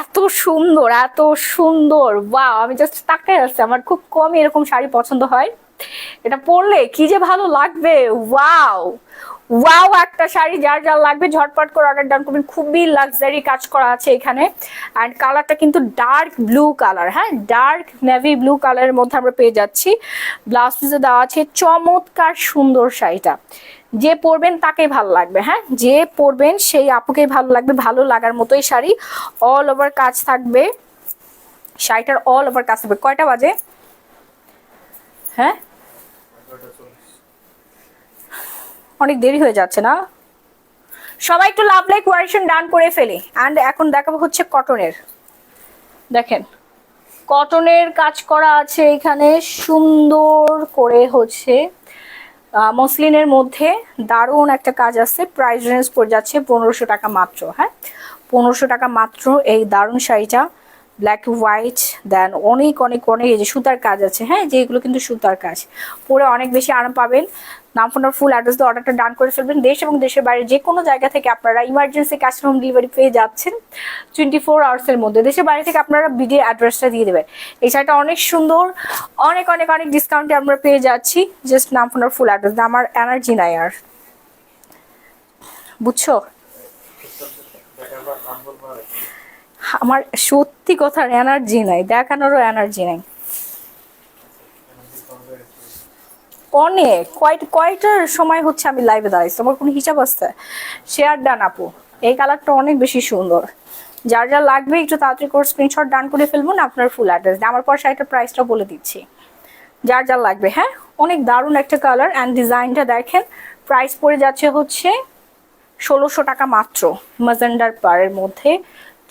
এত সুন্দর এত সুন্দর। ওয়াও, আমি জাস্ট তাকাই আছি, আমার খুব কমই এরকম শাড়ি পছন্দ হয়, এটা পরলে কি যে ভালো লাগবে। ওয়াও ওয়াও, একটা শাড়ি, যার যার লাগবে ঝটপট করে অর্ডার ডান করবেন। খুবই লাক্সারি কাজ করা আছে এখানে, অ্যান্ড কালারটা কিন্তু ডার্ক ব্লু কালার। হ্যাঁ ডার্ক নেভি ব্লু কালারের মধ্যে আমরা পেয়ে যাচ্ছি, ব্লাউজ পিসে দেওয়া আছে, চমৎকার সুন্দর শাড়িটা, যে পরবেন তাকেই ভালো লাগবে। হ্যাঁ যে পরবেন সেই আপুকেই ভালো লাগবে, ভালো লাগার মতোই শাড়ি, অল ওভার কাজ থাকবে শাড়িটার, অল ওভার কাজ থাকবে। কয়টা বাজে? হ্যাঁ অনেক দেরি হয়ে যাচ্ছে না, সবাই একটু লাভ লাইক কোয়ারেশন ডান করে ফেলি। অ্যান্ড এখন দেখাবো হচ্ছে কটনের। দেখেন কটনের কাজ করা আছে এখানে সুন্দর করে হচ্ছে মসলিনের মধ্যে দারুণ একটা কাজ আছে। প্রাইস রেঞ্জ পড়ে যাচ্ছে 1500 টাকা মাত্র। হ্যাঁ 1500 টাকা মাত্র এই দারুণ শাড়িটা, ব্ল্যাক হোয়াইট। দেন অনেক অনেক অনেক এই যে সুতার কাজ আছে, হ্যাঁ যে এগুলো কিন্তু সুতার কাজ, পরে অনেক বেশি আরাম পাবেন। নাম ফোনের ফুল অ্যাড্রেস দিয়ে অর্ডারটা ডান করে ফেলবেন। দেশ এবং দেশের বাইরে যে কোনো জায়গা থেকে আপনারা emergency cash on home delivery পেয়ে যাচ্ছেন 24 আওয়ার্সের মধ্যে। দেশের বাইরে থেকে আপনারা বিডির অ্যাড্রেসটা দিয়ে দেবেন। এই শাড়িটা অনেক সুন্দর, অনেক অনেক অনেক ডিসকাউন্টে আমরা পেয়ে যাচ্ছি। জাস্ট নাম ফোনের ফুল অ্যাড্রেস। আমার এনার্জি নাই আর, বুঝছো? আমার সত্যি কথার এনার্জি নাই, দেখানোরও এনার্জি নাই। অনেক কয়টার সময় হচ্ছে আমি লাইভে দাঁড়াইছি, আমার কোনো হিসাব আছে? শেয়ার ডান আপু, এই কালারটা অনেক বেশি সুন্দর। যার যা লাগবে একটু তাড়াতাড়ি করে স্ক্রিনশট ডান করে ফেলবো না আপনার ফুল অ্যাড্রেস। আমার পর শাড়িটার প্রাইসটা বলে দিচ্ছি যার যা লাগবে। হ্যাঁ অনেক দারুণ একটা কালার অ্যান্ড ডিজাইনটা দেখেন। প্রাইস পড়ে যাচ্ছে হচ্ছে 1600 টাকা মাত্র, ম্যাজেন্ডার পাড়ের মধ্যে,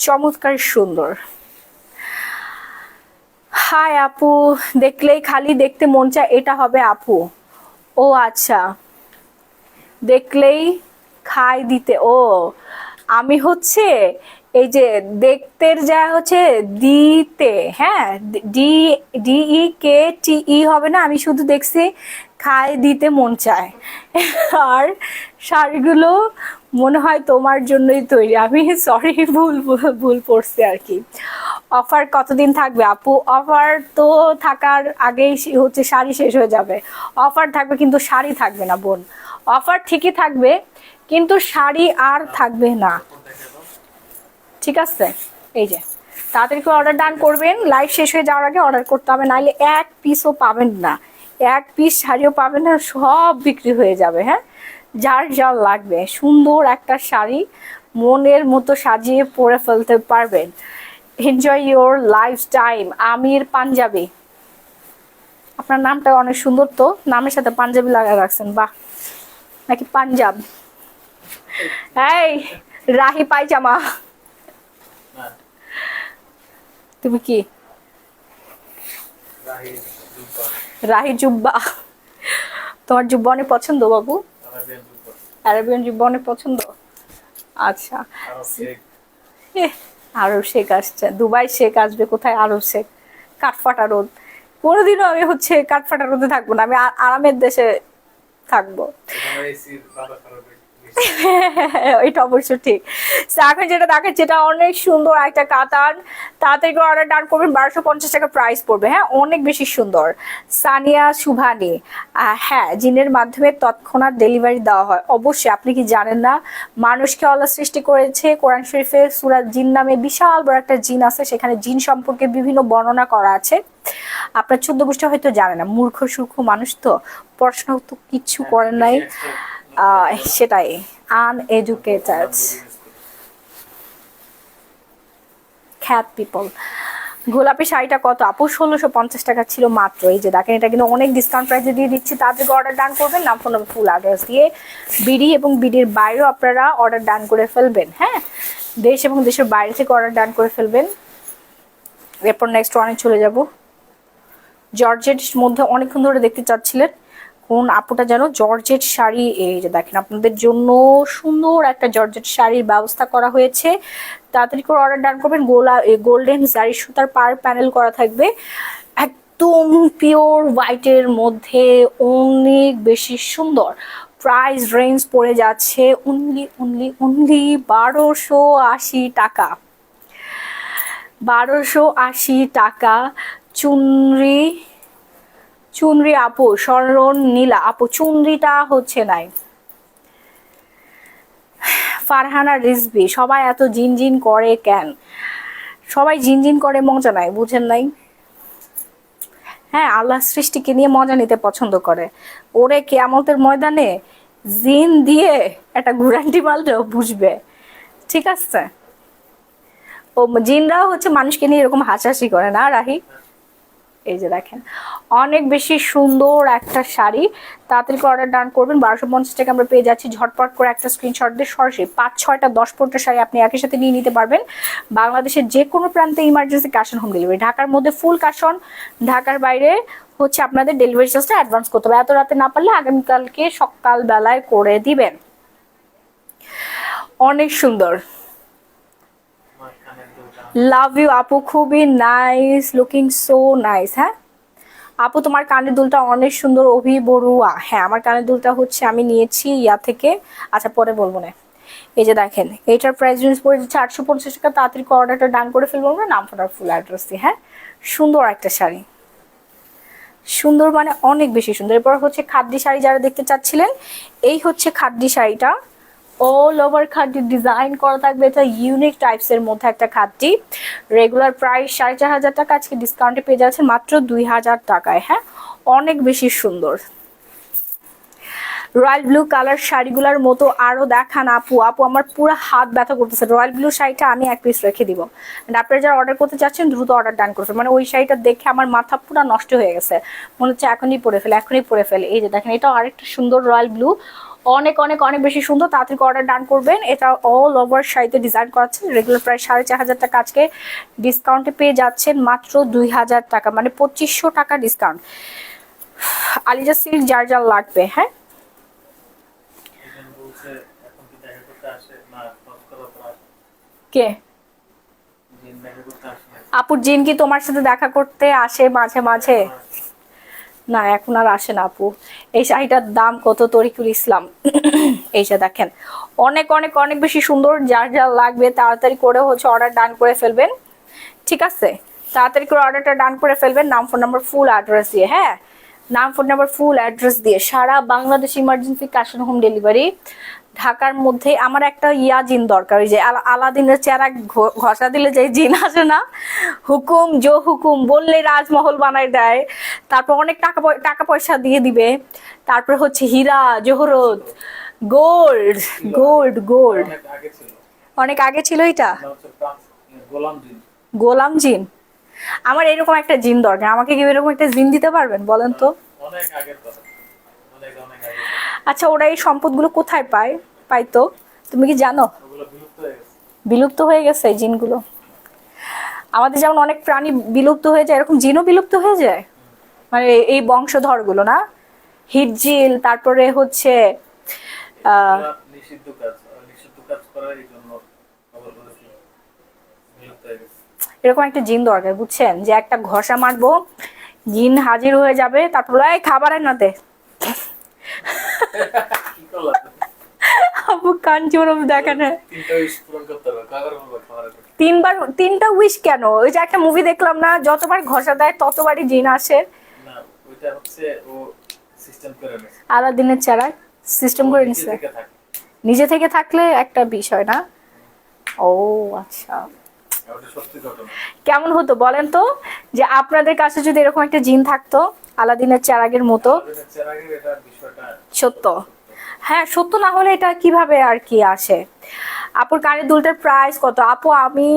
চমৎকার সুন্দর। হাই আপু, দেখলেই খালি দেখতে মন চায়, এটা হবে আপু? ও আচ্ছা, দেখলেই খাই দিতে। ও আমি হচ্ছে এই যে দেখতে যা হচ্ছে দিতে, হ্যাঁ ডি ডিই কে টি ই হবে না, আমি শুধু দেখছি খাই দিতে মন চায়। আর শাড়িগুলো মনে হয় তোমার জন্যই তৈরি। আমি সরি, ভুল পড়ছি আর কি। অফার কতদিন থাকবে আপু? অফার তো থাকার আগেই হচ্ছে শাড়ি শেষ হয়ে যাবে। অফার থাকবে কিন্তু শাড়ি থাকবে না বোন। অফার ঠিকই থাকবে কিন্তু শাড়ি আর থাকবে না, ঠিক আছে? এই যে তাড়াতাড়ি করে অর্ডার ডান করবেন, লাইভ শেষ হয়ে যাওয়ার আগে অর্ডার করতে হবে, নাহলে এক পিসও পাবেন না, এক পিস শাড়িও পাবেন না, সব বিক্রি হয়ে যাবে। হ্যাঁ যার যা লাগবে সুন্দর একটা শাড়ি মনের মতো সাজিয়ে পরে ফেলতে পারবেন। Enjoy your life time. Amir Panjabi, আপনার নামটা অনেক সুন্দর তো, নামের সাথে পাঞ্জাবি লাগা রাখছেন, বাহ। নাকি পাঞ্জাব? এই রাহি পায়জামা, তুমি কি রাহি জুব্বা? তোমার জুব্বা অনেক পছন্দ বাবু? আরবিয়ান জুব্বা অনেক পছন্দ। আচ্ছা আরব শেখ আসছে, দুবাই শেখ আসবে, কোথায় আরব শেখ? কাঠফাটা রোদ। কোনোদিনও আমি হচ্ছে কাঠফাটা রোদে থাকবো না, আমি আরামের দেশে থাকবো। ওইটা অবশ্য ঠিক। এখন যেটা দেখাচ্ছে এটা অনেক সুন্দর একটা কাতান, তাড়াতাড়ি করে অর্ডার ডান করবেন। 1250 টাকা প্রাইস পড়বে। হ্যাঁ অনেক বেশি সুন্দর। সানিয়া সুভানি, হ্যাঁ জিনের মাধ্যমে তৎক্ষণাৎ ডেলিভারি দেওয়া হয়। অবশ্যই, আপনি কি জানেন না মানুষকে আল্লাহ সৃষ্টি করেছে? কোরআন শরীফে সূরা জিন নামে বিশাল বড় একটা জিন আছে, সেখানে জিন সম্পর্কে বিভিন্ন বর্ণনা করা আছে। আপনার 14 গোষ্ঠী হয়তো জানে না, মূর্খ সূর্খ মানুষ তো, পড়াশোনা তো কিচ্ছু করেন নাই, সেটাই আনএডুকেটেড খ্যাত পিপল। গোলাপি শাড়িটা কত আপু? 1650 টাকা ছিল মাত্র। এই যে দেখেন এটা কিন্তু অনেক ডিসকাউন্ট প্রাইসে দিয়ে দিচ্ছি। তাদের অর্ডার ডান করবেন, নাম ফোন ফুল অ্যাড্রেস দিয়ে। বিডি এবং বিডির বাইরেও আপনারা অর্ডার ডান করে ফেলবেন। হ্যাঁ দেশ এবং দেশের বাইরে থেকে অর্ডার ডান করে ফেলবেন। এরপর নেক্সট ওয়ানে চলে যাব। জর্জেট মধ্যে অনেকক্ষণ ধরে দেখতে চাচ্ছিলেন, কোন আপুটা যেন জর্জেট শাড়ি, এই যে দেখেন আপনাদের জন্য সুন্দর একটা জর্জেট শাড়ির ব্যবস্থা করা হয়েছে। তাড়াতাড়ি করে অর্ডার ডান করবেন। গোল্ডেন জারি সুতার পার প্যানেল করা থাকবে, একদম পিওর হোয়াইটের মধ্যে, অনেক বেশি সুন্দর। প্রাইস রেঞ্জ পড়ে যাচ্ছে অনলি 1280 টাকা। 1280 টাকা। চুনরি আপু, স্মরণ নীলা আপু, চুনরিটা হচ্ছে নাই। ফারহানা রিজবি, সবাই এত জিনজিন করে কেন? সবাই জিনজিন করে মজা নাই, বুঝেন নাই? হ্যাঁ আল্লাহ সৃষ্টিকে নিয়ে মজা নিতে পছন্দ করে। ওরে কিয়ামতের ময়দানে জিন দিয়ে একটা গুরান্টি মারলেও বুঝবে, ঠিক আছে? ও জিনরাও হচ্ছে মানুষকে নিয়ে এরকম হাসাহাসি করে না রাহি? এই যে দেখেন অনেক বেশি সুন্দর একটা শাড়ি, তাড়াতাড়ি করে অর্ডার ডান করবেন। 1250 টাকা আমরা পেয়ে যাচ্ছি। ঝটপট করে একটা স্ক্রিনশট দিয়ে সরাসরি 5, 6টা, 10, 15টা শাড়ি আপনি একই সাথে নিয়ে নিতে পারবেন। বাংলাদেশের যে কোনো প্রান্তে emergency cash on home delivery. ঢাকার মধ্যে ফুল ক্যাশ অন, ঢাকার বাইরে হচ্ছে আপনাদের ডেলিভারি চার্জটা অ্যাডভান্স করতে হবে। এত রাতে না পারলে আগামীকালকে সকাল বেলায় করে দিবেন। অনেক সুন্দর, আমার কানের দুলটা লাভ ইউ আপু, খুবই নাইস, লুকিং সো নাইস। হ্যাঁ আপু তোমার কানের দুলটা অনেক সুন্দর। অভি বড়ুয়া, হ্যাঁ আমার কানের দুলটা হচ্ছে আমি নিয়েছি ইয়া থেকে, আচ্ছা পরে বলবো না। এই যে দেখেন এইটার প্রাইস রেঞ্জ পড়ে যাচ্ছে 850 টাকা। তাড়াতাড়ি অর্ডারটা ডান করে ফেলবো আমরা, নাম ফোটার ফুল অ্যাড্রেস দিয়ে। হ্যাঁ সুন্দর একটা শাড়ি, সুন্দর মানে অনেক বেশি সুন্দর। এরপর হচ্ছে খাদ্যি শাড়ি যারা দেখতে চাচ্ছিলেন, এই হচ্ছে খাদ্যি শাড়িটা। অল ওভার খাদ্যি ডিজাইন করা থাকবে, এটা ইউনিক টাইপস এর মধ্যে একটা খাদ্যি। রেগুলার প্রাইস 4500 টাকা, আজকে ডিসকাউন্টে পেয়ে যাচ্ছেন মাত্র 2000 টাকায়। হ্যাঁ অনেক বেশি সুন্দর। রয়্যাল ব্লু কালার শাড়িগুলোর মতো আরো দেখান আপু। আপু আমার পুরো হাত ব্যথা করতেছে। রয়্যাল ব্লু শাড়িটা আমি এক পিস রেখে দিব। আপনারা যারা অর্ডার করতে চাচ্ছেন দ্রুত অর্ডার ডান করবেন। মানে ওই শাড়িটা দেখে আমার মাথা পুরো নষ্ট হয়ে গেছে, মনে হচ্ছে এখনই পরে ফেলে, এখনই পরে ফেলে। এই যে দেখেন এটা আরেকটা সুন্দর রয়্যাল ব্লু, অনেক অনেক অনেক বেশি সুন্দর। তাড়াতাড়ি অর্ডার ডান করবেন। এটা অল ওভার শাড়িতে ডিজাইন করা আছে। রেগুলার প্রাইস 4500 টাকা, আজকে ডিসকাউন্টে পেয়ে যাচ্ছেন মাত্র 2000 টাকা, মানে 2500 টাকা ডিসকাউন্ট। আলিজা সিল্ক যার যার লাগবে। হ্যাঁ একজন বলছে এখন কি দেখা করতে আসে না খরচ করার পর আসে? কে দিন দেখা করতে আসে না? আপুর জিন কি তোমার সাথে দেখা করতে আসে মাঝে মাঝে? না এখন আর আসে না আপু। এই শাড়িটার দাম কত? তরিকুল ইসলাম। এই যে দেখেন অনেক অনেক অনেক বেশি সুন্দর। যার যার লাগবে তাড়াতাড়ি করে হচ্ছে অর্ডার ডান করে ফেলবেন, ঠিক আছে? তাড়াতাড়ি করে অর্ডারটা ডান করে ফেলবেন নাম, ফোন নাম্বার, ফুল অ্যাড্রেস দিয়ে। হ্যাঁ নাম, ফোন নাম্বার, ফুল অ্যাড্রেস দিয়ে সারা Bangladesh emergency cash on home delivery. ঢাকার মধ্যে আমার একটা ইয়া জিন দরকার, ওই যে আলাদিনের চেহারা ঘষা দিলে যে জিন আসে না, হুকুম জো হুকুম বললে রাজমহল বানায় দেয়, তারপর অনেক টাকা পয়সা দিয়ে দিবে, তারপর হচ্ছে হীরা জহরত, গোল্ড গোল্ড গোল্ড। অনেক আগে ছিল, অনেক আগে ছিল এটা। না হচ্ছে গোলাম দিন। গোলাম জিন, আমার এরকম একটা জিন দরকার। আমাকে কি এরকম একটা জিন দিতে পারবেন বলেন তো? অনেক আগের কথা, অনেক অনেক আগে। আচ্ছা ওরা এই সম্পদগুলো কোথায় পায়? পাইতো তুমি কি জানো? ওগুলো বিলুপ্ত হয়ে গেছে। বিলুপ্ত হয়ে গেছে এই জিনগুলো। আমাদের যেমন অনেক প্রাণী বিলুপ্ত হয়ে যায়, এরকম জিনও বিলুপ্ত হয়ে যায়, মানে এই বংশধরগুলো না। হিটজিল, তারপরে হচ্ছে ওরা নিষিদ্ধ কাজ, নিষিদ্ধ কাজ করার এই জন্য খবর করেছি বিলুপ্ত হয়ে গেছে। এরকম একটা জিন দরকার, বুঝছেন? যে একটা ঘষা মারবো, জিন হাজির হয়ে যাবে, তারপর এই খাবার না দে। কি করলা? আপু কাঞ্চন দেখেন তিনটা উইশ পূরণ করতে হবে, কাগর বলবো খাবারের জন্য। 3বার, 3টা উইশ কেন? ওই যে একটা মুভি দেখলাম না, যতবার ঘষা দেয় ততবারই জিন আসে। না ওইটা হচ্ছে ও সিস্টেম করে নেছে, আলাদিনের চেরা সিস্টেম করে ও নিছে। নিজে থেকে থাকে। নিজে থেকে থাকলে একটা বিষয় না। ও আচ্ছা, ওটা সত্যি ঘটনা। কেমন হতো বলেন তো যে আপনাদের কাছে যদি এরকম একটা জিন থাকতো আলাদিনের চেরাগের মতো? আমাদের চেরাগের এটা বিষয়টা সত্য, হ্যাঁ সত্য না হলে এটা কিভাবে আর কি আসে? আপুর কানের দুলটার প্রাইস কত? আপু আমি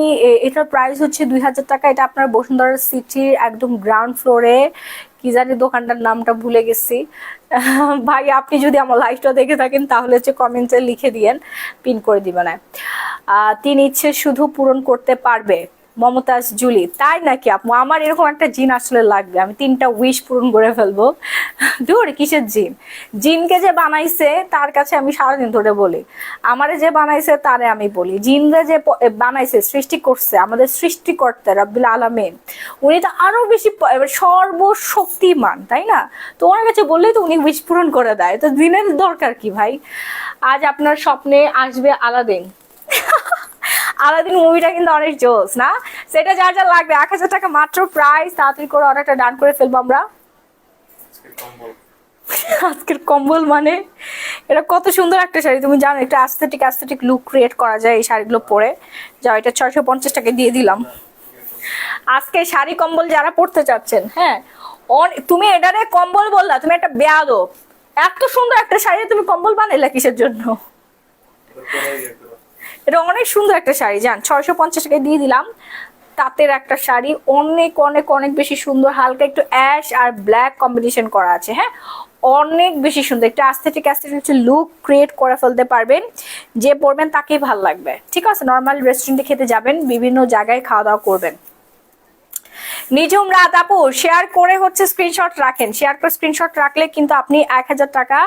এটার প্রাইস হচ্ছে 2000 টাকা। এটা আপনার বসুন্ধরা সিটির একদম গ্রাউন্ড ফ্লোরে, কি জানি দোকানটার নামটা ভুলে গেছি। ভাই আপনি যদি আমার লাইভটা দেখে থাকেন তাহলে হচ্ছে কমেন্টে লিখে দিয়েন, পিন করে দিবেন। 3 ইচ্ছে শুধু পূরণ করতে পারবে মমতাজ জুলি। তাই নাকি আপু? আমার এরকম একটা জিন আসলে লাগবে, আমি 3টা উইশ পূরণ করে ফেলবো। দূর কিসের জিন? জিনকে যে বানাইছে তার কাছে আমি সারাদিন ধরে বলি, আমারে যে বানাইছে তারে আমি বলি। জিনরে যে বানাইছে, সৃষ্টি করছে আমাদের সৃষ্টিকর্তা রব্বুল আলামিন, উনি তো আরো বেশি সর্বশক্তিমান, তাই না? তো ওনার কাছে বললেই তো উনি উইশ পূরণ করে দেয়, তো জিনের দরকার কি ভাই? আজ আপনার স্বপ্নে আসবে আলাদিন। আলাদিন মুভিটা কিন্তু অনেক জোস না? সেটা যার যা লাগবে 1000 টাকা মাত্র প্রাইস। তাড়াতাড়ি করে অর্ডারটা ডান করে ফেলবো আমরা। আজকের কম্বল। আজকের কম্বল মানে এটা কত সুন্দর একটা শাড়ি, তুমি জানো একটা অ্যাস্থেটিক লুক ক্রিয়েট করা যায় এই শাড়িগুলো পরে। যাও এটা 650 টাকা দিয়ে দিলাম। আজকে শাড়ি কম্বল যারা পড়তে চাচ্ছেন, হ্যাঁ তুমি এটারে কম্বল বললা, তুমি একটা বেয়াদব। এত সুন্দর একটা শাড়ি তুমি কম্বল বানাইলা কিসের জন্য? এটা পরে ইয়ে করো। এটা অনেক সুন্দর একটা শাড়ি, জান 650 টাকায় দিয়ে দিলাম। তাঁতের একটা শাড়ি, অনেক অনেক অনেক বেশি সুন্দর, হালকা একটু অ্যাশ আর ব্ল্যাক কম্বিনেশন করা আছে। হ্যাঁ, অনেক বেশি সুন্দর, একটা অ্যাস্থেটিক লুক ক্রিয়েট করে ফেলতে পারবেন, যে পরবেন তাকেই ভালো লাগবে। ঠিক আছে, নর্মাল রেস্টুরেন্টে খেতে যাবেন, বিভিন্ন জায়গায় খাওয়া দাওয়া করবেন। নিজুম রাত আপু শেয়ার করে হচ্ছে স্ক্রিনশট রাখেন, শেয়ার করে স্ক্রিনশট রাখলে কিন্তু আপনি 1000 টাকা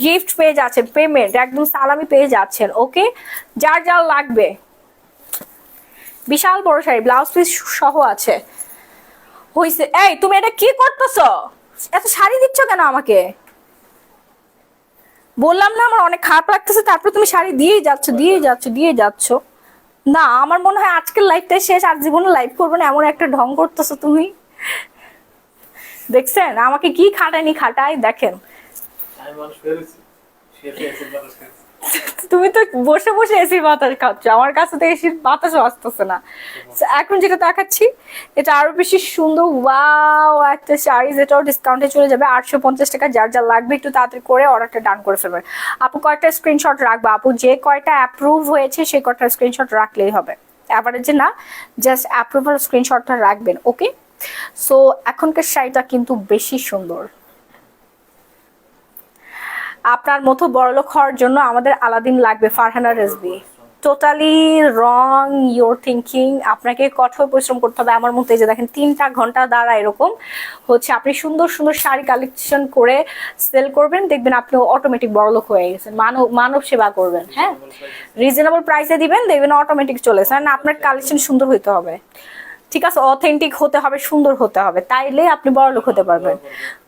গিফট পেয়ে যাচ্ছেন, পেমেন্ট একদম সালামি পেয়ে যাচ্ছেন। ওকে, যার যার লাগবে, বিশাল বড় শাড়ি, ব্লাউজ পিস সহ আছে। হইছে, এই তুমি এটা কি করতেছো? এত শাড়ি দিচ্ছ কেন আমাকে? বললাম না আমার অনেক খারাপ লাগতেছে, তারপর তুমি শাড়ি দিয়ে যাচ্ছ। না, আমার মনে হয় আজকের লাইফটাই শেষ, আর জীবনে লাইফ করবো না, এমন একটা ঢং করতেছো তুমি। দেখছেন আমাকে কি খাটায় দেখেন। আমি মানুষ বেরোছি, সে এসে মানুষ বেরোছি। তুমি তো বসে বসে এসির বাতাস খাচ্ছ, আমার কাছে তো এসির বাতাসও আসতেছে না। এখন যেটা দেখাচ্ছি এটা আরো বেশি সুন্দর, ওয়াও একটা শাড়ি, যেটাও ডিসকাউন্টে চলে যাবে 850 টাকা। যার যা লাগবে একটু তাড়াতাড়ি করে অর্ডারটা ডান করে ফেলবেন। আপু কয়টা স্ক্রিনশট রাখবো? আপু যে কয়টা অ্যাপ্রুভ হয়েছে সেই কয়টা স্ক্রিনশট রাখলেই হবে, অ্যাভারেজে না, জাস্ট অ্যাপ্রুভাল স্ক্রিনশটটা রাখবেন। ওকে, সো এখনকার শাড়িটা কিন্তু বেশি সুন্দর। আপনার মতো বড়লোক হওয়ার জন্য আমাদের আলাদিন লাগবে, Farhana Rezvi. Totally wrong your thinking, আপনাকে কঠোর পরিশ্রম করতে হবে। আমার মতো এই যে দেখেন 3টা ঘন্টা দ্বারা এরকম হচ্ছে আপনি সুন্দর সুন্দর শাড়ি কালেকশন করে সেল করবেন, দেখবেন আপনি অটোমেটিক বড়লোক হয়ে গেছেন, মানব সেবা করবেন। হ্যাঁ, রিজনেবল প্রাইসে দিবেন, দেখবেন অটোমেটিক চলে এসেছে। না, আপনার কালেকশন সুন্দর হইতে হবে, ঠিক আছে, অথেন্টিক হতে হবে, সুন্দর হতে হবে, তাইলে আপনি বড়লোক হতে পারবেন।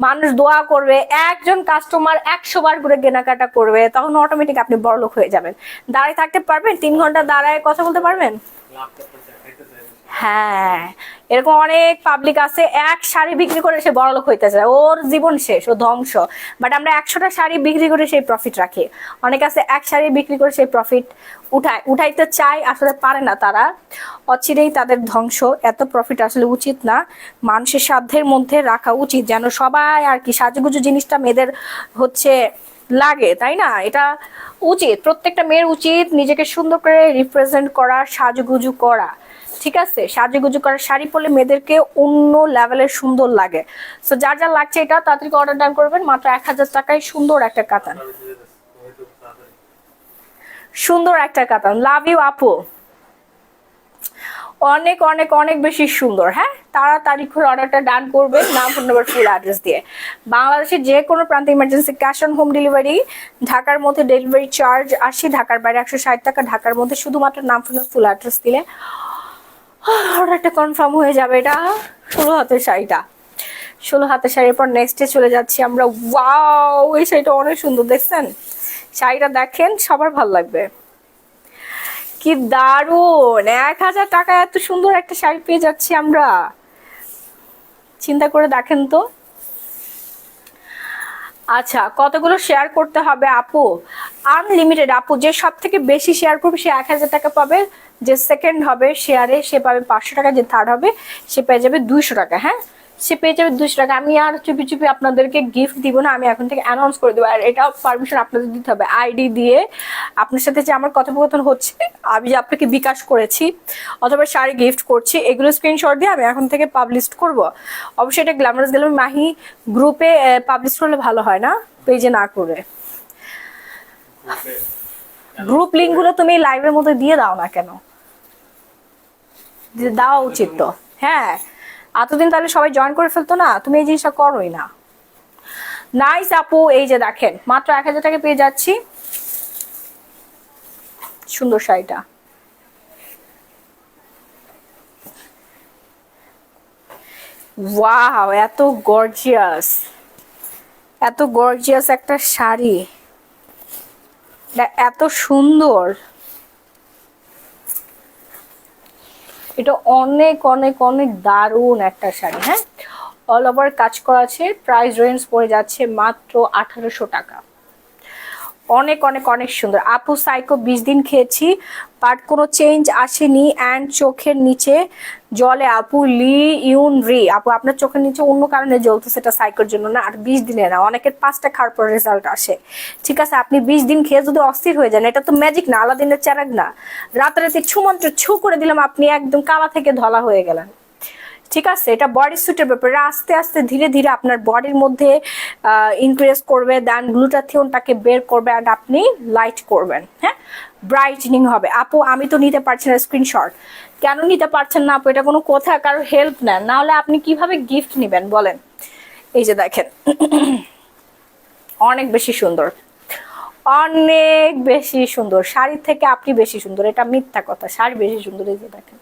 মানুষ দোয়া করবে, একজন কাস্টমার 100 বার করে কেনাকাটা করবে, তখন অটোমেটিক আপনি বড়লোক হয়ে যাবেন। দাঁড়িয়ে থাকতে পারবেন, 3 ঘন্টা দাঁড়ায় কথা বলতে পারবেন। লাভ করতে চাই, খাইতে চাই বেশি। হ্যাঁ, এরকম অনেক পাবলিক আছে, এক শাড়ি বিক্রি করে সে বড়লোক হইতে চায়, ওর জীবন শেষ, ও ধ্বংস। বাট আমরা 100টা শাড়ি বিক্রি করে সেই প্রফিট রাখি। অনেক আছে এক শাড়ি বিক্রি করে সেই প্রফিট উঠাইতে চায়, আসলে পারে না তারা, অচিরেই তাদের ধ্বংস। এত প্রফিট আসলে উচিত না, মানুষের সাধ্যের মধ্যে রাখা উচিত, যেন সবাই আর কি সাজুগুজু জিনিসটা মেয়েদের হচ্ছে লাগে, তাই না? এটা উচিত, প্রত্যেকটা মেয়ের উচিত নিজেকে সুন্দর করে রিপ্রেজেন্ট করা, সাজুগুজু করা। ঠিক আছে, সাজুগুজু করা শাড়ি পরলে মেয়েদেরকে অন্য লেভেলের সুন্দর লাগে। সো যার যা লাগছে এটা তাড়াতাড়ি অর্ডার ডান করবেন, মাত্র 1000 টাকায় সুন্দর একটা কাতান, সুন্দর একটা কাতান। লাভ ইউ আপু, অনেক অনেক অনেক বেশি সুন্দর। হ্যাঁ, তাড়াতাড়ি করে অর্ডারটা ডান করবেন, নাম, ফোন নাম্বার, ফুল অ্যাড্রেস দিয়ে। বাংলাদেশের যে কোনো প্রান্তে emergency cash on home delivery, ঢাকার মধ্যে ডেলিভারি চার্জ 80, ঢাকার বাইরে 160 টাকা। ঢাকার মধ্যে শুধুমাত্র নাম, ফোন, ফুল অ্যাড্রেস দিলে অর্ডারটা কনফার্ম হয়ে যাবে। এটা 16 হাতের শাড়িটা, 16 হাতের শাড়ির পর নেক্সটে চলে যাচ্ছি আমরা। ওয়াও, এই শাড়িটা অনেক সুন্দর, দেখছেন? শাড়িটা দেখেন, সবার ভালো লাগবে, কি দারুন। 1000 টাকা এত সুন্দর একটা শাড়ি পেয়ে যাচ্ছি আমরা, চিন্তা করে দেখেন তো। আচ্ছা, কতগুলো শেয়ার করতে হবে আপু? আনলিমিটেড আপু, যে সব থেকে বেশি শেয়ার করবে সে 1000 টাকা পাবে, যে সেকেন্ড হবে শেয়ারে সে পাবে 500 টাকা, যে থার্ড হবে সে পেয়ে যাবে 200 টাকা। হ্যাঁ, সে পেয়ে যাবে 200 টাকা। আমি আর চুপি চুপি আপনাদেরকে গিফট দিব না, আমি এখন থেকে অ্যানাউন্স করে দেবো। আর এটাও পারমিশন আপনাদের দিতে হবে, আইডি দিয়ে আপনার সাথে যে আমার কথোপকথন হচ্ছে, আমি যে আপনাকে বিকাশ করেছি অথবা শাড়ি গিফট করছি, এগুলো স্ক্রিনশট দিয়ে আমি এখন থেকে পাবলিশ করব। অবশ্যই এটা গ্ল্যামারাস গ্যালারি মাহি গ্রুপে পাবলিশ করলে ভালো হয় না, পেজে না করে। গ্রুপ লিঙ্কগুলো তুমি লাইভের মধ্যে দিয়ে দাও না কেন? দেওয়া উচিত তো। হ্যাঁ, এতদিন তাহলে সবাই জয়েন করে ফেলতো না, তুমি এই জিনিসটা করোই না। নাইস আপু, এই যে দেখেন মাত্র 1000 টাকা পেয়ে যাচ্ছি সুন্দর শাড়িটা। ওয়াও, এত গর্জিয়াস, এত গর্জিয়াস একটা শাড়ি, এত সুন্দর। এটা অনেক অনেক অনেক দারুণ একটা শাড়ি। হ্যাঁ, অল ওভার কাজ করা আছে, প্রাইস রেঞ্জ পড়ে যাচ্ছে মাত্র 1800 টাকা। অনেক অনেক অনেক সুন্দর আপু। সাইকো 20 দিন খেয়েছি, বাট কোনো চেঞ্জ আসেনি। অ্যান্ড চোখের নিচে জলে আপু আপু আপনার চোখের নিচে অন্য কারণে জ্বলতো, সেটা সাইকের জন্য না, আর 20 দিনে না, অনেকের 5টা খাওয়ার পর রেজাল্ট আসে। ঠিক আছে, আপনি 20 দিন খেয়ে যদি অস্থির হয়ে যান, এটা তো ম্যাজিক না, আলাদিনের চেরাগ না, রাতারাতি ছুমন্ত্র ছু করে দিলাম আপনি একদম কালা থেকে ধলা হয়ে গেলেন। ঠিক আছে, এটা বডি সুটের ব্যাপারে, আস্তে আস্তে ধীরে ধীরে আপনার বডির মধ্যে ইনক্রিজ করবে, দেন গ্লুটাথিয়নটাকে বের করবে অ্যান্ড আপনি লাইট করবেন। হ্যাঁ, ব্রাইটনিং হবে। আপু আমি তো নিতে পারছি না স্ক্রিনশট, কেন নিতে পারছেন না আপু? এটা কোনো কথা, কারোর হেল্প নেন, না হলে আপনি কিভাবে গিফট নেবেন বলেন? এই যে দেখেন, অনেক বেশি সুন্দর, অনেক বেশি সুন্দর, শাড়ির থেকে আপনি বেশি সুন্দর, এটা মিথ্যা কথা, শাড়ি বেশি সুন্দর। এই যে দেখেন,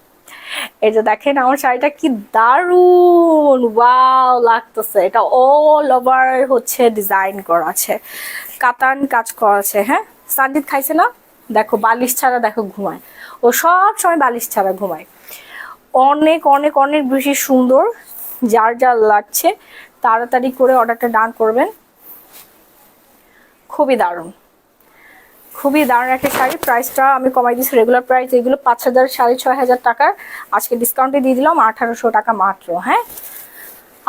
এই যে দেখেন আমার শাড়িটা কি দারুন, ওয়াও লাগতেছে। এটা অল ওভার হচ্ছে ডিজাইন করা আছে, কাতান কাজ করা আছে। হ্যাঁ, সানজিদ খাইছে না, দেখো বালিশ ছাড়া, দেখো ঘুমায়, ও সব সময় বালিশ ছাড়া ঘুমায়। অনেক অনেক অনেক বেশি সুন্দর, যার যার লাগছে তাড়াতাড়ি করে অর্ডারটা ডান করবেন। খুবই দারুণ, খুবই দারুণ একটা শাড়ি। প্রাইসটা আমি কমাই দিচ্ছি, রেগুলার প্রাইস এগুলো 5,000 6,500 টাকার, আজকে ডিসকাউন্টে দিয়ে দিলাম 1800 টাকা মাত্র। হ্যাঁ,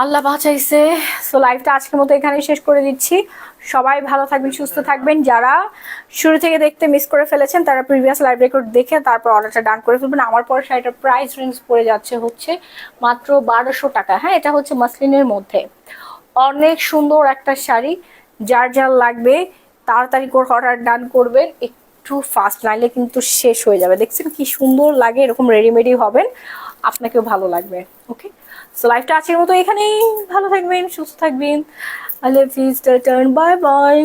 আল্লাহ বাঁচাইছে। সো লাইভটা আজকের মতো এখানেই শেষ করে দিচ্ছি। সবাই ভালো থাকবেন, সুস্থ থাকবেন। যারা শুরু থেকে দেখতে মিস করে ফেলেছেন তারা প্রিভিয়াস লাইভ রেকর্ড দেখে তারপর অর্ডারটা ডান করে ফেলবেন। আমার পর শাড়িটার প্রাইস রেঞ্জ পড়ে যাচ্ছে হচ্ছে মাত্র 1200 টাকা। হ্যাঁ, এটা হচ্ছে মাসলিনের মধ্যে, অনেক সুন্দর একটা শাড়ি। যার যার লাগবে তাড়াতাড়ি করে অর্ডার ডান করবেন, একটু ফাস্ট, নাইলে কিন্তু শেষ হয়ে যাবে। দেখছেন কি সুন্দর লাগে, এরকম রেডিমেডি হবেন, আপনাকেও ভালো লাগবে। ওকে, সো লাইফটা আজকের মতো এখানেই, ভালো থাকবেন, সুস্থ থাকবেন, আল্লাহ হাফিজ, টাটা, বাই বাই।